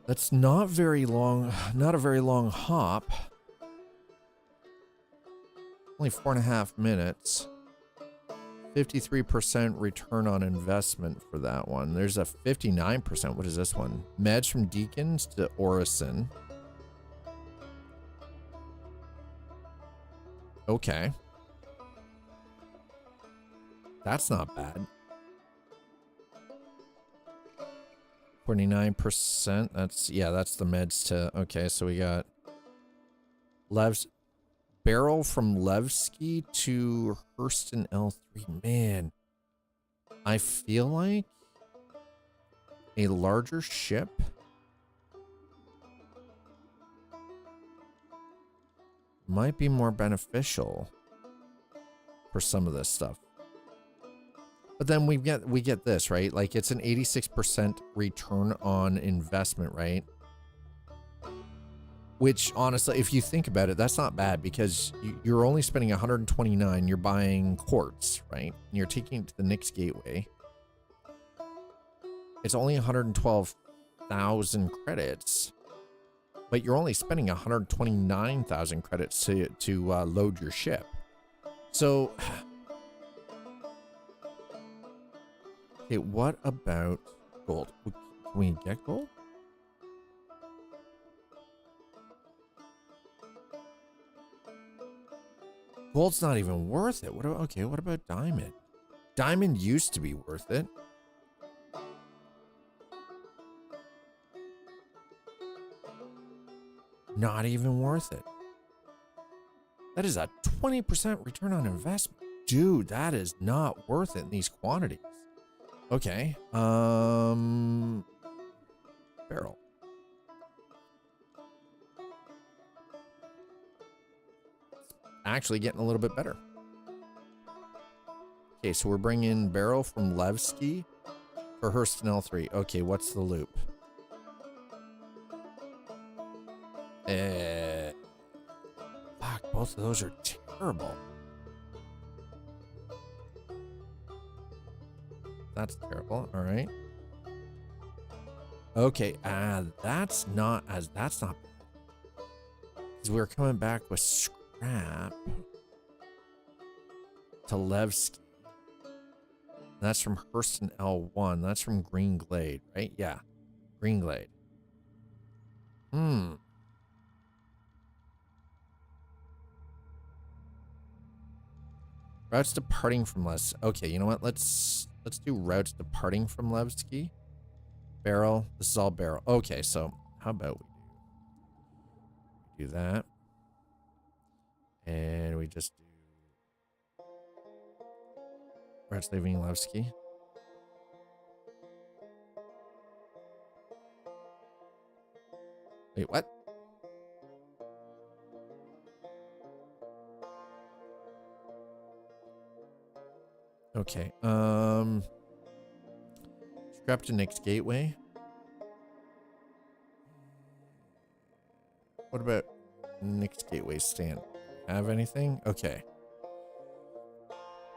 That's not very long, not a very long hop. Only 4.5 minutes. 53% return on investment for that one. There's a 59%. What is this one? Meds from Deacons to Orison. Okay. That's not bad. 49%. That's, yeah, that's the meds to, okay, so we got Barrel from Levski to Hurston L3. Man, I feel like a larger ship might be more beneficial for some of this stuff. But then we get this, right? Like, it's an 86% return on investment, right? Which, honestly, if you think about it, that's not bad, because you're only spending 129. You're buying quartz, right? And you're taking it to the Nyx Gateway. It's only 112,000 credits, but you're only spending 129,000 credits to load your ship. So, okay, what about gold? Can we get gold? Gold's not even worth it. What about, okay, what about diamond? Diamond used to be worth it. Not even worth it. That is a 20% return on investment. Dude, that is not worth it in these quantities. Okay. Barrel. Actually getting a little bit better. Okay, so we're bringing Barrel from Levski for Hurston L3. Okay, what's the loop? Fuck, both of those are terrible. That's terrible. All right. Okay, that's not bad. Because we're coming back with scrap to Levski. That's from Hurston L1. That's from Green Glade, right? Yeah, Green Glade. Routes departing from Levski. Okay, you know what? Let's do routes departing from Levski. Barrel. This is all barrel. Okay, so how about we do that, and we just do routes leaving Levski. Wait, what? Okay. Scrap to next gateway. What about next gateway stand? Have anything? Okay.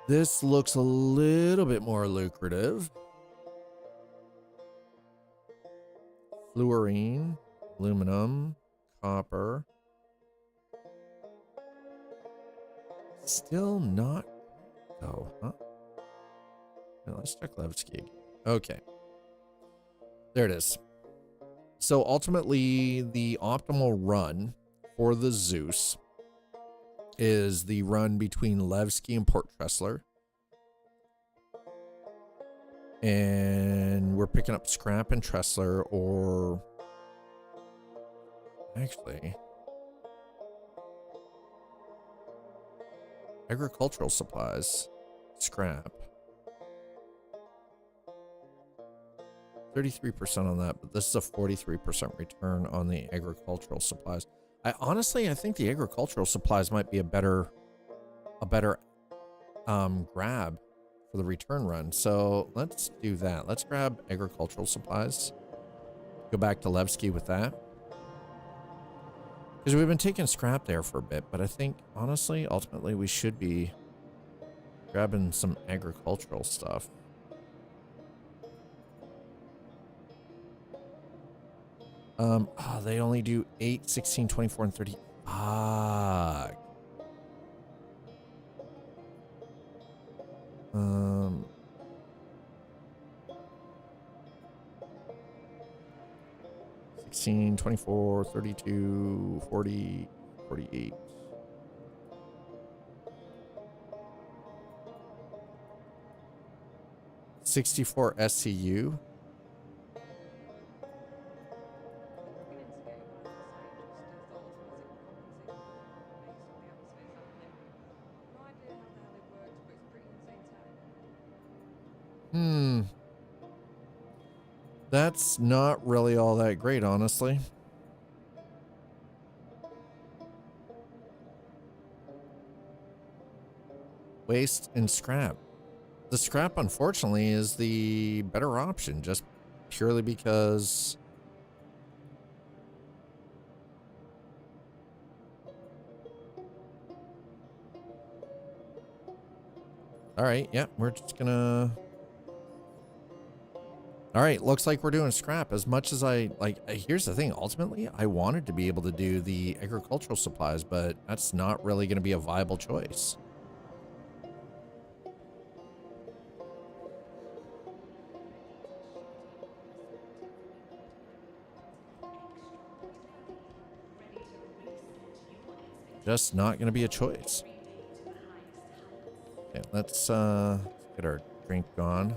This looks a little bit more lucrative. Fluorine, aluminum, copper. Still not though, huh? Now let's check Levski. Okay. There it is. So ultimately, the optimal run for the Zeus is the run between Levski and Port Tressler. And we're picking up scrap in Tressler, or actually agricultural supplies, scrap. 33% on that, but this is a 43% return on the agricultural supplies. I think the agricultural supplies might be a better grab for the return run. So let's do that. Let's grab agricultural supplies. Go back to Levski with that. Because we've been taking scrap there for a bit, but I think honestly, ultimately we should be grabbing some agricultural stuff. They only do 8, 16, 24, and 30. Fuck. 16, 24, 32, 40, 48. $64 SCU. That's not really all that great, honestly. Waste and scrap. The scrap, unfortunately, is the better option, just purely because... All right, yeah, we're just gonna... All right, looks like we're doing scrap. As much as I like, here's the thing. Ultimately, I wanted to be able to do the agricultural supplies, but that's not really going to be a viable choice. Just not going to be a choice. Okay, let's get our drink gone.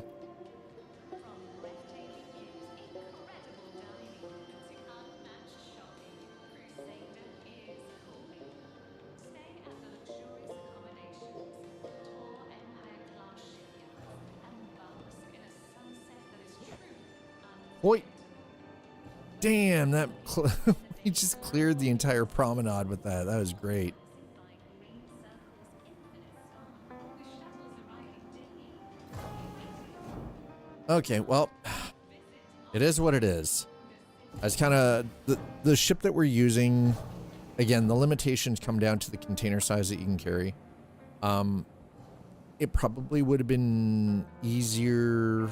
Boy, damn, that he just cleared the entire promenade with that. That was great. Okay, well, it is what it is. That's kind of the ship that we're using. Again, the limitations come down to the container size that you can carry. It probably would have been easier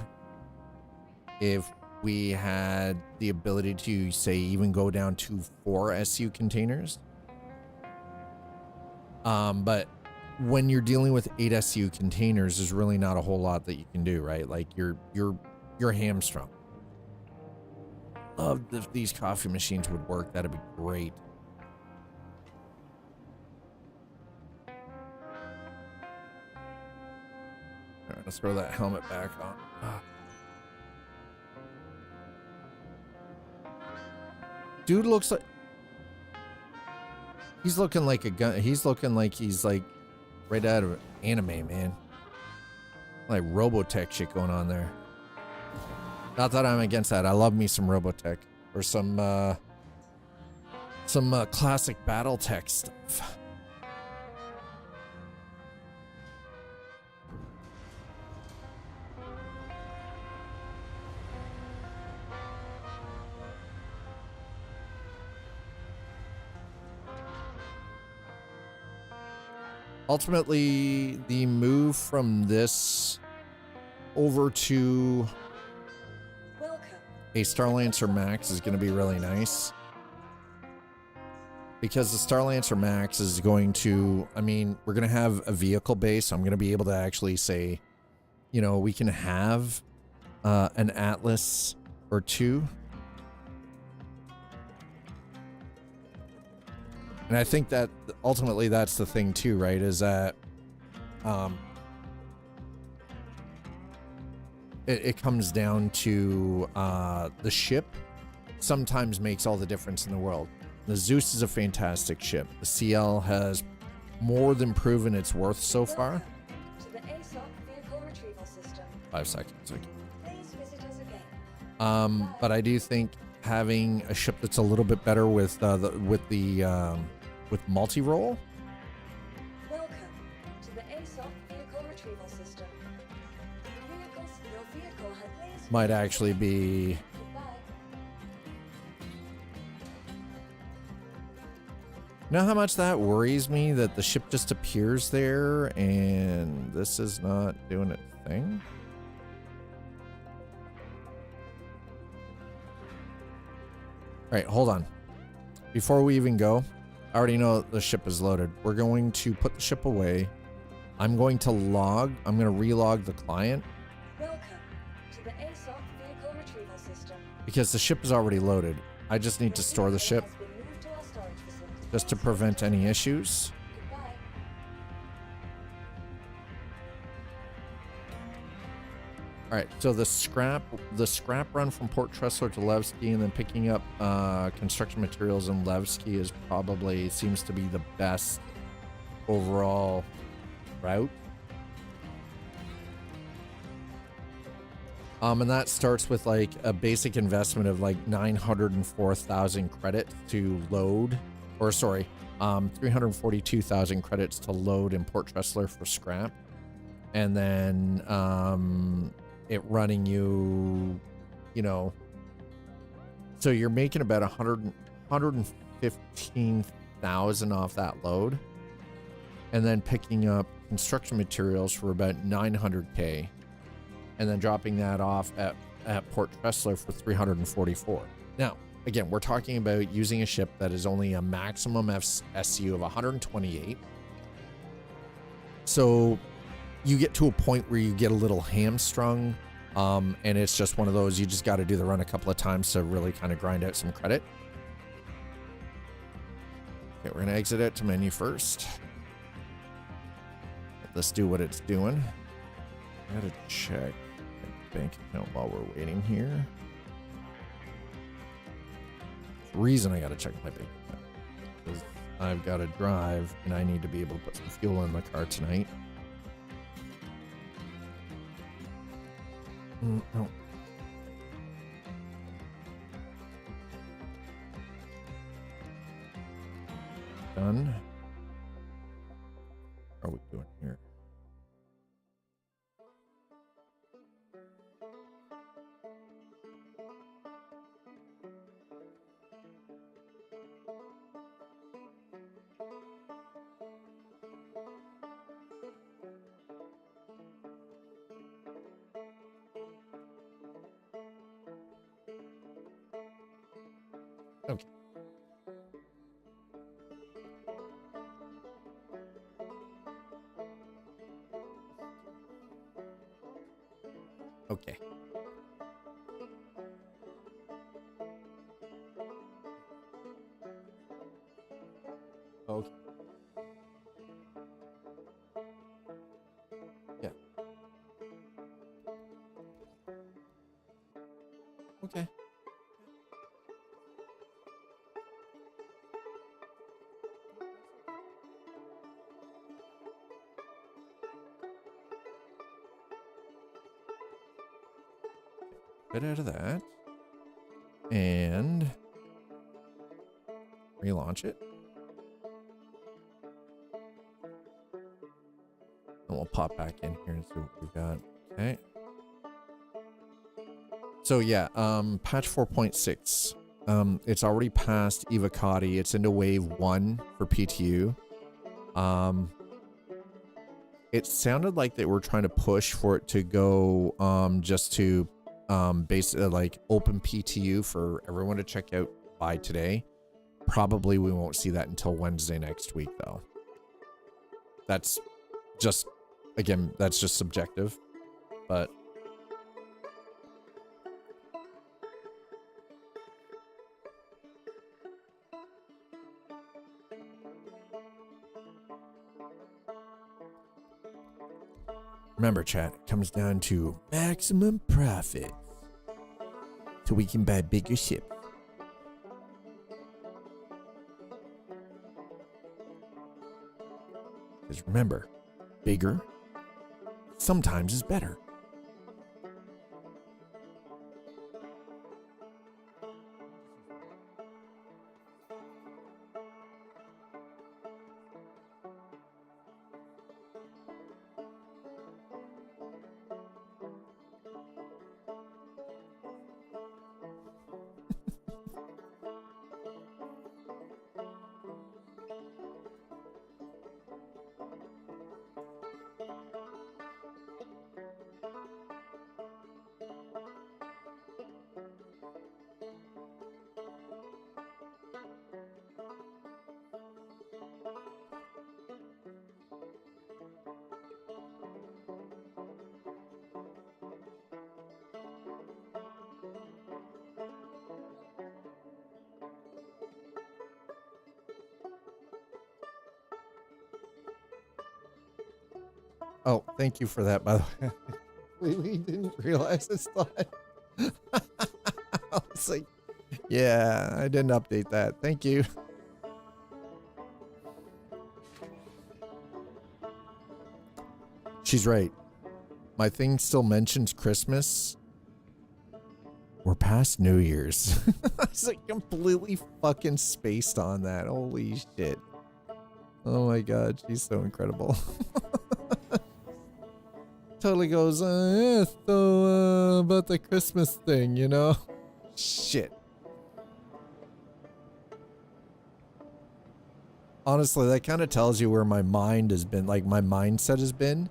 if we had the ability to, say, even go down to 4 SU containers. But when you're dealing with 8 SU containers, there's really not a whole lot that you can do, right? Like you're hamstrung. love if these coffee machines would work. That'd be great. All right, let's throw that helmet back on. Dude looks like he's looking like a gun. He's looking like he's like right out of anime, man. Like Robotech shit going on there. Not that I'm against that. I love me some Robotech or some classic BattleTech stuff. Ultimately, the move from this over to a Starlancer Max is going to be really nice. Because the Starlancer Max is going to, I mean, we're going to have a vehicle base. I'm going to be able to actually say, you know, we can have an Atlas or two. And I think that ultimately that's the thing too, right? Is that it comes down to the ship sometimes makes all the difference in the world. The Zeus is a fantastic ship. The CL has more than proven its worth so far. To the ASOP vehicle retrieval system. 5 seconds. Okay. Please visit us again. But I do think having a ship that's a little bit better with multi-role. Welcome to the ASOP vehicle retrieval system. Your vehicle has Might actually be. You know how much that worries me that the ship just appears there and this is not doing its thing? All right, hold on. Before we even go, I already know the ship is loaded. We're going to put the ship away. I'm going to relog the client. Welcome to the ASOP vehicle retrieval system. Because the ship is already loaded. I just need to store the ship just to prevent any issues. All right, so the scrap run from Port Tressler to Levski and then picking up construction materials in Levski is probably seems to be the best overall route. And that starts with like a basic investment of like 904,000 credits to load, or sorry, 342,000 credits to load in Port Tressler for scrap, and then it running you, you know, so you're making about 115,000 off that load, and then picking up construction materials for about 900K. And then dropping that off at Port Tressler for 344. Now, again, we're talking about using a ship that is only a maximum SU of 128. So you get to a point where you get a little hamstrung, and it's just one of those, you just got to do the run a couple of times to really kind of grind out some credit. Okay, we're going to exit out to menu first. Let's do what it's doing. I gotta check my bank account while we're waiting here. The reason I gotta check my bank account is I've got to drive and I need to be able to put some fuel in the car tonight. No. Done. How are we doing here? Okay. Okay. Okay. Get out of that. And relaunch it. And we'll pop back in here and see what we've got. Okay. So yeah, patch 4.6. It's already past Evocati. It's into wave 1 for PTU. It sounded like they were trying to push for it to go just to basically like open PTU for everyone to check out by today. Probably we won't see that until Wednesday next week though. That's just, again, that's just subjective, but remember, chat, it comes down to maximum profit so we can buy bigger ships. Because remember, bigger sometimes is better. Oh, thank you for that, by the way. I completely didn't realize I saw it. I was like, yeah, I didn't update that. Thank you. She's right. My thing still mentions Christmas. We're past New Year's. I was like completely fucking spaced on that. Holy shit. Oh my god, she's so incredible. Totally goes, yeah, so about the Christmas thing, you know? Shit. Honestly, that kind of tells you where my mind has been, like my mindset has been.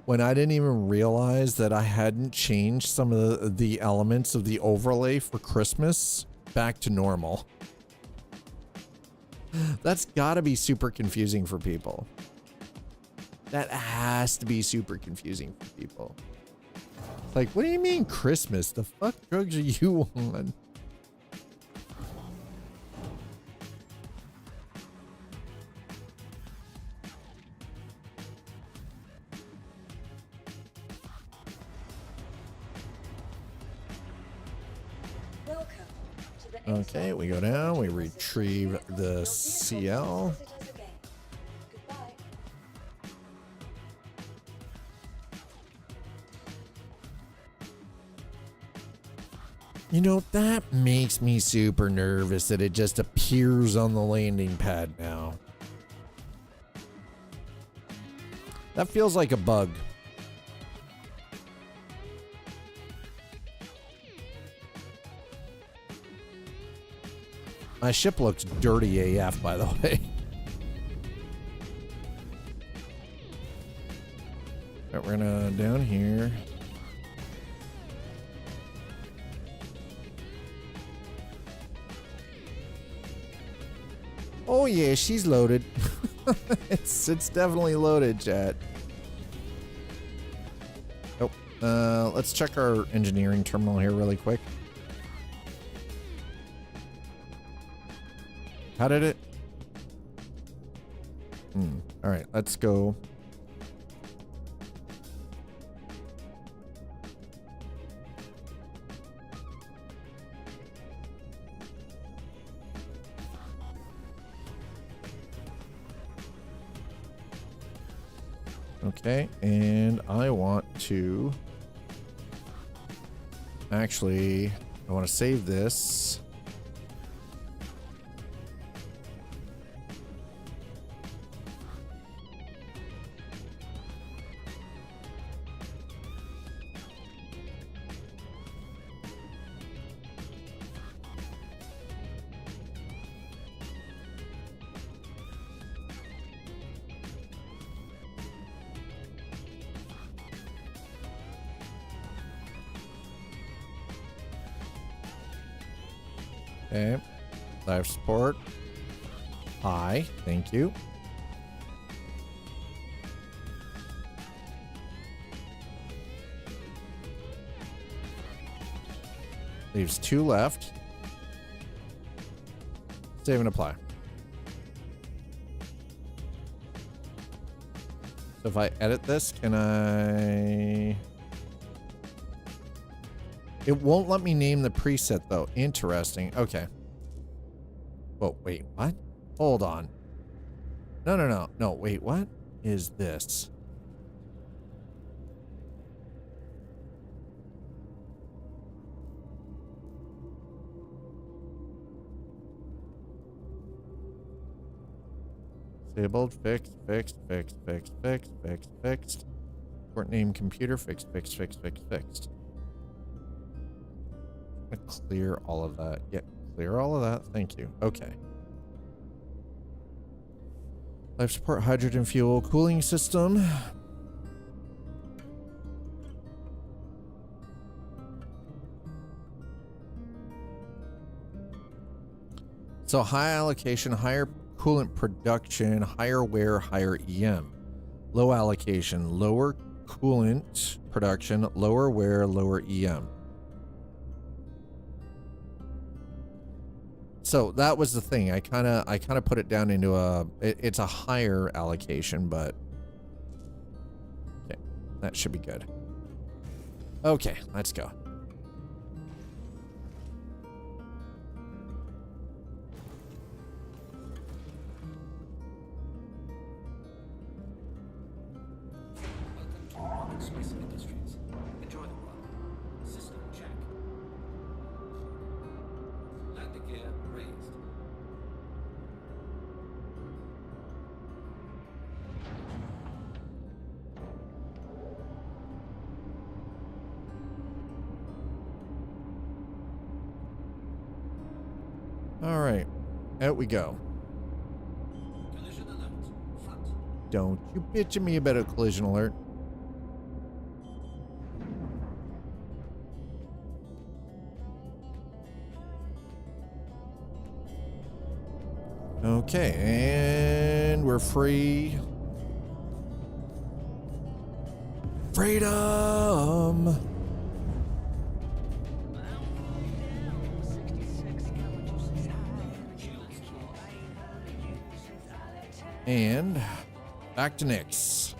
When I didn't even realize that I hadn't changed some of the elements of the overlay for Christmas back to normal. That's gotta be super confusing for people. That has to be super confusing for people. Like, what do you mean Christmas? The fuck drugs are you on? Welcome to the Okay, we go down, we retrieve the CL. You know, that makes me super nervous that it just appears on the landing pad now. That feels like a bug. My ship looks dirty AF, by the way. But we're gonna down here. Oh yeah, she's loaded. it's definitely loaded, chat. Oh, let's check our engineering terminal here really quick. How did it? All right, let's go. Okay, and I want to actually, I want to save this. Okay, life support. High, thank you. Leaves 2 left. Save and apply. So if I edit this, can I... It won't let me name the preset though. Interesting. Okay. Oh, wait, what? Hold on. No, wait, what is this? Disabled, fixed. Port name computer, fixed. I'm gonna clear all of that. Yeah, clear all of that. Thank you. Okay. Life support, hydrogen fuel, cooling system. So high allocation, higher coolant production, higher wear, higher EM. Low allocation, lower coolant production, lower wear, lower EM. So that was the thing. I kind of put it down into it's a higher allocation, but okay, that should be good. Okay, let's go. Welcome to Rocket Space Industries. Enjoy the run. System check. Landing gear raised. All right, out we go. Collision alert. Front. Don't you bitch at me about a collision alert. Okay, and we're free. Freedom! And back to Nyx.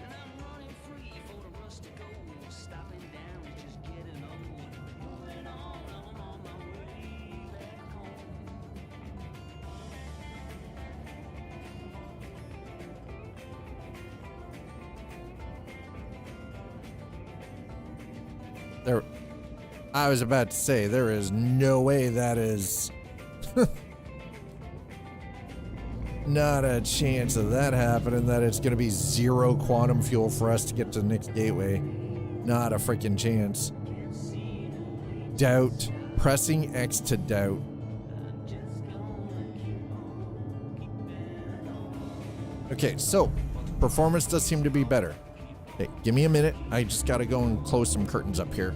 There, I was about to say, there is no way that is not a chance of that happening, that it's going to be 0 quantum fuel for us to get to the next gateway. Not a freaking chance. Doubt. Pressing X to doubt. Okay, so performance does seem to be better. Okay, give me a minute. I just got to go and close some curtains up here.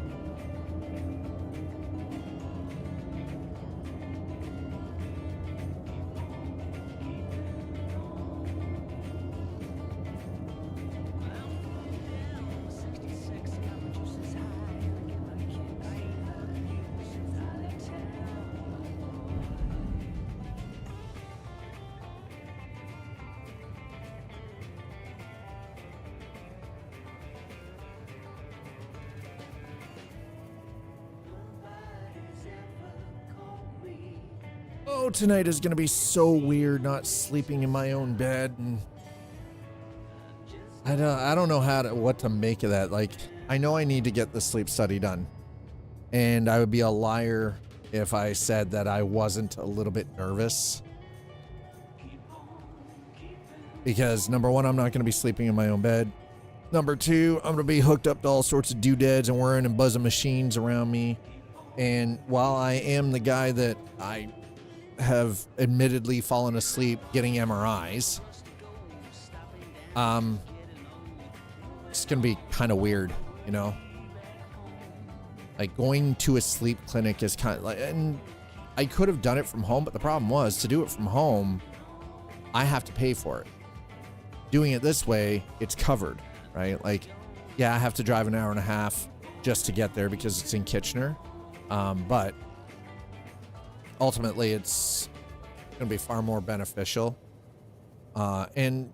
Oh, tonight is going to be so weird not sleeping in my own bed. And I don't know what to make of that. Like, I know I need to get the sleep study done, and I would be a liar if I said that I wasn't a little bit nervous. Because number one, I'm not going to be sleeping in my own bed. Number two, I'm going to be hooked up to all sorts of doodads and whirring and buzzing machines around me. And while I am the guy that I have admittedly fallen asleep getting MRIs, it's going to be kind of weird, you know? Like, going to a sleep clinic is kind of like, and I could have done it from home, but the problem was, to do it from home, I have to pay for it. Doing it this way, it's covered, right? Like, yeah, I have to drive an hour and a half just to get there because it's in Kitchener. But ultimately, it's going to be far more beneficial. And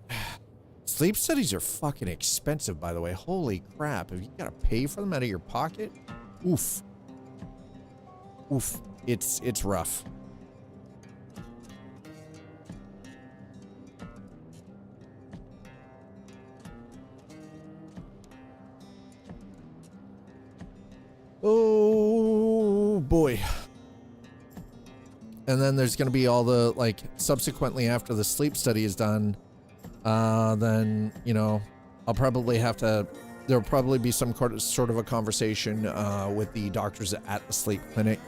sleep studies are fucking expensive, by the way. Holy crap. If you got to pay for them out of your pocket, oof. Oof. It's rough. Oh boy. And then there's going to be all the, like, subsequently after the sleep study is done, then, you know, I'll probably have to, there'll probably be some sort of a conversation with the doctors at the sleep clinic.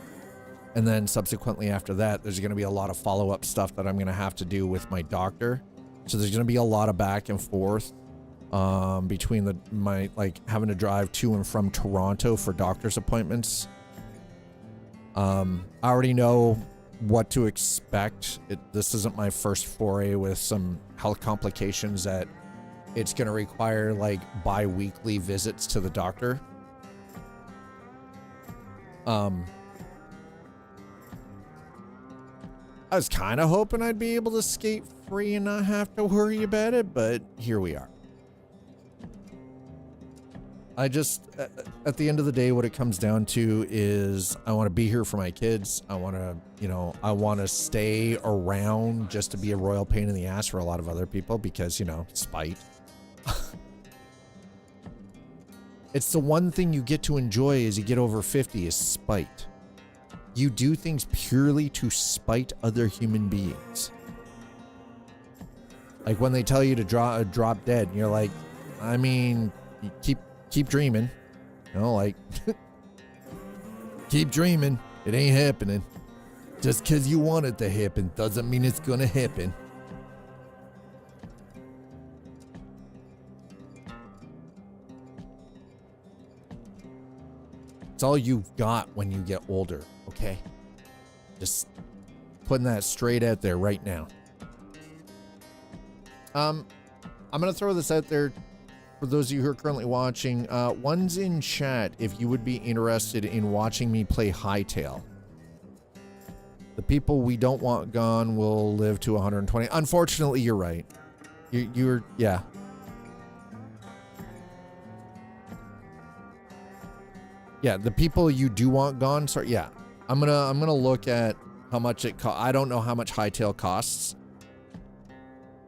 And then subsequently after that, there's going to be a lot of follow-up stuff that I'm going to have to do with my doctor. So there's going to be a lot of back and forth between my having to drive to and from Toronto for doctor's appointments. I already know what to expect. This isn't my first foray with some health complications that it's going to require like bi-weekly visits to the doctor. I was kind of hoping I'd be able to skate free and not have to worry about it, but here we are. I just, at the end of the day, what it comes down to is I want to be here for my kids. I want to, you know, I want to stay around just to be a royal pain in the ass for a lot of other people because, you know, spite. It's the one thing you get to enjoy as you get over 50 is spite. You do things purely to spite other human beings. Like when they tell you to drop dead, and you're like, I mean, you keep dreaming, you know, like keep dreaming. It ain't happening. Just because you want it to happen doesn't mean it's gonna happen. It's all you've got when you get older, okay? Just putting that straight out there right now. I'm gonna throw this out there for those of you who are currently watching. One's in chat if you would be interested in watching me play Hightail. The people we don't want gone will live to 120. Unfortunately, you're right. You're yeah. Yeah, the people you do want gone, sorry, yeah. I'm gonna look at how much it costs. I don't know how much Hightail costs.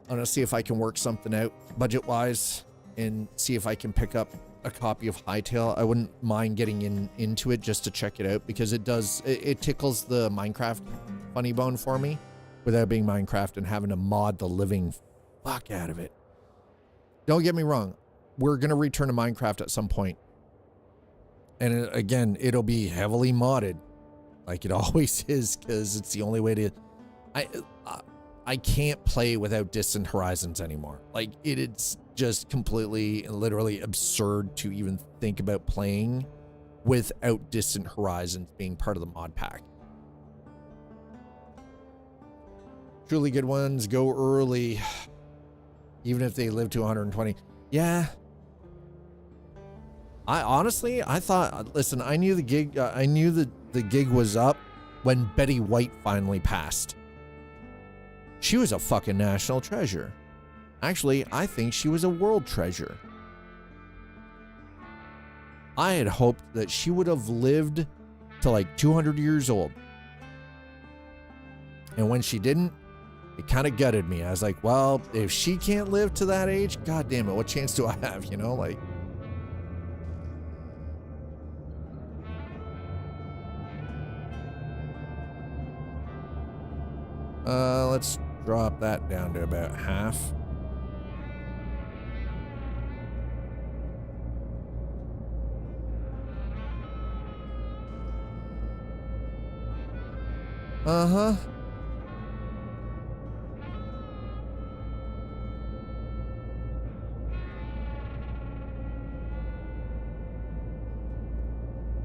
I'm gonna see if I can work something out budget-wise and see if I can pick up a copy of Hightail. I wouldn't mind getting into it just to check it out because it tickles the Minecraft funny bone for me without being Minecraft and having to mod the living fuck out of it. Don't get me wrong. We're gonna return to Minecraft at some point. And again, it'll be heavily modded, like it always is, because it's the only way to. I can't play without Distant Horizons anymore. Like it's just completely and literally absurd to even think about playing without Distant Horizons being part of the mod pack. Truly good ones go early, even if they live to 120. Yeah. I thought, listen, I knew the gig, I knew the gig was up when Betty White finally passed. She was a fucking national treasure. Actually, I think she was a world treasure. I had hoped that she would have lived to like 200 years old. And when she didn't, it kind of gutted me. I was like, well, if she can't live to that age, god damn it, what chance do I have, you know? Like, let's drop that down to about half. Uh-huh.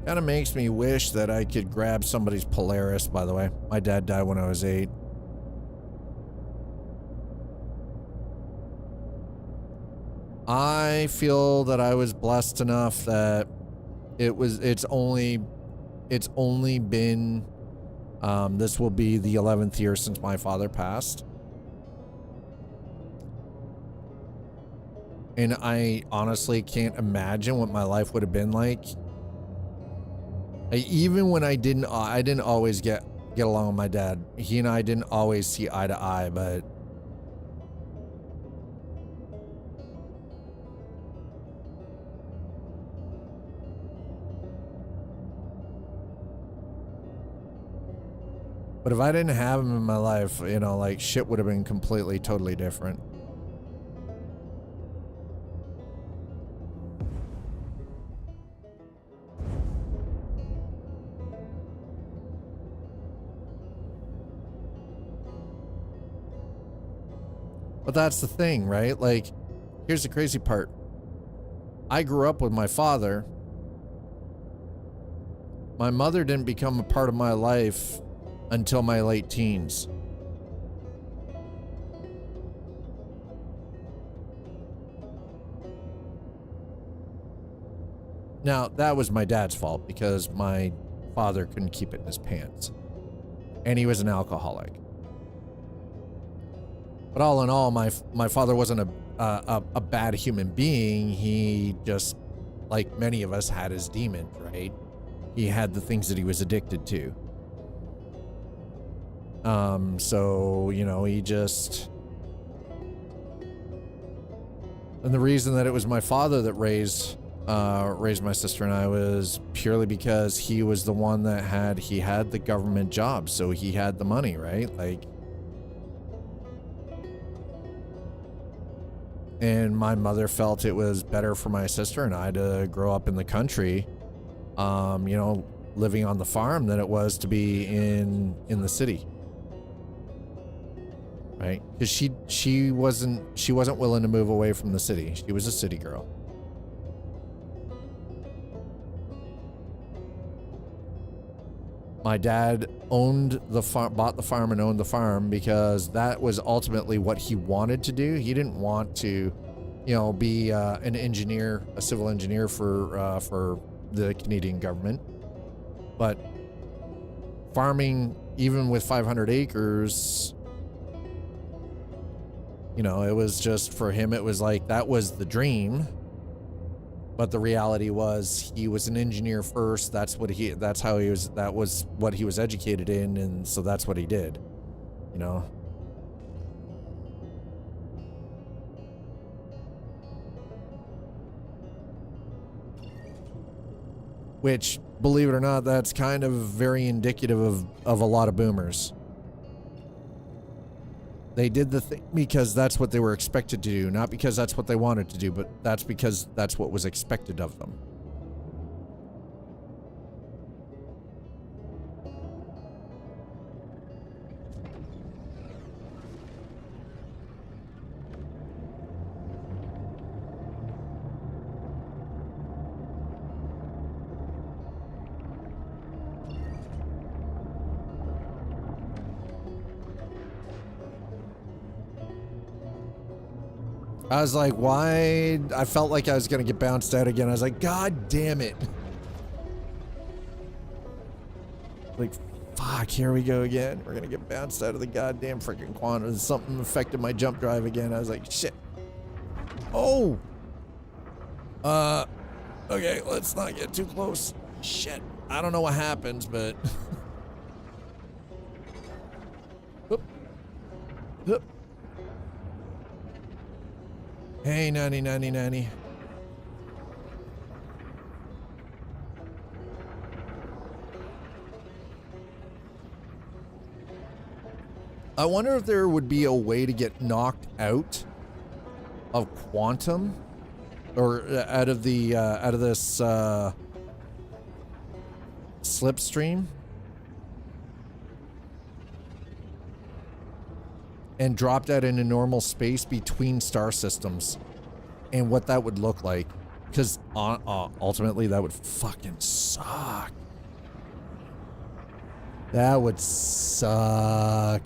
Kind of makes me wish that I could grab somebody's Polaris, by the way. My dad died when I was 8. I feel that I was blessed enough that it's only been this will be the 11th year since my father passed. And I honestly can't imagine what my life would have been like. Even when I didn't always get along with my dad. He and I didn't always see eye to eye, but if I didn't have him in my life, you know, like shit would have been completely, totally different. But that's the thing, right? Like, here's the crazy part. I grew up with my father. My mother didn't become a part of my life until my late teens. Now, that was my dad's fault because my father couldn't keep it in his pants. And he was an alcoholic. But all in all, my father wasn't a bad human being. He just, like many of us, had his demons, right? He had the things that he was addicted to. So, you know, he just... And the reason that it was my father that raised my sister and I was purely because he was the one that had the government job, so he had the money, right? Like, and my mother felt it was better for my sister and I to grow up in the country, you know, living on the farm than it was to be in the city. Right? Because she wasn't willing to move away from the city. She was a city girl. My dad bought the farm and owned the farm because that was ultimately what he wanted to do. He didn't want to, you know, be an engineer, a civil engineer for the Canadian government. But farming, even with 500 acres, you know, it was just, for him, it was like, that was the dream. But the reality was he was an engineer first. That was what he was educated in. And so that's what he did, you know? Which, believe it or not, that's kind of very indicative of a lot of boomers. They did the thing because that's what they were expected to do, not because that's what they wanted to do, but that's because that's what was expected of them. I was like, why? I felt like I was going to get bounced out again. I was like, God damn it. Like, fuck, here we go again. We're going to get bounced out of the goddamn freaking quantum. Something affected my jump drive again. I was like, shit. Oh. Okay, let's not get too close. Shit. I don't know what happens, but... Hup. Hey, nanny. I wonder if there would be a way to get knocked out of quantum, or out of this slipstream, and dropped out in a normal space between star systems, and what that would look like, because ultimately that would fucking suck. That would suck.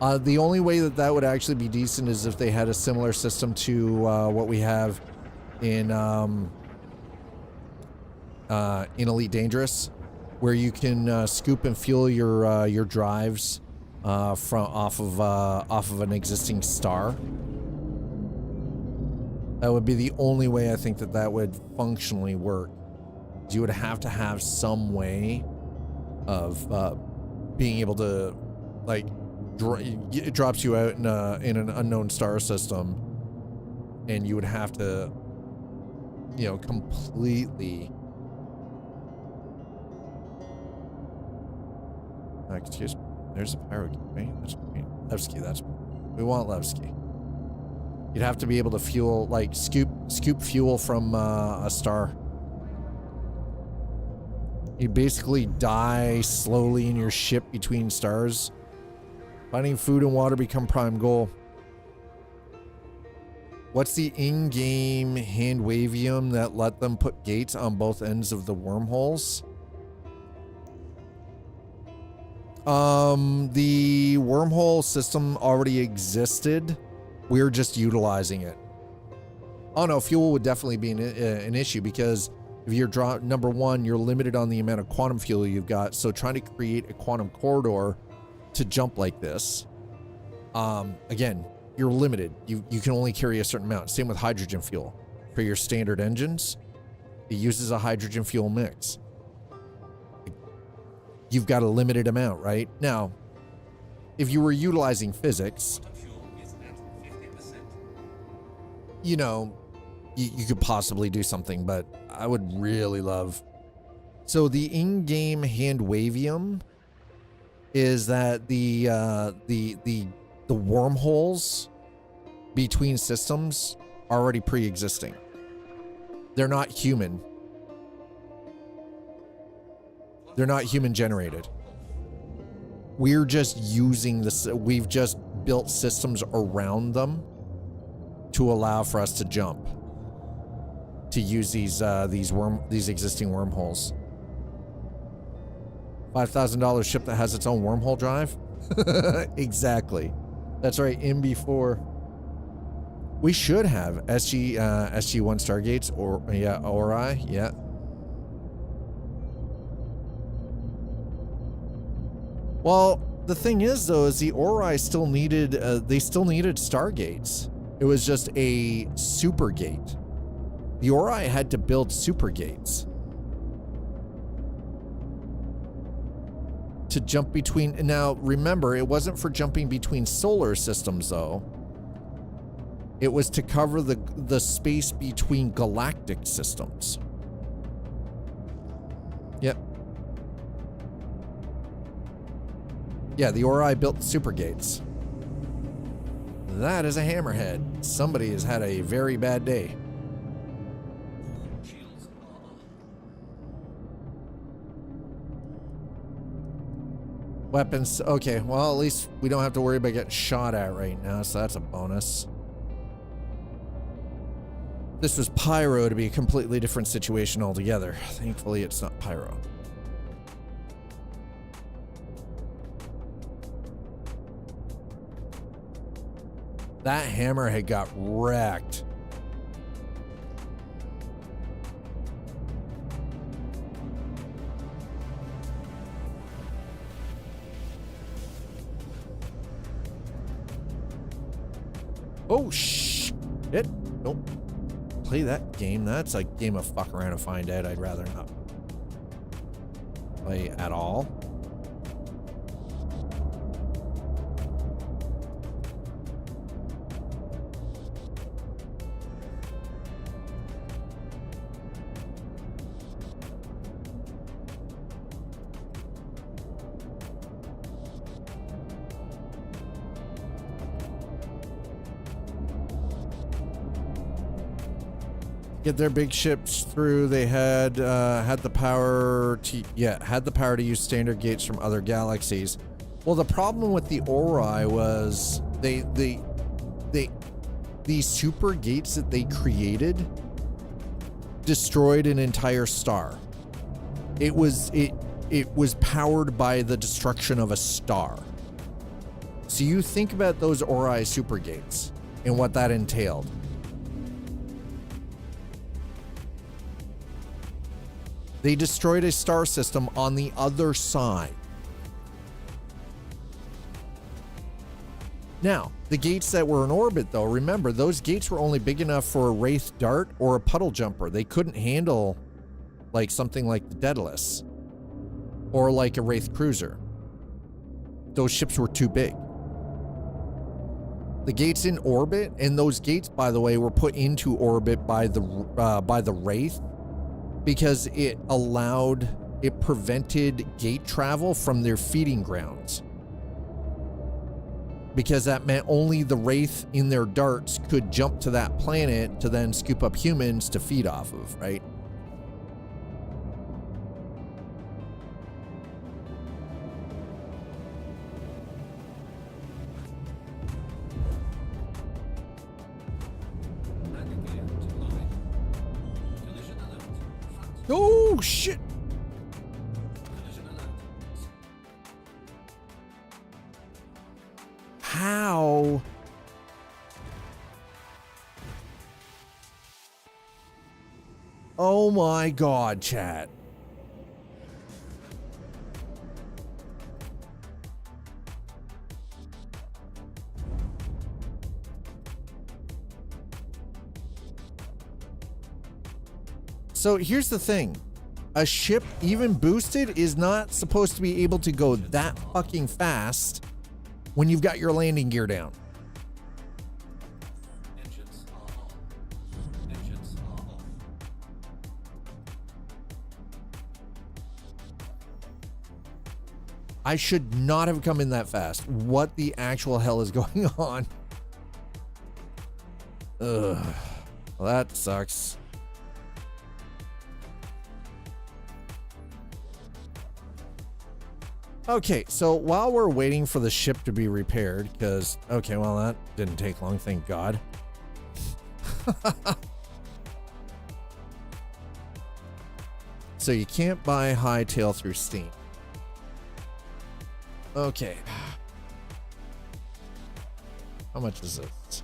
The only way that would actually be decent is if they had a similar system to what we have in Elite Dangerous, where you can scoop and fuel your drives off of an existing star. That would be the only way I think that would functionally work. You would have to have some way of being able to, like, it drops you out in an unknown star system, and you would have to, you know, completely. Excuse me. There's a pyro. Right? That's Levski. We want Levski. You'd have to be able to fuel, like, scoop fuel from a star. You basically die slowly in your ship between stars. Finding food and water become prime goal. What's the in-game hand wavium that let them put gates on both ends of the wormholes? The wormhole system already existed. We're just utilizing it. Oh no, fuel would definitely be an issue, because if you're number one, you're limited on the amount of quantum fuel you've got. So trying to create a quantum corridor to jump like this, again, you're limited. You can only carry a certain amount. Same with hydrogen fuel. For your standard engines, it uses a hydrogen fuel mix. You've got a limited amount, right? Now, if you were utilizing physics, you know, you could possibly do something, but I would really love. So the in-game hand wavium is that the wormholes between systems are already pre-existing. They're not human. They're not human generated. We're just using this. We've just built systems around them to allow for us to jump, to use these existing wormholes. $5,000 ship that has its own wormhole drive. Exactly. That's right. MB4. We should have SG1 Stargates, or yeah, Ori, yeah. Well, the thing is, though, is the Ori still needed. They still needed Stargates. It was just a super gate. The Ori had to build super gates to jump between. Now, remember, it wasn't for jumping between solar systems, though. It was to cover the space between galactic systems. Yep. Yeah, the Ori built super gates. That is a hammerhead. Somebody has had a very bad day. Weapons. Okay, well, at least we don't have to worry about getting shot at right now, so that's a bonus. This was Pyro to be a completely different situation altogether. Thankfully, it's not Pyro. That hammerhead got wrecked. Oh, shit. Nope. Play that game. That's a game of fuck around and find out. I'd rather not play at all. get their big ships through. They had the power to use standard gates from other galaxies. Well, the problem with the Ori was these super gates that they created destroyed an entire star. It was powered by the destruction of a star. So you think about those Ori super gates and what that entailed. They destroyed a star system on the other side. Now, the gates that were in orbit, though, remember, those gates were only big enough for a Wraith Dart or a Puddle Jumper. They couldn't handle, like, something like the Daedalus or like a Wraith Cruiser. Those ships were too big. The gates in orbit, and those gates, by the way, were put into orbit by the Wraith because it prevented gate travel from their feeding grounds. Because that meant only the Wraith in their darts could jump to that planet to then scoop up humans to feed off of, right? Oh, shit! How? Oh my God, chat. So here's the thing. A ship, even boosted, is not supposed to be able to go that fucking fast when you've got your landing gear down. Engines on. Engines on. I should not have come in that fast. What the actual hell is going on? Ugh. Well, that sucks. Okay, so while we're waiting for the ship to be repaired, because, okay, well, that didn't take long, thank God. So you can't buy Hightail through Steam. Okay. How much is this?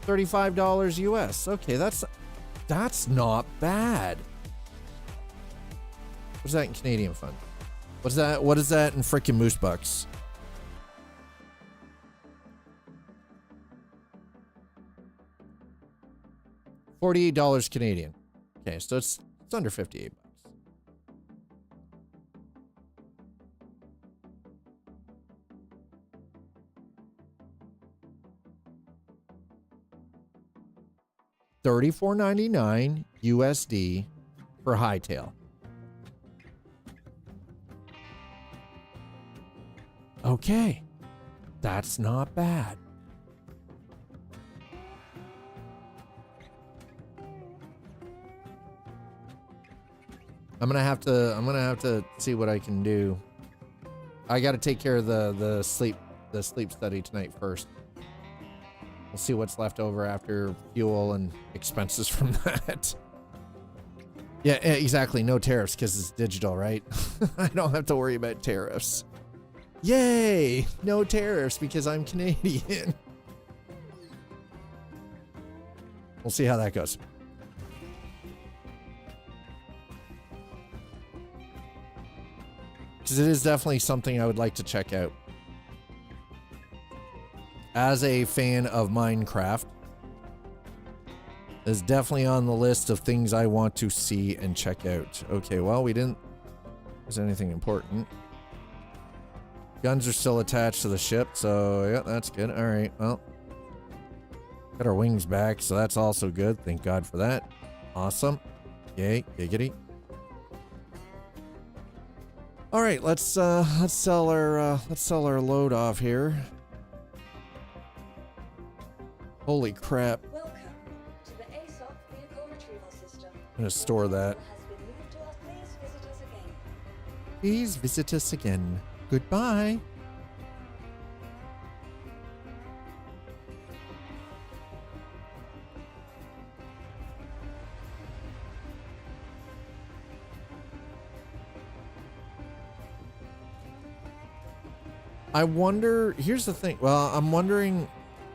$35 US. Okay, that's not bad. What's that in Canadian fund? What's that? What is that in freaking moose bucks? $48 Canadian. Okay, so it's under 58 bucks. $34.99 USD for Hightail. Okay, that's not bad. I'm gonna have to see what I can do. I got to take care of the sleep study tonight first. We'll see what's left over after fuel and expenses from that. Yeah, exactly. No tariffs because it's digital, right? I don't have to worry about tariffs. Yay! No tariffs because I'm Canadian. We'll see how that goes. Because it is definitely something I would like to check out. As a fan of Minecraft, it's definitely on the list of things I want to see and check out. Okay, well, we didn't... Is anything important? Guns are still attached to the ship, so yeah, that's good. All right, well, got our wings back, so that's also good. Thank God for that. Awesome. Yay, giggity. All right, let's sell our load off here. Holy crap! retrieval system. I'm gonna store that. Has been moved to us. Please visit us again. Please visit us again. Goodbye. I wonder, here's the thing. Well, I'm wondering,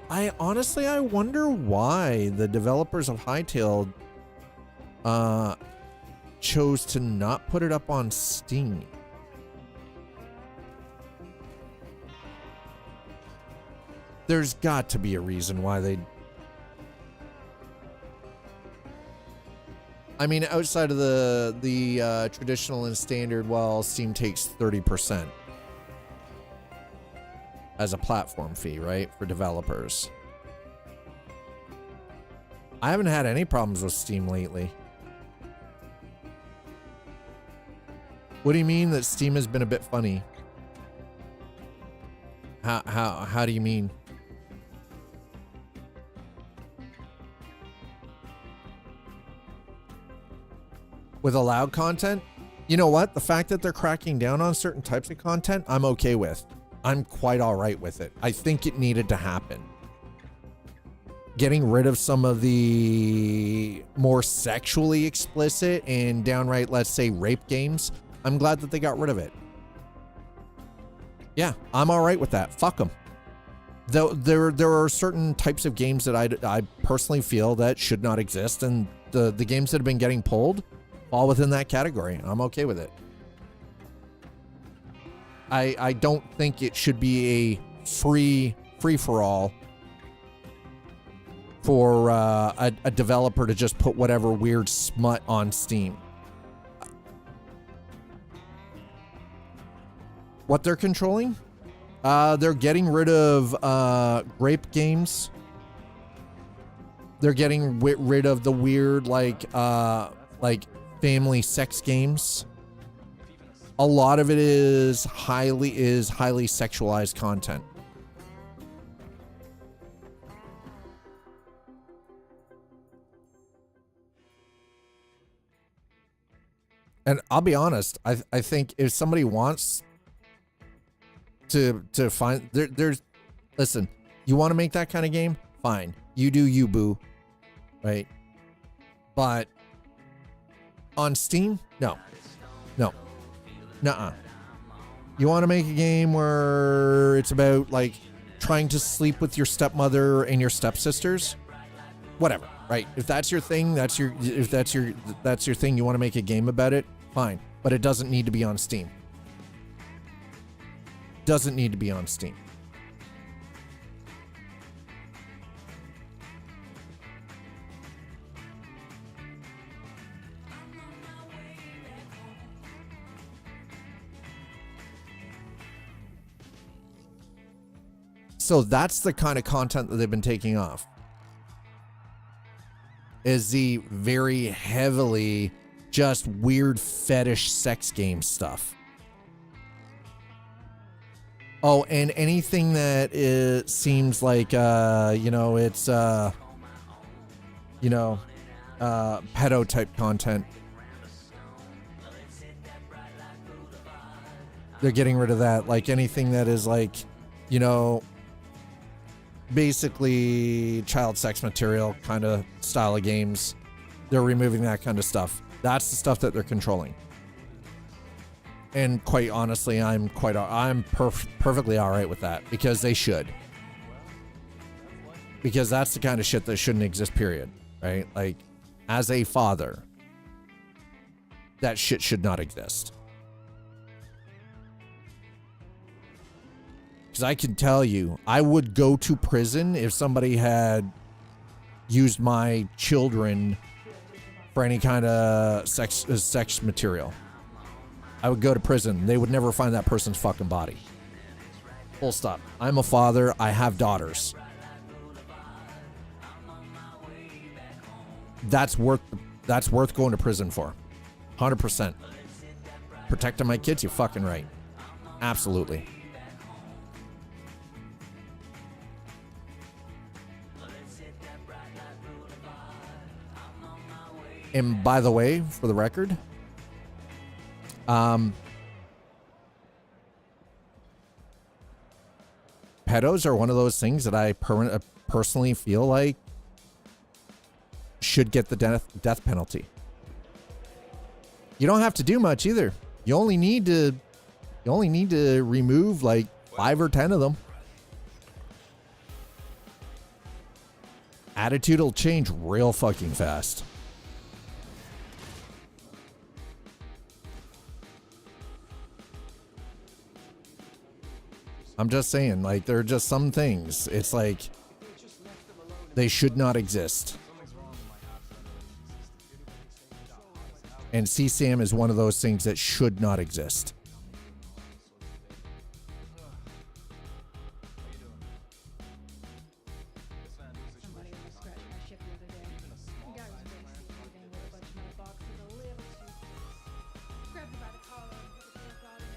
I wonder why the developers of Hytale chose to not put it up on Steam. There's got to be a reason why they... I mean, outside of the traditional and standard, well, Steam takes 30% as a platform fee, right, for developers. I haven't had any problems with Steam lately. What do you mean that Steam has been a bit funny? How do you mean? With allowed content? You know what? The fact that they're cracking down on certain types of content, I'm okay with. I'm quite all right with it. I think it needed to happen. Getting rid of some of the more sexually explicit and downright, let's say, rape games, I'm glad that they got rid of it. Yeah, I'm all right with that. Fuck them. Though there are certain types of games that I personally feel that should not exist, and the games that have been getting pulled fall within that category. I'm okay with it. I don't think it should be a free-for-all for a developer to just put whatever weird smut on Steam. What they're controlling? They're getting rid of rape games. They're getting rid of the weird like family sex games. A lot of it is highly sexualized content. And I'll be honest, I think if somebody wants to find there's listen, you want to make that kind of game? Fine. You do you, boo. Right? But on Steam? No. No. Nuh-uh. You want to make a game where it's about like trying to sleep with your stepmother and your stepsisters? Whatever, right? If that's your thing, that's your thing, you want to make a game about it, fine. But it doesn't need to be on Steam. Doesn't need to be on Steam. So that's the kind of content that they've been taking off. Is the very heavily just weird fetish sex game stuff. Oh, and anything that seems like, it's, pedo type content. They're getting rid of that. Like anything that is like, basically child sex material kind of style of games. They're removing that kind of stuff. That's the stuff that they're controlling. And quite honestly, I'm perfectly all right with that, because they should. Because that's the kind of shit that shouldn't exist, period. Right? Like, as a father, that shit should not exist. Because I can tell you, I would go to prison if somebody had used my children for any kind of sex material. I would go to prison. They would never find that person's fucking body. Full stop. I'm a father. I have daughters. That's worth going to prison for. 100%. Protecting my kids, you're fucking right. Absolutely. And by the way, for the record, pedos are one of those things that I personally feel like should get the death penalty. You don't have to do much either. You only need to remove like 5 or 10 of them. Attitude will change real fucking fast. I'm just saying, like, there are just some things. It's like they should not exist. And CSAM is one of those things that should not exist. Somebody was scratching my ship the other day. The guy was basically leaving with a bunch of my boxes a little too. Grabbed him by the collar and put the stuff out of him.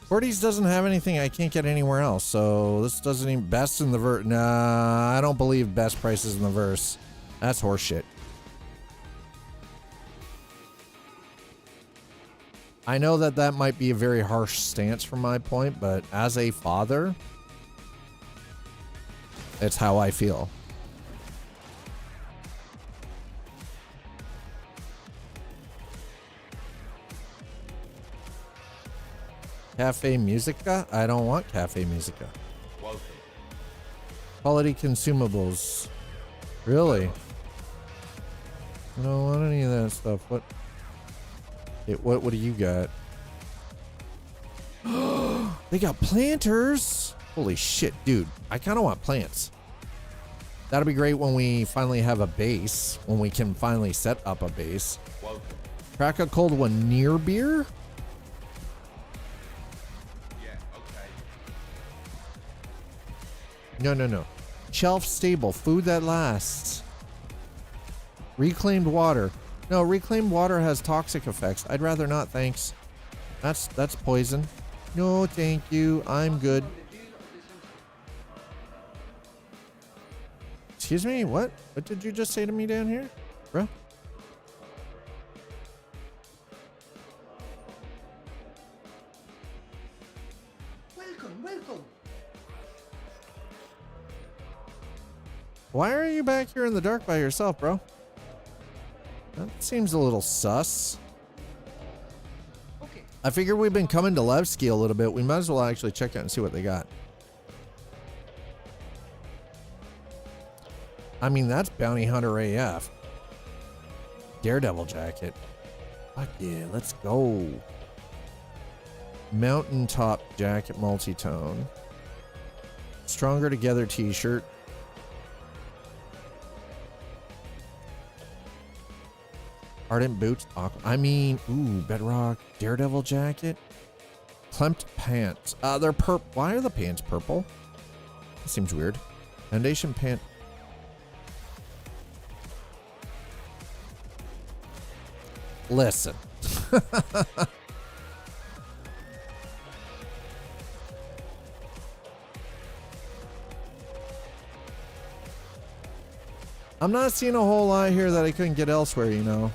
Forties doesn't have anything I can't get anywhere else, so this doesn't even best in the verse. Nah, I don't believe best prices in the verse. That's horseshit. I know that that might be a very harsh stance from my point, but as a father, it's how I feel. Cafe Musica? I don't want Cafe Musica. Quality consumables. Really? I don't want any of that stuff. What? What do you got? They got planters. Holy shit, dude. I kind of want plants. That'll be great when we finally have a base. When we can finally set up a base. Crack a cold one near beer? No. Shelf stable. Food that lasts. Reclaimed water. No, reclaimed water has toxic effects. I'd rather not, thanks. That's poison. No, thank you. I'm good. Excuse me? What? What did you just say to me down here? Bro? Welcome. Why are you back here in the dark by yourself, bro? That seems a little sus. Okay. I figure we've been coming to Levski a little bit. We might as well actually check out and see what they got. I mean, that's Bounty Hunter AF. Daredevil jacket. Fuck yeah, let's go. Mountaintop jacket multi-tone. Stronger Together t-shirt. Ardent boots. I mean, ooh, bedrock. Daredevil jacket. Klemped pants. They're purple. Why are the pants purple? That seems weird. Foundation pant. Listen. I'm not seeing a whole lot here that I couldn't get elsewhere, you know.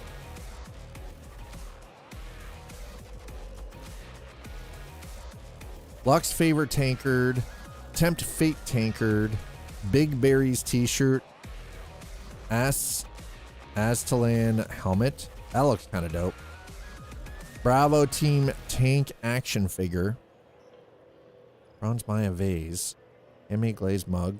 Lux Favor Tankard, Tempt Fate Tankard, Big Berries t-shirt, Aztalan helmet. That looks kind of dope. Bravo Team Tank action figure. Bronze Maya vase. Emmy glazed mug.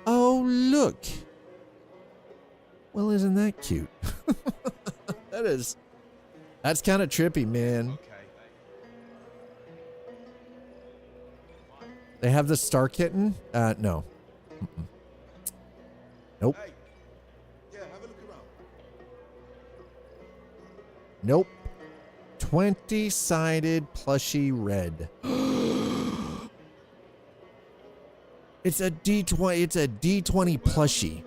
Oh, look. Well, isn't that cute? That's kind of trippy, man. They have the Star Kitten? No. Nope. Hey. Yeah, have a look around. Nope. 20-sided plushy red. It's a D20. It's a D20 plushie.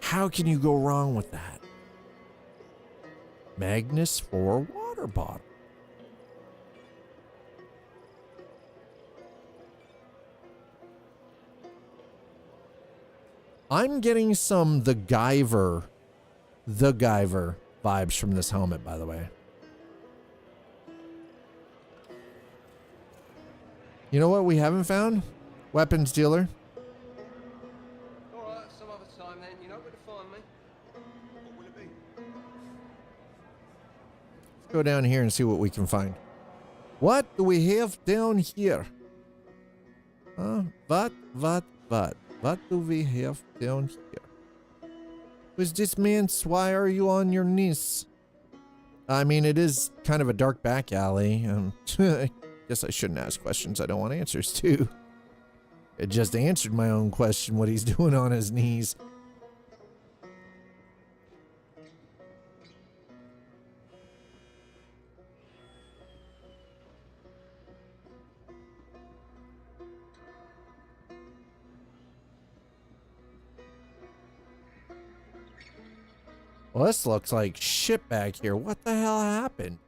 How can you go wrong with that? Magnus for water bottle. I'm getting some the Guyver vibes from this helmet, by the way. You know what we haven't found? Weapons dealer. Alright, some other time then. You know where to find me. What will it be? Let's go down here and see what we can find. What do we have down here? What do we have down here? Who's this man? Why are you on your knees? I mean, it is kind of a dark back alley. Guess I shouldn't ask questions I don't want answers to. It just answered my own question, what he's doing on his knees. Well, this looks like shit back here. What the hell happened?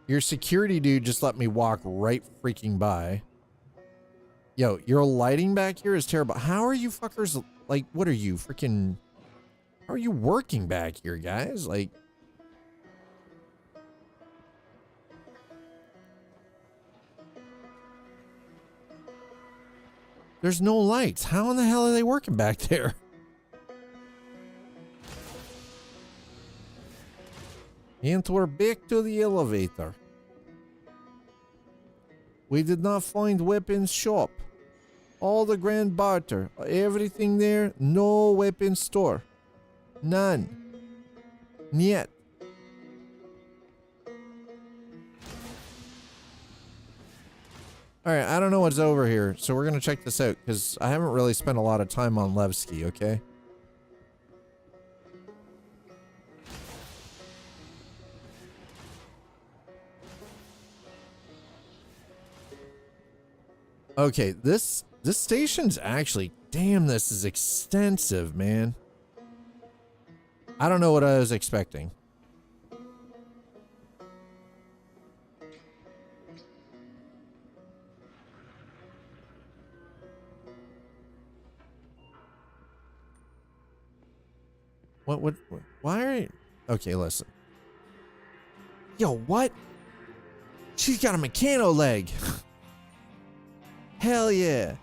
Your security dude just let me walk right freaking by. Yo, your lighting back here is terrible. How are you fuckers, like, what are you freaking, how are you working back here, guys? Like, there's no lights. How in the hell are they working back there? And we're back to the elevator. We did not find weapons shop. All the grand barter. Everything there. No weapons store. None. Niet. Alright, I don't know what's over here, so we're gonna check this out, because I haven't really spent a lot of time on Levski, okay? Okay, this station's actually, damn, this is extensive, man. I don't know what I was expecting. What, why are you, okay, listen. Yo, what? She's got a mechano leg. Hell yeah.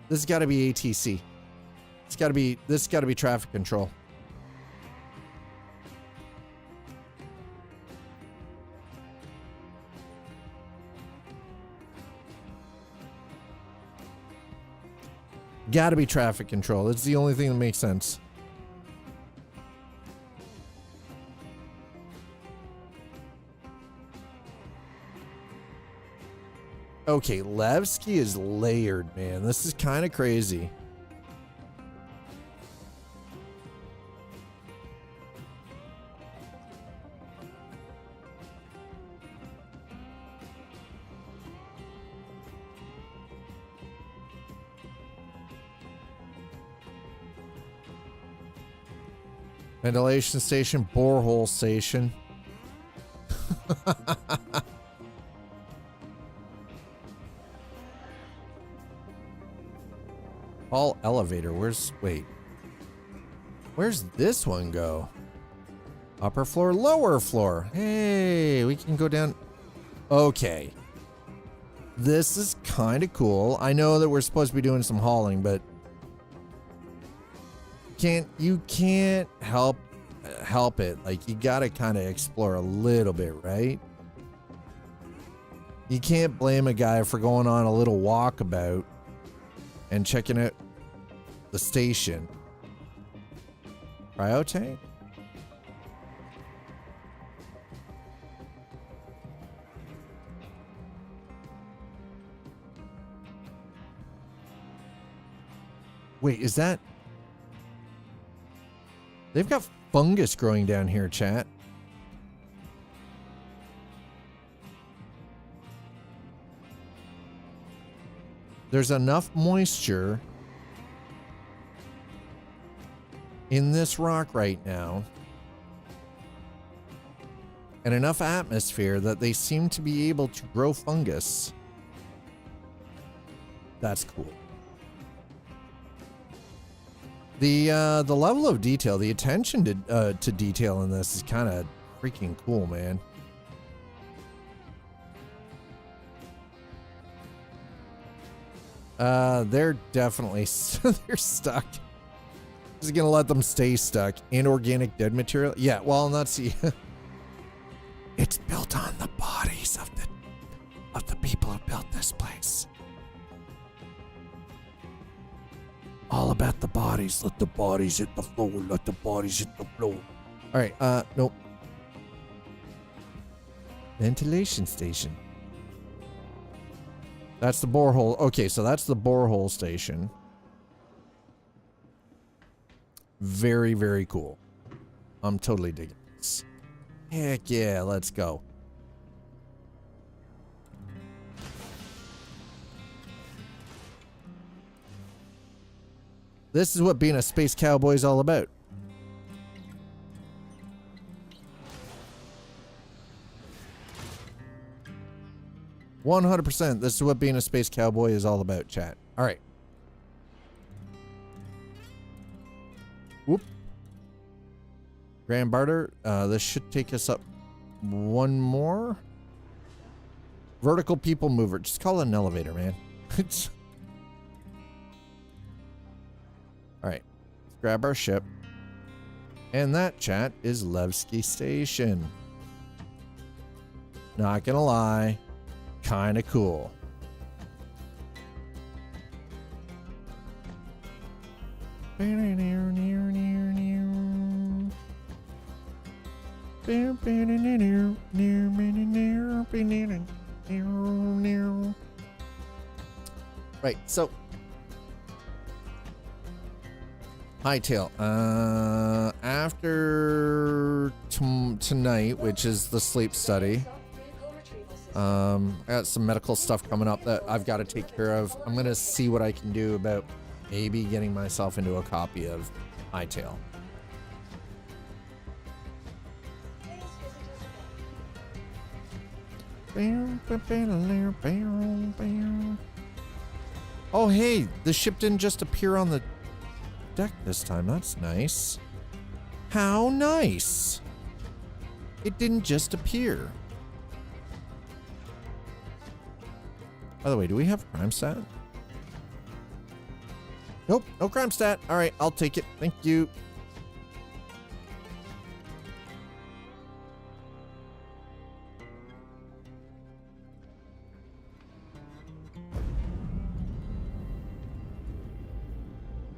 This has got to be ATC. This has got to be traffic control. Got to be traffic control. That's the only thing that makes sense. Okay, Levski is layered, man. This is kind of crazy. Ventilation station, borehole station. All elevator. Where's this one go? Upper floor, lower floor. Hey, we can go down. Okay. This is kind of cool. I know that we're supposed to be doing some hauling, but you can't help it. Like, you gotta kind of explore a little bit, right? You can't blame a guy for going on a little walkabout and checking out the station. Cryo tank? Wait, is that... They've got fungus growing down here, chat. there's enough moisture in this rock right now and enough atmosphere that they seem to be able to grow fungus. That's cool. The level of detail, the attention to detail in this is kind of freaking cool, man. They're definitely they're stuck. This is gonna let them stay stuck. Inorganic dead material. Yeah, well, that's it's built on the bodies of the people who built this place. All about the bodies. Let the bodies hit the floor. Let the bodies hit the floor. All right. Nope. Ventilation station. That's the borehole. Okay, so that's the borehole station. Very, very cool. I'm totally digging this. Heck yeah, let's go. This is what being a space cowboy is all about. %. This is what being a space cowboy is all about, chat. All right. Whoop. Grand barter. This should take us up one more. Vertical people mover. Just call it an elevator, man. All right. Let's grab our ship. And that, chat, is Levski Station. Not gonna lie. Kind of cool. Right, so Hightail. After tonight, which is the sleep study, I got some medical stuff coming up that I've got to take care of. I'm gonna see what I can do about maybe getting myself into a copy of Hightail. Oh, hey, the ship didn't just appear on the deck this time. That's nice. How nice. It didn't just appear. By the way, do we have crime stat? Nope, no crime stat. All right, I'll take it. Thank you.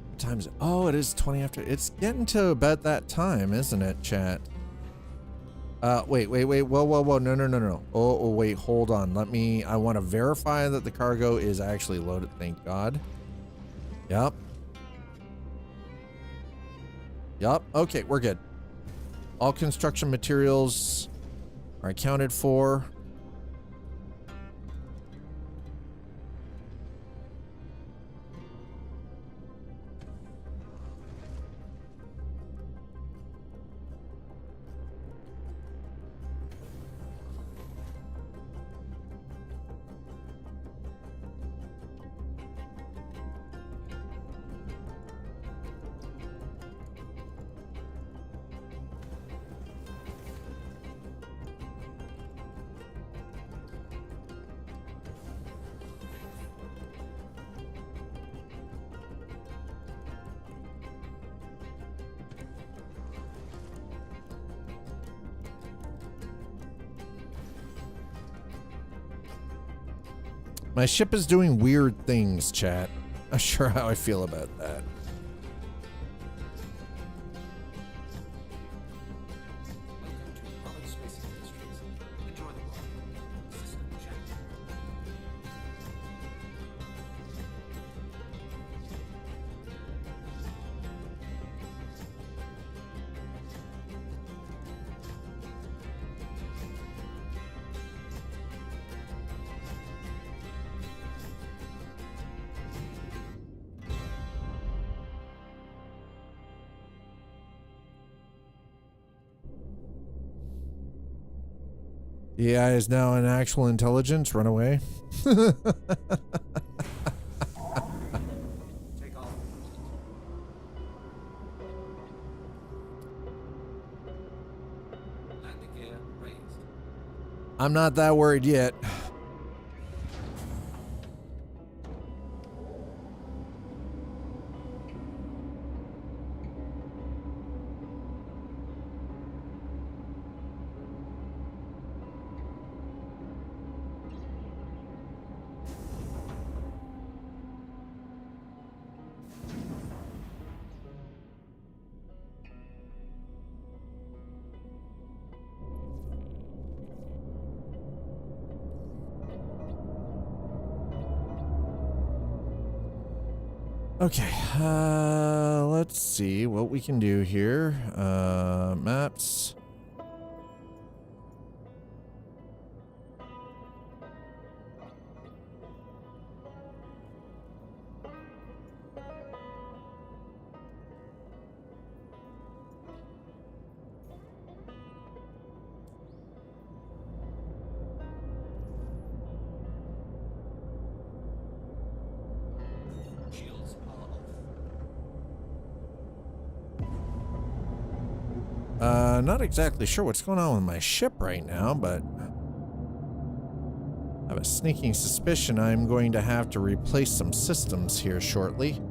What time is it? Oh, it is 20 after. It's getting to about that time, isn't it, chat? Wait. Whoa. No. Oh, wait, hold on. I want to verify that the cargo is actually loaded. Thank God. Yep. Okay, we're good. All construction materials are accounted for. My ship is doing weird things, chat. Not sure how I feel about that. AI is now an actual intelligence. Run away. Take off. Landing gear raised. I'm not that worried yet. Okay, let's see what we can do here. Maps. Shields are off. Not exactly sure what's going on with my ship right now, but I have a sneaking suspicion I'm going to have to replace some systems here shortly.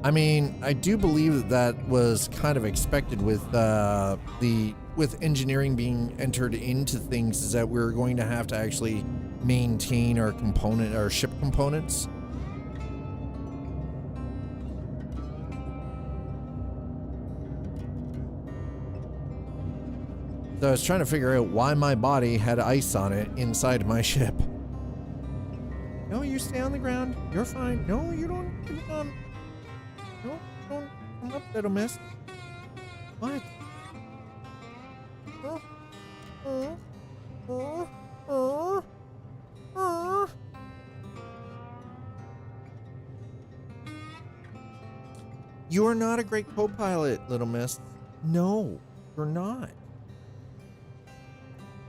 I mean, I do believe that was kind of expected with with engineering being entered into things, is that we're going to have to actually maintain our ship components. So I was trying to figure out why my body had ice on it inside my ship. No, you stay on the ground. You're fine. No, you don't. No, don't come up, little miss. What? You're not a great co-pilot, little miss. No, you're not.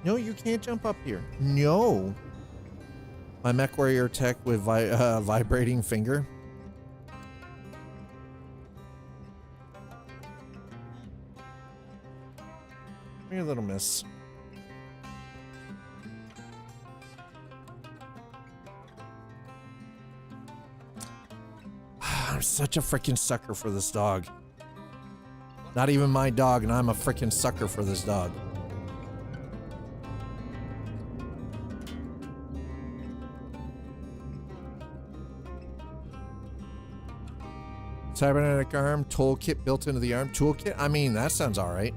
No, you can't jump up here. No. My mech warrior tech with vibrating finger. Come here, little miss. I'm such a freaking sucker for this dog. Not even my dog, and I'm a freaking sucker for this dog. Cybernetic arm, toolkit built into the arm. Toolkit? I mean, that sounds alright.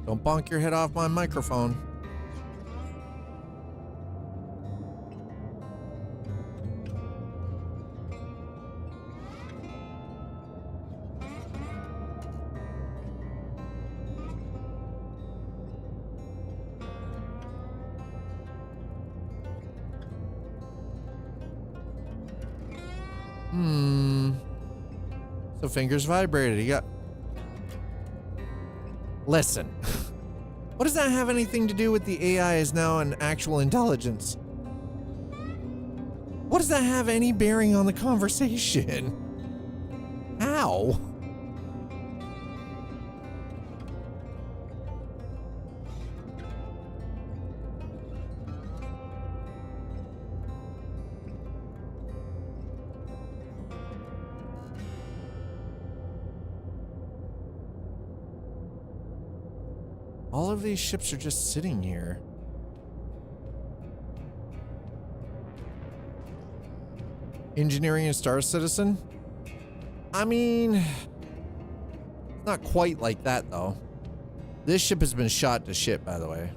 Don't bonk your head off my microphone. So fingers vibrated. You got... Listen. What does that have anything to do with the AI is now an actual intelligence? What does that have any bearing on the conversation? How? All of these ships are just sitting here. Engineering and Star Citizen? I mean, not quite like that, though. This ship has been shot to shit, by the way.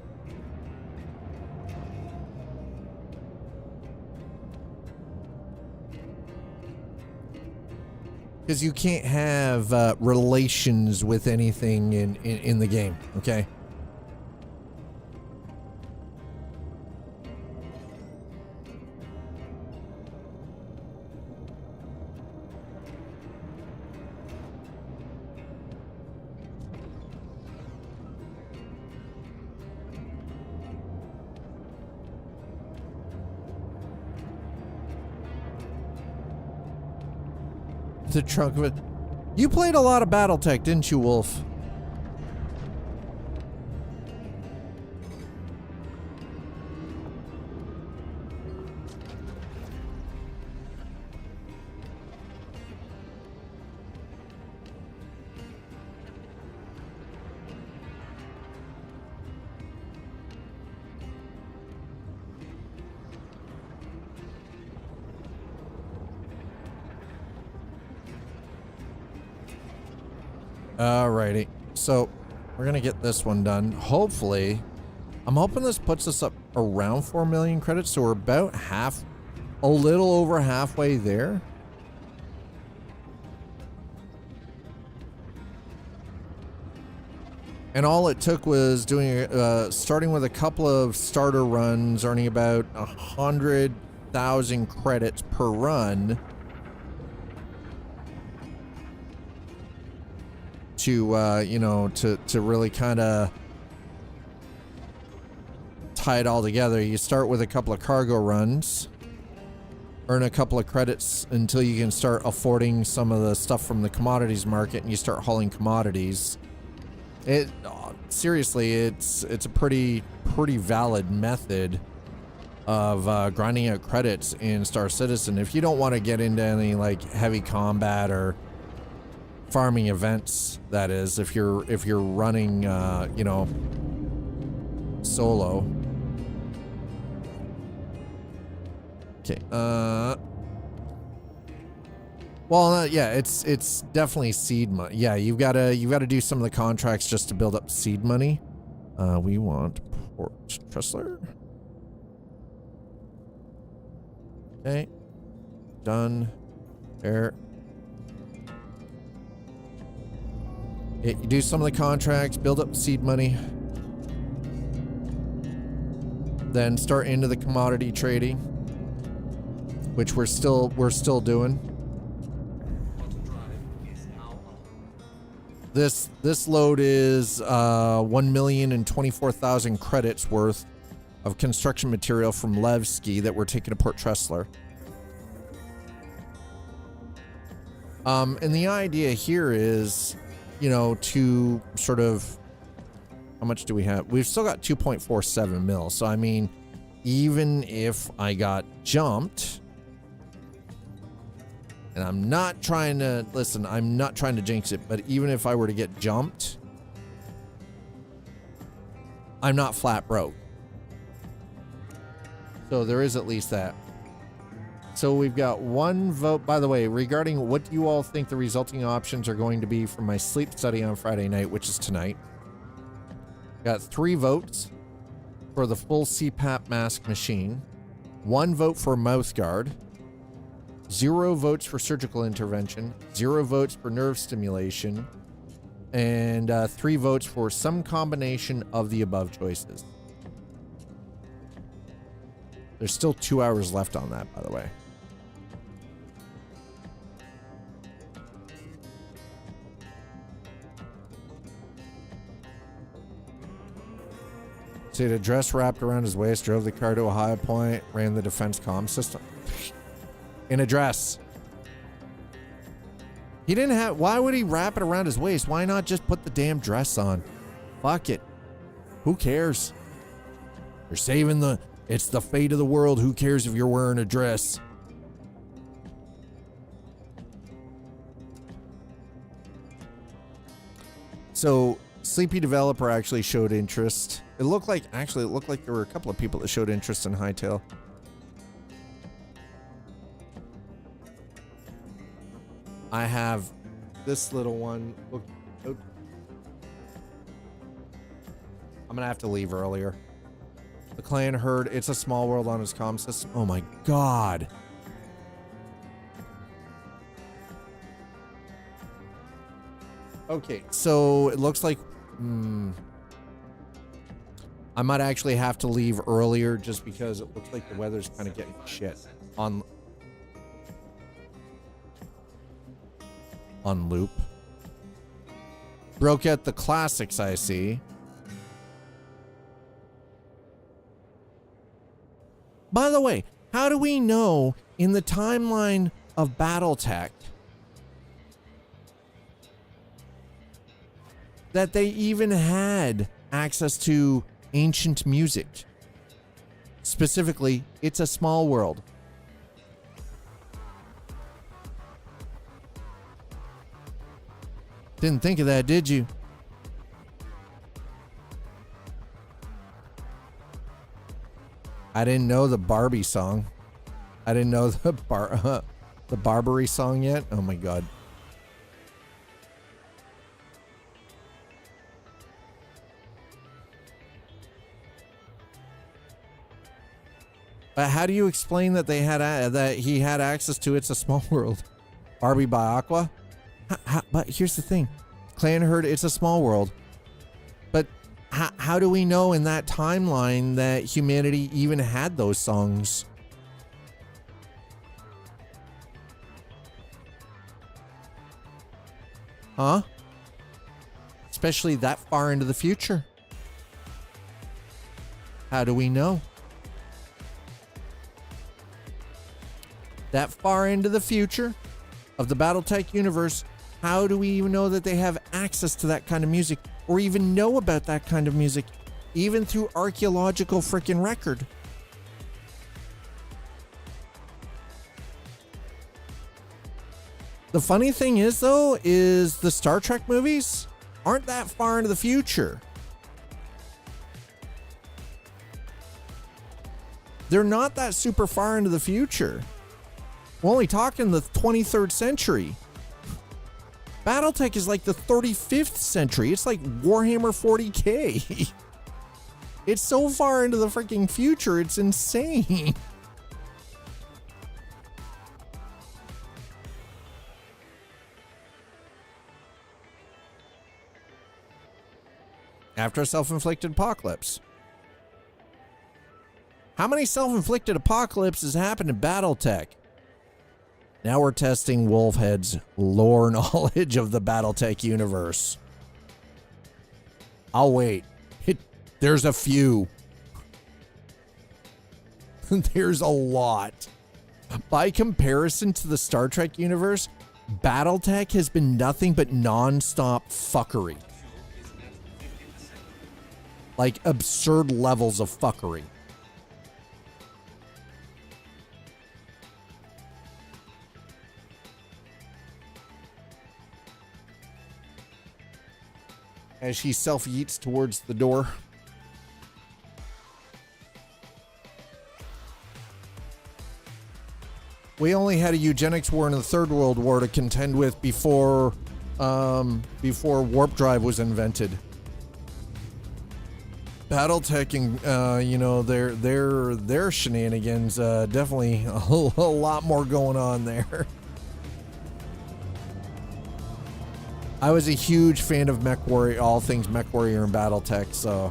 Because you can't have relations with anything in the game, okay? the trunk of it. You played a lot of BattleTech, didn't you, Wolf? Alrighty, so we're gonna get this one done. Hopefully, I'm hoping this puts us up around 4 million credits, so we're about a little over halfway there. And all it took was doing, starting with a couple of starter runs, earning about 100,000 credits per run. To you know, to really kind of tie it all together. You start with a couple of cargo runs, earn a couple of credits until you can start affording some of the stuff from the commodities market, and you start hauling commodities. Seriously, it's a pretty valid method of grinding out credits in Star Citizen. If you don't want to get into any like heavy combat or farming events, that is, if you're running you know, solo. Okay, well, yeah, it's definitely seed money. Yeah, you've got to do some of the contracts just to build up seed money. We want Port Tressler. Okay, done. There. You do some of the contracts, build up seed money, then start into the commodity trading, which we're still doing. This load is 1,024,000 credits worth of construction material from Levski that we're taking to Port Tressler. And the idea here is, you know, to sort of, how much do we have? We've still got 2.47 mil. So, I mean, even if I got jumped, and I'm not trying to, listen, I'm not trying to jinx it, but even if I were to get jumped, I'm not flat broke. So there is at least that. So we've got one vote. By the way, regarding what do you all think the resulting options are going to be for my sleep study on Friday night, which is tonight. Got 3 votes for the full CPAP mask machine, 1 vote for mouth guard, 0 votes for surgical intervention, 0 votes for nerve stimulation, and 3 votes for some combination of the above choices. There's still 2 hours left on that, by the way. So he had a dress wrapped around his waist, drove the car to a high point, ran the defense comm system. In a dress. He didn't have, why would he wrap it around his waist? Why not just put the damn dress on? Fuck it. Who cares? You're saving it's the fate of the world. Who cares if you're wearing a dress? So, Sleepy Developer actually showed interest. It looked like there were a couple of people that showed interest in Hightail. I have this little one. Oh, I'm gonna have to leave earlier. The clan heard it's a small world on his comm system. Oh my god. Okay, so it looks like I might actually have to leave earlier just because it looks like the weather's kind of getting shit on loop. Broke out the classics, I see. By the way, how do we know in the timeline of BattleTech that they even had access to ancient music. Specifically, It's a Small World. Didn't think of that, did you? I didn't know the Barbie song. I didn't know the Barbary song yet. Oh my god. But how do you explain that they had that he had access to It's a Small World? Barbie by Aqua? But here's the thing. Clan heard It's a Small World. But how do we know in that timeline that humanity even had those songs? Huh? Especially that far into the future. How do we know? That far into the future of the Battletech universe, how do we even know that they have access to that kind of music or even know about that kind of music, even through archaeological freaking record? The funny thing is, though, is the Star Trek movies aren't that far into the future. They're not that super far into the future. We're only talking the 23rd century. Battletech is like the 35th century. It's like Warhammer 40K. It's so far into the freaking future, it's insane. After a self-inflicted apocalypse. How many self-inflicted apocalypses happened in Battletech? Now we're testing Wolfhead's lore knowledge of the Battletech universe. I'll wait. There's a few. There's a lot. By comparison to the Star Trek universe, Battletech has been nothing but non-stop fuckery. Like absurd levels of fuckery. As she self-yeets towards the door. We only had a eugenics war in the Third World War to contend with before warp drive was invented. Battletech and you know, their shenanigans, definitely a lot more going on there. I was a huge fan of Mech Warrior, all things Mech Warrior and Battletech, so.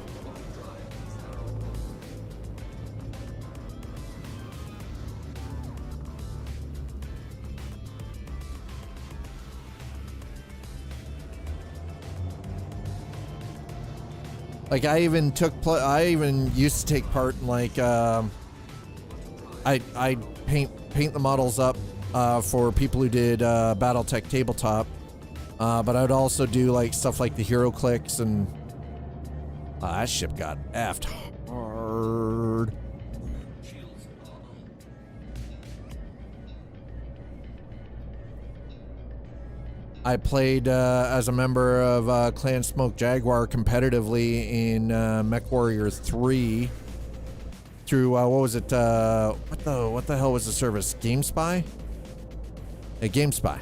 Like I even used to take part in like, I paint the models up, for people who did, Battletech tabletop. But I'd also do like stuff like the hero clicks and that ship got effed hard. I played as a member of Clan Smoke Jaguar competitively in Mech Warrior 3 through what was it? What the hell was the service? GameSpy? GameSpy.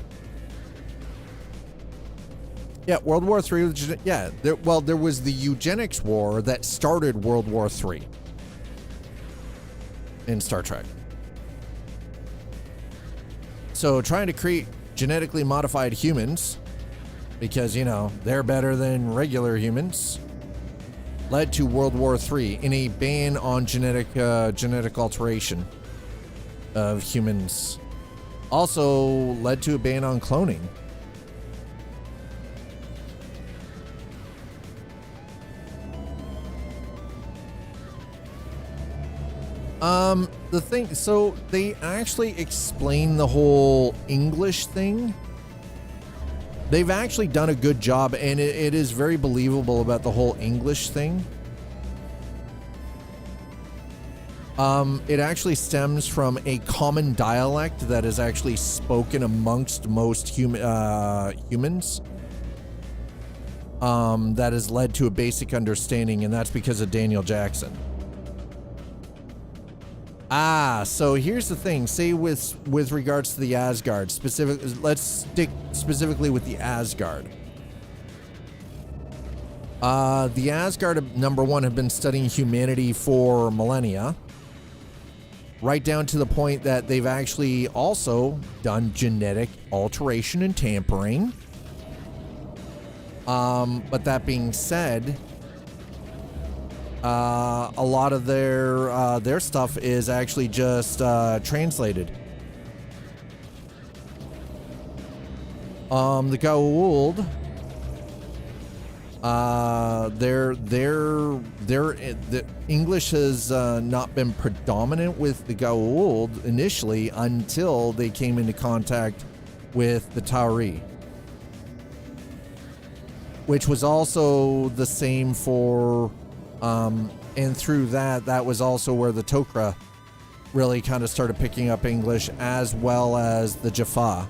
Yeah, World War III. Yeah, there was the eugenics war that started World War III in Star Trek. So trying to create genetically modified humans, because, you know, they're better than regular humans, led to World War III in a ban on genetic alteration of humans. Also led to a ban on cloning. The thing, so they actually explain the whole English thing they've actually done a good job, and it is very believable about the whole English thing. It actually stems from a common dialect that is actually spoken amongst most humans. That has led to a basic understanding, and that's because of Daniel Jackson. So here's the thing. Say with regards to the Asgard, let's stick specifically with the Asgard. The Asgard, number one, have been studying humanity for millennia. Right down to the point that they've actually also done genetic alteration and tampering. But that being said, a lot of their stuff is actually just translated. The Goa'uld, the English has not been predominant with the Goa'uld initially until they came into contact with the Tauri, which was also the same for, and through that was also where the Tok'ra really kind of started picking up English, as well as the Jaffa.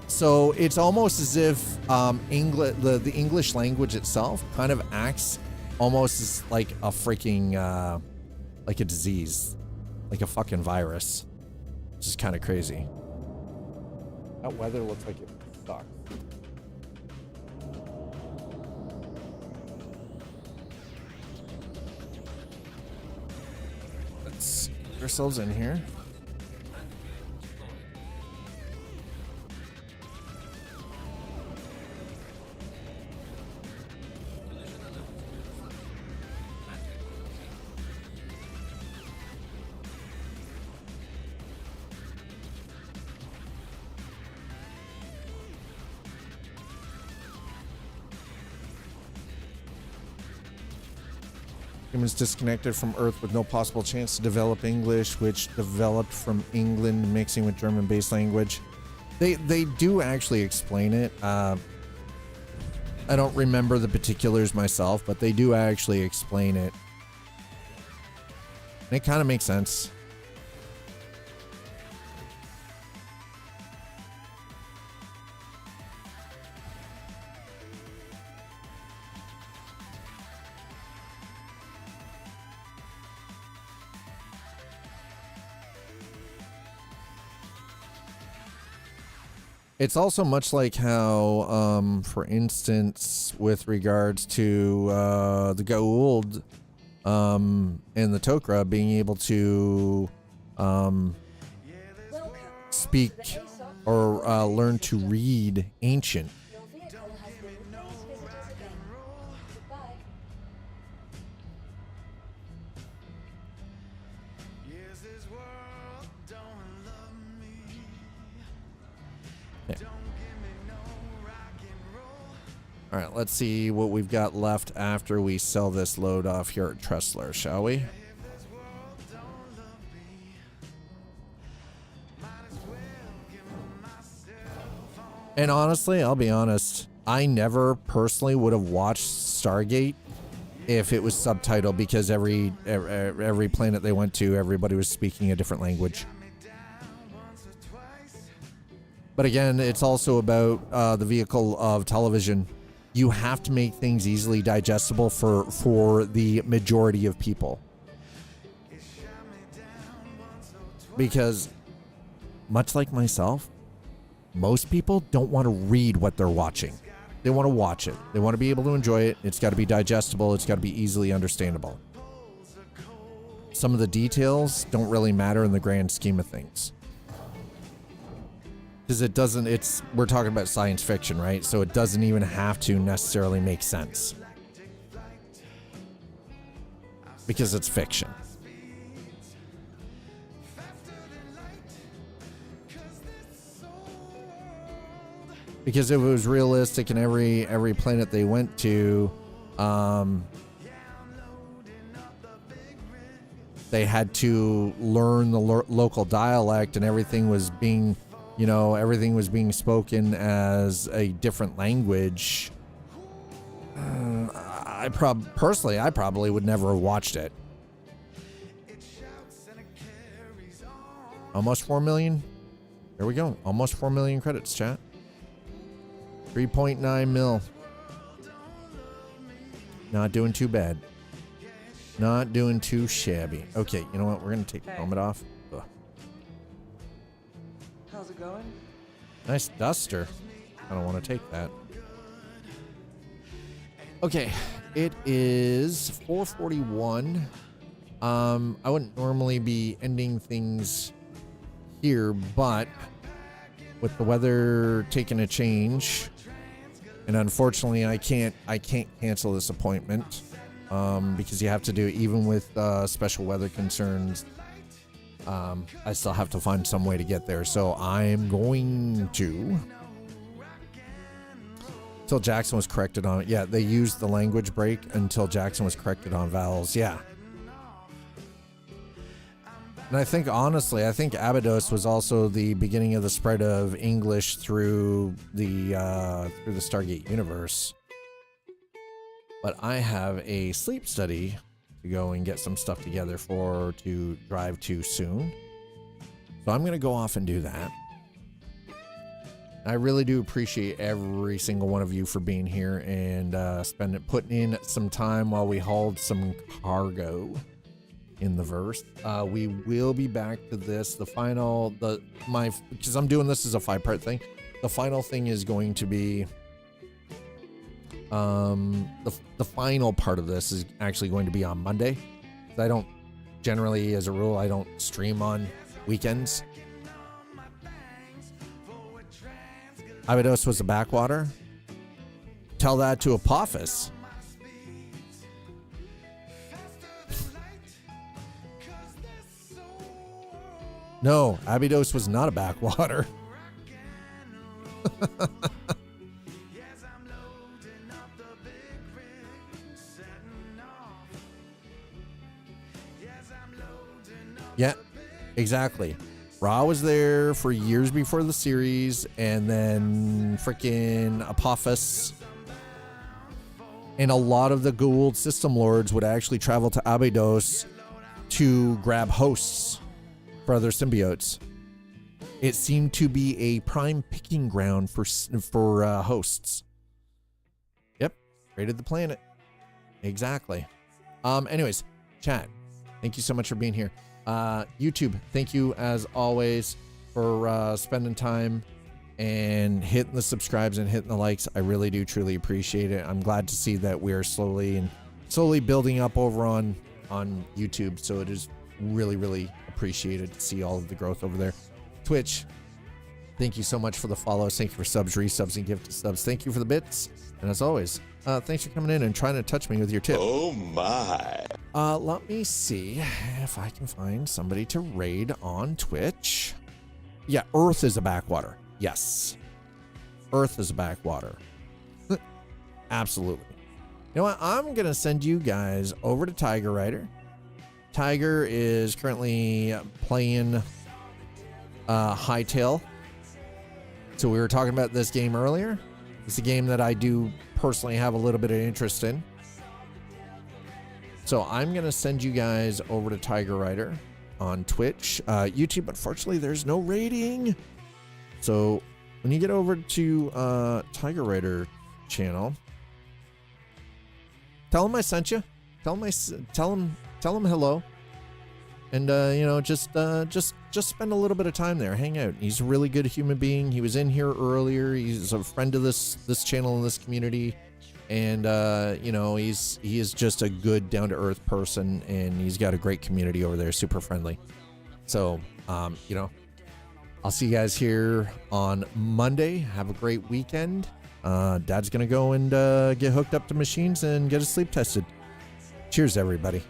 So it's almost as if the English language itself kind of acts almost as like a freaking, like a disease, like a fucking virus, which is kind of crazy. That weather looks like it sucks. Let's get ourselves in here. Humans disconnected from Earth with no possible chance to develop English, which developed from England mixing with German-based language. They do actually explain it. I don't remember the particulars myself, but they do actually explain it. And it kind of makes sense. It's also much like how, for instance, with regards to the Goa'uld and the Tok'ra being able to speak or learn to read ancient. All right, let's see what we've got left after we sell this load off here at Tressler, shall we? And honestly, I'll be honest, I never personally would have watched Stargate if it was subtitled, because every planet they went to, everybody was speaking a different language. But again, it's also about the vehicle of television. You have to make things easily digestible for the majority of people. Because, much like myself, most people don't want to read what they're watching. They want to watch it. They want to be able to enjoy it. It's got to be digestible. It's got to be easily understandable. Some of the details don't really matter in the grand scheme of things. Because it doesn't, we're talking about science fiction, right? So it doesn't even have to necessarily make sense. Because it's fiction. Because if it was realistic in every planet they went to, they had to learn the local dialect, and everything was being you know, everything was being spoken as a different language, I probably would never have watched it. Almost 4 million. There we go. Almost 4 million credits, chat. 3.9 mil. Not doing too bad. Not doing too shabby. Okay, you know what? We're going to take the helmet off. Ugh. How's it going? Nice duster. I don't want to take that. Okay, it is 4:41. I wouldn't normally be ending things here, but with the weather taking a change, and unfortunately I can't cancel this appointment because you have to do, even with special weather concerns, I still have to find some way to get there. So I'm going to, until Jackson was corrected on it. Yeah, they used the language break until Jackson was corrected on vowels. Yeah. And I think, honestly, Abydos was also the beginning of the spread of English through the Stargate universe. But I have a sleep study to go and get some stuff together to drive to soon. So I'm going to go off and do that. I really do appreciate every single one of you for being here and putting in some time while we hauled some cargo in the verse. We will be back to this. Because I'm doing this as a 5-part thing. The final thing is going to be the final part of this is actually going to be on Monday. I don't generally, as a rule, I don't stream on weekends. Abydos was a backwater. Tell that to Apophis. No, Abydos was not a backwater. Yeah, exactly. Ra was there for years before the series, and then freaking Apophis and a lot of the Goa'uld system lords would actually travel to Abydos to grab hosts for other symbiotes. It seemed to be a prime picking ground for hosts. Yep, raided the planet. Exactly. Anyways, chat, thank you so much for being here. YouTube, thank you as always for spending time and hitting the subscribes and hitting the likes. I really do truly appreciate it. I'm glad to see that we're slowly building up over on YouTube. So it is really, really appreciated to see all of the growth over there. Twitch, thank you so much for the follows. Thank you for subs, resubs, and gifted subs. Thank you for the bits. And as always, thanks for coming in and trying to touch me with your tip. Oh my. Let me see if I can find somebody to raid on Twitch. Yeah, Earth is a backwater. Yes. Earth is a backwater. Absolutely. You know what? I'm going to send you guys over to Tiger Rider. Tiger is currently playing Hightail. So we were talking about this game earlier. It's a game that I do personally have a little bit of interest in. So I'm going to send you guys over to Tiger Rider on Twitch. YouTube, unfortunately, there's no rating. So when you get over to Tiger Rider channel, tell him I sent you. Tell him hello. And just spend a little bit of time there, hang out. He's a really good human being. He was in here earlier. He's a friend of this channel and this community, and he is just a good, down to earth person, and he's got a great community over there, super friendly. So I'll see you guys here on Monday. Have a great weekend. Dad's gonna go and get hooked up to machines and get his sleep tested. Cheers, everybody.